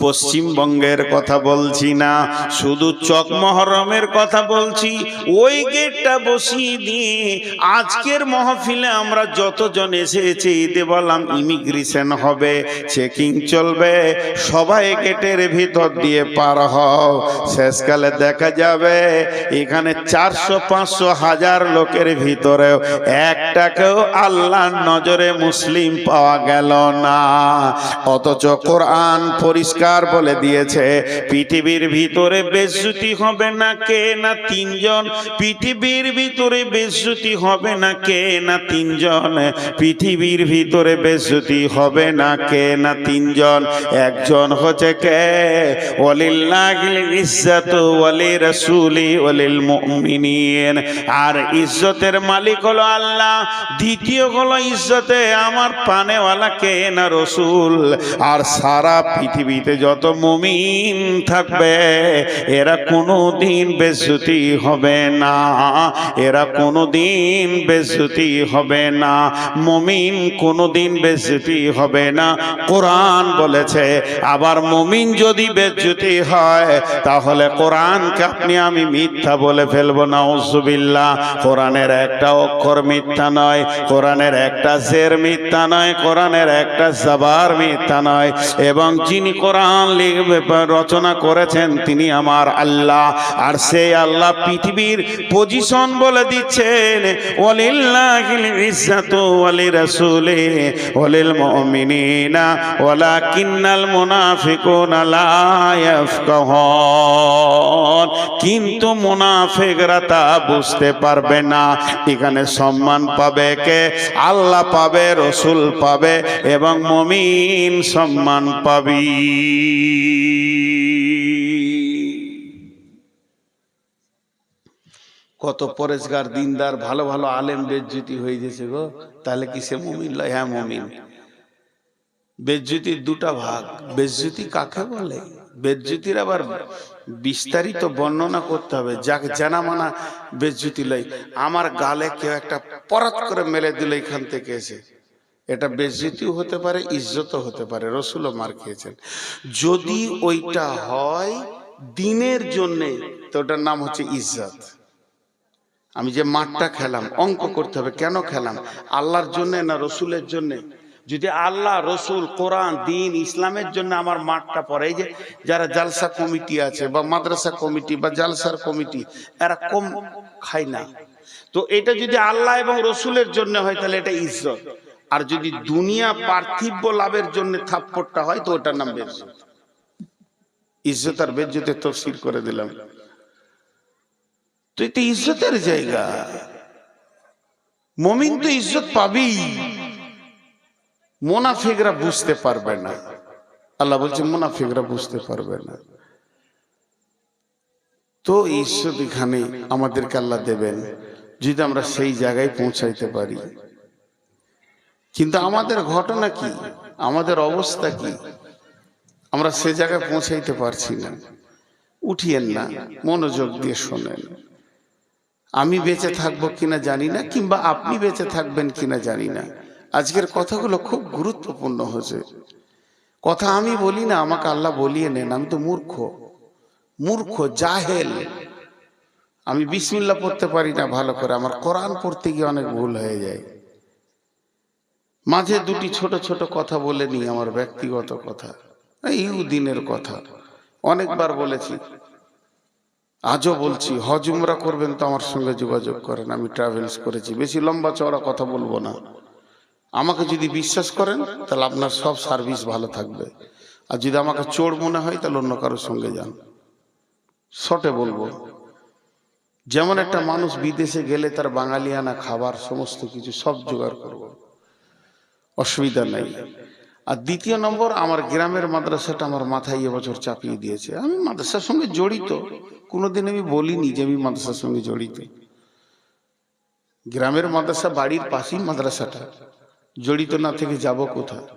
পশ্চিমবঙ্গের কথা বলছি না, শুধু চক মহরমের কথা বলছি। ওই গেটটা বসিয়ে দিয়ে আজকের মাহফিলে আমরা যতজন এসেছি ঈদে বললাম ইমিগ্রেশন হবে, চেকিং চলবে, সবাই গেটের ভিতর দিয়ে পার হও। শেষকালে দেখা যাবে এখানে 400-500 লোকের ভিতরেও একটাকেও আল্লাহর নজরে মুসলিম পাওয়া গেল না। অথচ কোরআন পরিষ্কার পরেজগার বলে দিয়েছে পৃথিবীর ভিতরে বেজ্জতি হবে না কে না তিনজন, পৃথিবীর ভিতরে বেজ্জতি হবে না কে না তিনজন, পৃথিবীর ভিতরে বেজ্জতি হবে না কে না তিনজন। একজন হচ্ছে কে? ওয়ালিল্লাহিল ইজ্জাতু ওয়ালি রাসূলি ওয়ালিল মুমিনিন। আর ইজ্জতের মালিক হলো আল্লাহ, দ্বিতীয় হলো ইজ্জতে আমার পানেওয়ালা কে না রসুল। আর সারা পৃথিবীতে যত মুমিন থাকবে এরা কোনোদিন বেজ্জতি হবে না, এরা কোনোদিন বেজ্জতি হবে না, মুমিন কোনোদিন বেজ্জতি হবে না। কোরআন বলেছে আবার মুমিন যদি বেজ্জতি হয় তাহলে কোরআনকে আপনি আমি মিথ্যা বলে ফেলবো, নাউজুবিল্লাহ। কোরআনের একটা অক্ষর মিথ্যা নয়, কোরআনের একটা জের মিথ্যা নয়, কোরআনের একটা জাবার মিথ্যা নয়, এবং যিনি কোরআন লিখবে রচনা করেছেন তিনি আমার আল্লাহ। আর সেই আল্লাহ পৃথিবীর পজিশন বলে দিচ্ছেন ওয়ালিল্লাহিল ইজ্জাতু ওয়ালি রাসূলি ওয়ালিল মুমিনিনা ওয়ালাকিন্নাল মুনাফিকুনা লা ইয়াফকাহুন। কিন্তু মুনাফিকরা তা বুঝতে পারবে না। এখানে সম্মান পাবে কে? আল্লাহ পাবে, রসুল পাবে এবং মুমিন সম্মান পাবি। কত পরেজগার দিনদার ভালো ভালো আলেম বেজ্জতি হয়ে গেছে গো, তাহলে কি সে মুমিন লয়? হ্যাঁ মুমিন। বেজ্জতির দুটা ভাগ। বেজ্জতি কাকে বলে? বেজ্জতির আবার বিস্তারিত বর্ণনা করতে হবে। যাকে জানা মানা বেজ্জতি লয়। আমার গালে কেউ একটা পরাত করে মেলে দিল এখান থেকে এসে, এটা বেজ্জতিও হতে পারে, ইজ্জতও হতে পারে। রসুলও মার খেয়েছেন। যদি ওইটা হয় দিনের জন্যে তো ওটার নাম হচ্ছে ইজ্জত। আমি যে মাঠটা খেলাম অঙ্ক করতে হবে, কেন খেলাম? আল্লাহর জন্য না রসুলের জন্য? যদি আল্লাহ, রসুল, কোরআন, দিন, ইসলামের জন্য আমার মাঠটা পড়ে, এই যে যারা জালসা কমিটি আছে বা মাদ্রাসা কমিটি বা জালসার কমিটি, এরা কম খায় না। তো এটা যদি আল্লাহ এবং রসুলের জন্য হয় তাহলে এটা ইজ্জত। আর যদি দুনিয়া পার্থিব লাভের জন্য থাপ্পড়টা হয় তো ওটার নাম বেজ্জত। ইজ্জত আর বেজ্জতের তাফসীর করে দিলাম। তো এটা ইজ্জতের জায়গা, মুমিন তো ইজ্জত পাবেই। মুনাফিকরা বুঝতে পারবে না। আল্লাহ বলছে মুনাফিকরা বুঝতে পারবে না। তো ইজ্জত এখানে আমাদেরকে আল্লাহ দেবেন যদি আমরা সেই জায়গায় পৌঁছাইতে পারি। কিন্তু আমাদের ঘটনা কি, আমাদের অবস্থা কি? আমরা সে জায়গায় পৌঁছাইতে পারছি না। উঠিয়েন না, মনোযোগ দিয়ে শোনেন। আমি বেঁচে থাকবো কিনা জানি না, কিংবা আপনি বেঁচে থাকবেন কিনা জানি না। আজকের কথাগুলো খুব গুরুত্বপূর্ণ হয়েছে। কথা আমি বলি না, আমাকে আল্লাহ বলিয়ে নেন। আমি তো মূর্খ জাহেল। আমি বিসমিল্লাহ পড়তে পারি না ভালো করে, আমার কোরআন পড়তে গিয়ে অনেক ভুল হয়ে যায়। মাঝে দুটি ছোট ছোট কথা বলে নি, আমার ব্যক্তিগত কথা, এই দিনের কথা অনেকবার বলেছি, আজও বলছি। হজ উমরা করবেন তো আমার সঙ্গে যোগাযোগ করেন, আমি ট্রাভেলস করেছি। বেশি লম্বা চওড়া কথা বলবো না। আমাকে যদি বিশ্বাস করেন তাহলে আপনার সব সার্ভিস ভালো থাকবে। আর যদি আমাকে চোর মনে হয় তাহলে অন্য কারোর সঙ্গে যান। শর্টে বলবো, যেমন একটা মানুষ বিদেশে গেলে তার বাঙালিয়ানা খাবার সমস্ত কিছু সব জোগাড় করব, অসুবিধা নাই। আর দ্বিতীয় নম্বর, আমার গ্রামের মাদ্রাসাটা আমার মাথায় এবছর চাপিয়ে দিয়েছে। আমি মাদ্রাসার সঙ্গে জড়িত, কোনোদিন আমি বলিনি যে আমি মাদ্রাসার সঙ্গে জড়িত। গ্রামের মাদ্রাসা, বাড়ির পাশেই মাদ্রাসাটা, জড়িত না থেকে যাব কোথায়?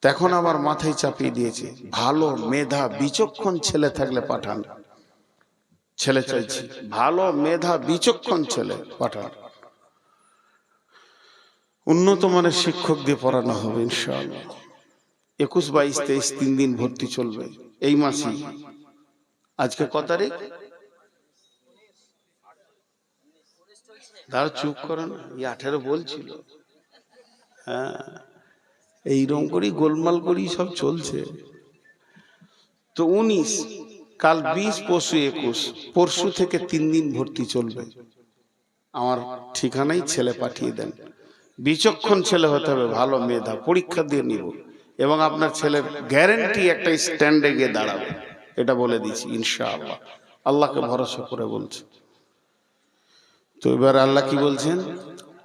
তখন আমার মাথায় চাপিয়ে দিয়েছে, ভালো মেধা বিচক্ষণ ছেলে থাকলে পাঠান। ছেলে চাইছি, ভালো মেধা বিচক্ষণ ছেলে পাঠান। উন্নত মানের শিক্ষক দিয়ে পড়ানো হবে ইনশাআল্লাহ। 21, 22, 23 3 দিন ভর্তি চলবে এই মাসেই। আজকে কত তারিখ? দাঁড়া, চুপ করেন। 18 বলছিল। হ্যাঁ, এইরকম করেই গোলমাল করেই সব চলছে। তো 19, কাল 20, পরশু 21, পরশু থেকে 3 দিন ভর্তি চলবে। আমার ঠিকানায় ছেলে পাঠিয়ে দেন। বিচক্ষণ ছেলে হতে হবে, ভালো মেধা, পরীক্ষা দিয়ে নিব। এবং আপনার ছেলে গ্যারেন্টি একটা স্ট্যান্ডে গিয়ে দাঁড়াবে, এটা বলে দিচ্ছি ইনশাআল্লাহ। আল্লাহকে ভরসা করে বলছে। তো এবার আল্লাহ কি বলছেন?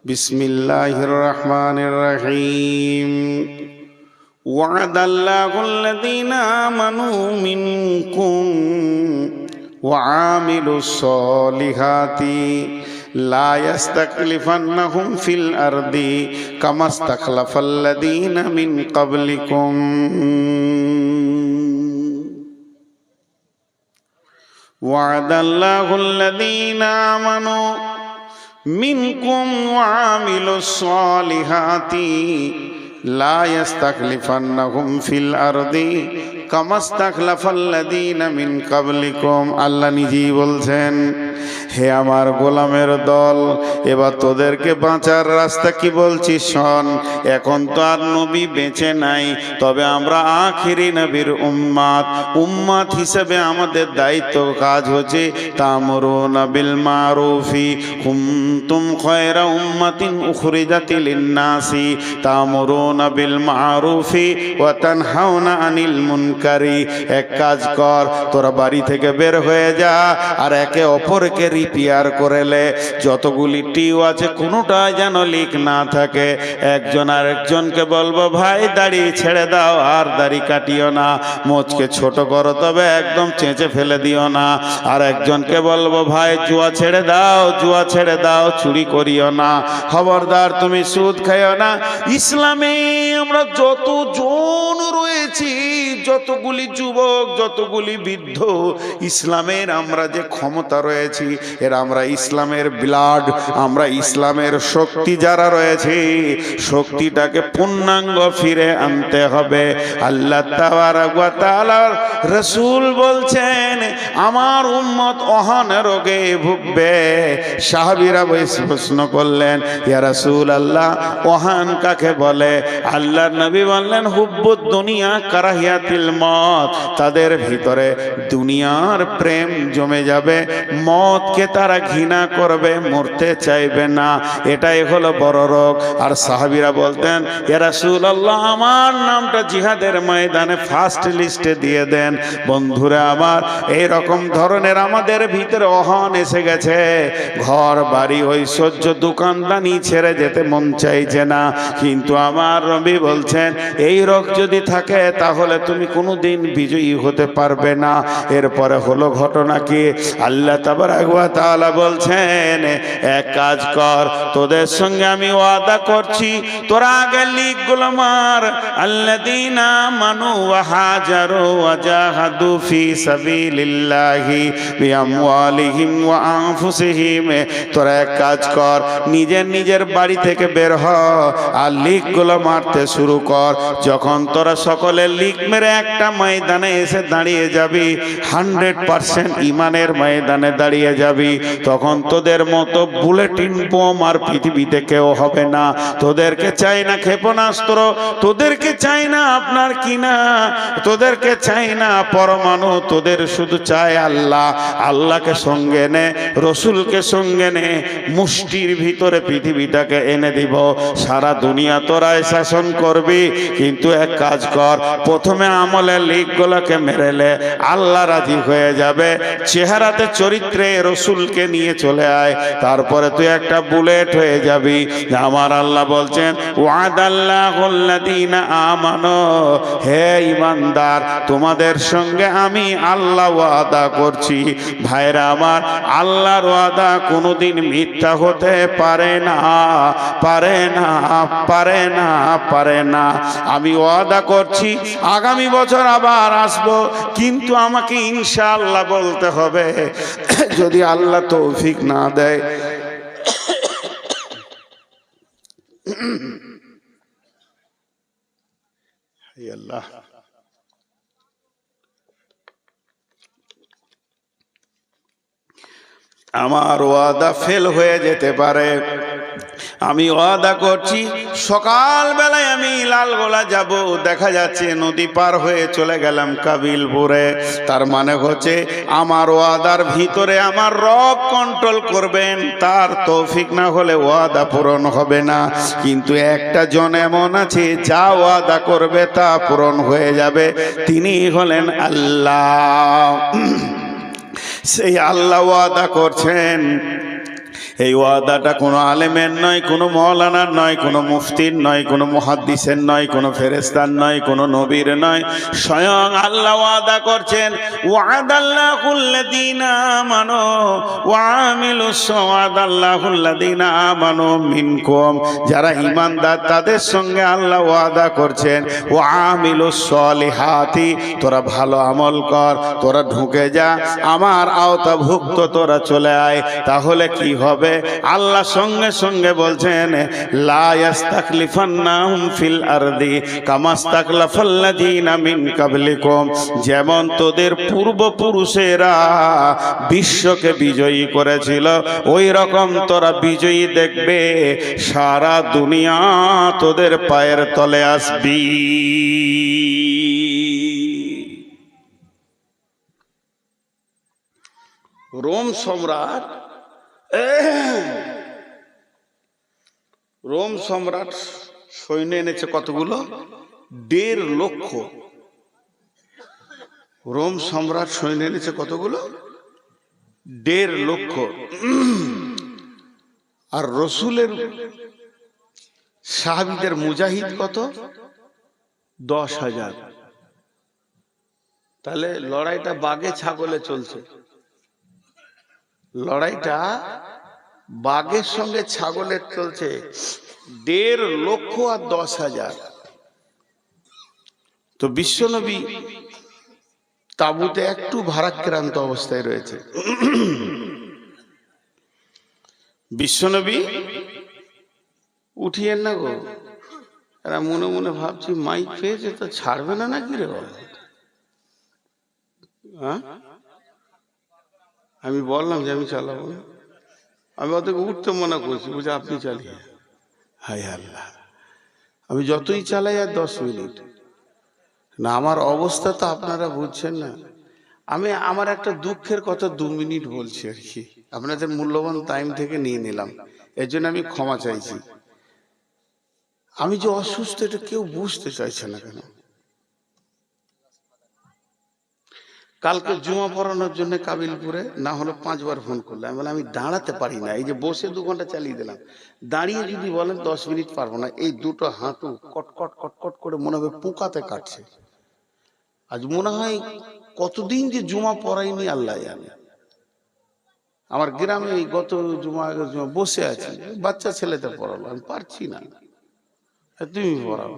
বিসমিল্লাহির রহমানির রহিম। ওয়াদাল্লাহুল্লাযীনা আমানু মিনকুম ওয়া আমিলুস সলিহাতি লা ইস্তাখলিফান্নাহুম ফিল আরদি কামা ইস্তাখলাফাল্লাযীনা মিন ক্বাবলিকুম। ওয়াদাল্লাহুল্লাযীনা আমানু মিনকুম ওয়া আমিলুস সলিহাতি লা ইস্তাখলিফান্নাহুম ফিল আরদি কামা ইস্তাখলাফাল্লাযীনা মিন ক্বাবলিকুম। আল্লাহ নিজেই বলছেন, হে আমার গোলামের দল, এবার তোদেরকে বাঁচার রাস্তা কি বলছি শোন। এখন তো আর নবী বেঁচে নাই, তবে আমরা আখিরি নবীর উম্মাত হিসেবে আমাদের দায়িত্ব কাজ হচ্ছে তা'মুরুনা বিল মারুফি কুনতুম খায়রা উম্মাতিন উখরিজাত লিন-নাসি তা'মুরুনা বিল মারুফি ওয়া তানহাউনা আনিল মুনকারি। এক কাজ কর, তোরা বাড়ি থেকে বের হয়ে যা, আর একে অপরকে রিপেয়ার করেলে যতগুলি টিউ আছে কোনোটাই যেন লিক না থাকে। একজন আর একজনকে বলবো, ভাই দাড়ি ছেড়ে দাও, আর দাড়ি কাটিও না, মোচকে ছোট করো, তবে একদম চেঁচে ফেলে দিও না। আর একজনকে বলবো, ভাই জুয়া ছেড়ে দাও, জুয়া ছেড়ে দাও, চুরি করিও না, খবরদার তুমি সুদ খাইও না। ইসলামে আমরা যতজন রয়েছি, যতগুলি যুবক, যতগুলি বৃদ্ধ, ইসলামের আমরা যে ক্ষমতা রয়েছি, এর আমরা ইসলামের ব্লাড, আমরা ইসলামের শক্তি যারা রয়েছে, শক্তিটাকে পূর্ণাঙ্গ ফিরে আনতে হবে। আল্লাহ তাবারক ওয়া তাআলার রাসূল বলছেন, আমার উম্মত অহন রোগে ভুগবে। সাহাবীরা প্রশ্ন করলেন, ইয়া রাসূলুল্লাহ, ওহান কাকে বলে? আল্লাহর নবী বললেন, হুব্বুদ দুনিয়া কারাহিয়াতিল মত। তাদের ভিতরে দুনিয়ার প্রেম জমে যাবে, মতকে তারা ঘৃণা করবে, মরতে চাইবে না। এটাই হলো বড় রোগ। আর সাহাবীরা বলতেন, ইয়া রাসূলুল্লাহ, আমার নামটা জিহাদের ময়দানে ফার্স্ট লিস্টে দিয়ে দেন। বন্ধুরা আমার, এই রকম ধরনের আমাদের ভিতরে অহন এসে গেছে। ঘর বাড়ি ঐশ্বর্য দোকানদানি ছেড়ে যেতে মন চাইছে না। কিন্তু আমার নবী বলছেন, এই রোগ যদি থাকে তাহলে তুমি কোনোদিন বিজয়ী হতে পারবে না। এরপরে হলো ঘটনা কি? আল্লাহ তাবারক ওয়া তাআলা বলছেন, এক কাজ কর, তোদের সঙ্গে আমি ওয়াদা করছি, তোরা আগে লিখগুলো মার। আল্লাযীনা আমানু ওয়া হাজারু ওয়া জাহাদু ফি সাবিলিল্লাহি বিআমওয়ালিহিম ওয়া আনফুসিহিম। তোরা এক কাজ কর, নিজের বাড়ি থেকে বের হ, আর লিখগুলো মারতে শুরু কর। যখন তোরা সকলে লিখ মেরে একটা ময়দানে এসে দাঁড়িয়ে যাবি, 100% ইমানের ময়দানে দাঁড়িয়ে যাবি, তখন তোদের মতো বুলেটিন বোম আর পৃথিবীতে কেউ হবে না। তোদেরকে চাই না ক্ষেপণাস্ত্র, তোদেরকে চাই না আপনার কিনা, তোদেরকে চাই না পরমাণু, তোদের শুধু চাই আল্লাহ। আল্লাহকে সঙ্গে নে, রসুলকে সঙ্গে নে, মুষ্টির ভিতরে পৃথিবীটাকে এনে দিব। সারা দুনিয়া তোরাই শাসন করবি, কিন্তু এক কাজ কর, প্রথমে আমলের লিখগুলোকে মেরেলে আল্লাহ রাজি হয়ে যাবে। চেহারাতে চরিত্রে রসুলকে নিয়ে চলে আয়, তারপরে তুই একটা বুলেট হয়ে যাবি। আমার আল্লাহ বলছেন, ওয়াদাল্লাহুল্লাযীনা আমানু, হে ঈমানদার, তোমাদের সঙ্গে আমি আল্লাহ ওয়াদা করছি। ভাইরা আমার, আল্লাহর ওয়াদা কোনোদিন মিথ্যা হতে পারে না, পারে না, পারে না, পারে না। আমি ওয়াদা করছি আগামী বছর আবার আসবো, কিন্তু আমাকে ইনশাআল্লাহ বলতে হবে। যদি আল্লাহ তৌফিক না দেয়, আল্লাহ, আমার ওয়াদা ফেল হয়ে যেতে পারে। আমি ওয়াদা করছি সকাল বেলায় আমি লালগোলা যাব, দেখা যাচ্ছে নদী পার হয়ে চলে গেলাম কাবিলপুরে। তার মানে হচ্ছে আমার ওয়াদার ভিতরে আমার রব কন্ট্রোল করবেন, তার তৌফিক না হলে ওয়াদা পূরণ হবে না। কিন্তু একটা জন এমন আছে যা ওয়াদা করবে তা পূরণ হয়ে যাবে, তিনি হলেন আল্লাহ। সেই আল্লাহ ওয়াদা করছেন। এই ওয়াদাটা কোনো আলেমের নয়, কোনো মৌলানার নয়, কোনো মুফতির নয়, কোনো মুহাদ্দিসের নয়, কোনো ফেরেশতার নয়, কোনো নবীর নয়, স্বয়ং আল্লাহ ওয়াদা করছেন। ওয়াদাল্লাহুল্লাযীনা আমানু ওয়া আমিলুস ওয়াদাল্লাহুল্লাযীনা আমানু মিনকুম, যারা ঈমানদার তাদের সঙ্গে আল্লাহ ওয়াদা করছেন ওয়া আমিলুস সলিহাতি, তোরা ভালো আমল কর, তোরা ঢুকে যা আমার আওতাভুক্ত, তোরা চলে আয়। তাহলে কি হবে? আল্লাহ সঙ্গে সঙ্গে বলছেন লা ইস্তাখলিফান্নাহুম ফিল আরদি কামাস্তাখলাফাল্লাযীনা মিন ক্বাবলিকুম, যেমন তোদের পূর্বপুরুষেরা বিশ্বকে বিজয়ী করেছিল ওই রকম তোরা বিজয়ী দেখবে, সারা দুনিয়া তোদের পায়ের তলে আসবি। রোম সম্রাট সৈন্য এনেছে কতগুলো? 1.5 লক্ষ। রোম সম্রাট সৈন্য এনেছে কতগুলো? 1.5 লক্ষ। আর রসুলের সাহাবীদের মুজাহিদ কত? 10,000। তাহলে লড়াইটা বাঘে ছাগলে চলছে। লড়াইটা বাঘের সঙ্গে ছাগলের চলছে। 1.5 লক্ষ আর 10,000। তো বিশ্বনবী তাঁবুতে একটু ভারাক্রান্ত অবস্থায় রয়েছে। বিশ্বনবী উঠিয়েন না গো। এরা মনে মনে ভাবছি মাইক পেয়েছে তো ছাড়বে না নাকি রে বাবা? হ্যাঁ, আমি বললাম যে আমি চালাবো না, আমি ওদেরকে উঠতে মনে করছি, বুঝে আপনি চালিয়ে। হায় আল্লাহ, আমি যতই চালাই আর 10 মিনিট না, আমার অবস্থা তো আপনারা বুঝছেন না। আমি আমার একটা দুঃখের কথা 2 মিনিট বলছি আর কি, আপনাদের মূল্যবান টাইম থেকে নিয়ে নিলাম, এর জন্য আমি ক্ষমা চাইছি। আমি যে অসুস্থ এটা কেউ বুঝতে চাইছে না কেন? কালকে জুমা পড়ানোর জন্য কাবিলপুরে না হলো 5 বার ফোন করলাম, বলে আমি দাঁড়াতে পারি না, এই যে বসে 2 ঘন্টা চালিয়ে দিলাম, দাঁড়িয়ে যদি বলেন 10 মিনিট পারবো না। এই দুটো হাঁটু কটকট কটকট করে মনে হবে পোকাতে কাটছে। আজ মনে হয় কতদিন যে জুমা পড়াইনি আল্লাহ জানে। আমার গ্রামে গত জুমা বসে আছি, বাচ্চা ছেলেতে পড়ালো, আমি পারছি না, তুমি পড়াও।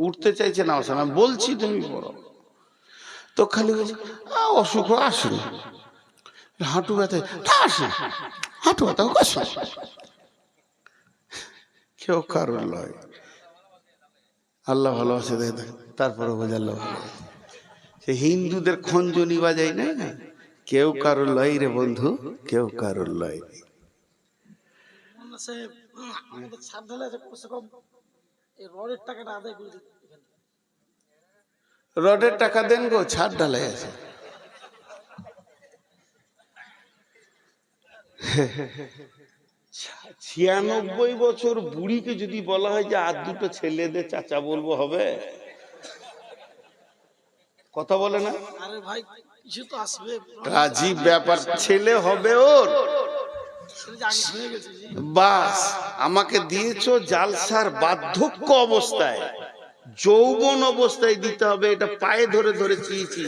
উঠতে চাইছে না, আমি বলছি তুমি পড়াও, তো খালি অসুখ আসুন, হাঁটু ব্যথা আসুন, হাঁটু ব্যথা আসুন, কেউ কারোর লয়। আল্লাহ ভালোবাসে দেখ, তারপরে বোঝা আল্লাহ ভালোবাসে। সে হিন্দুদের খঞ্জনি বাজাই না, কেউ কারোর লয় রে বন্ধু, কেউ কারোর লয়। রডের টাকা দেন গো, ছাদ ঢালাই আছে। ছা 96 বছর বুড়িকে যদি বলা হয় যে আর 2টো ছেলেদের চাচা বলবো, হবে? কথা বলে না? আরে ভাই কিছু তো আসবে, রাজীব ব্যাপার, ছেলে হবে ওর। বাস আমাকে দিয়েছো জালসার বার্ধক্য অবস্থায়, যৌবন অবস্থায় দিতে হবে, এটা পায়ে ধরে ধরে চেয়েছি।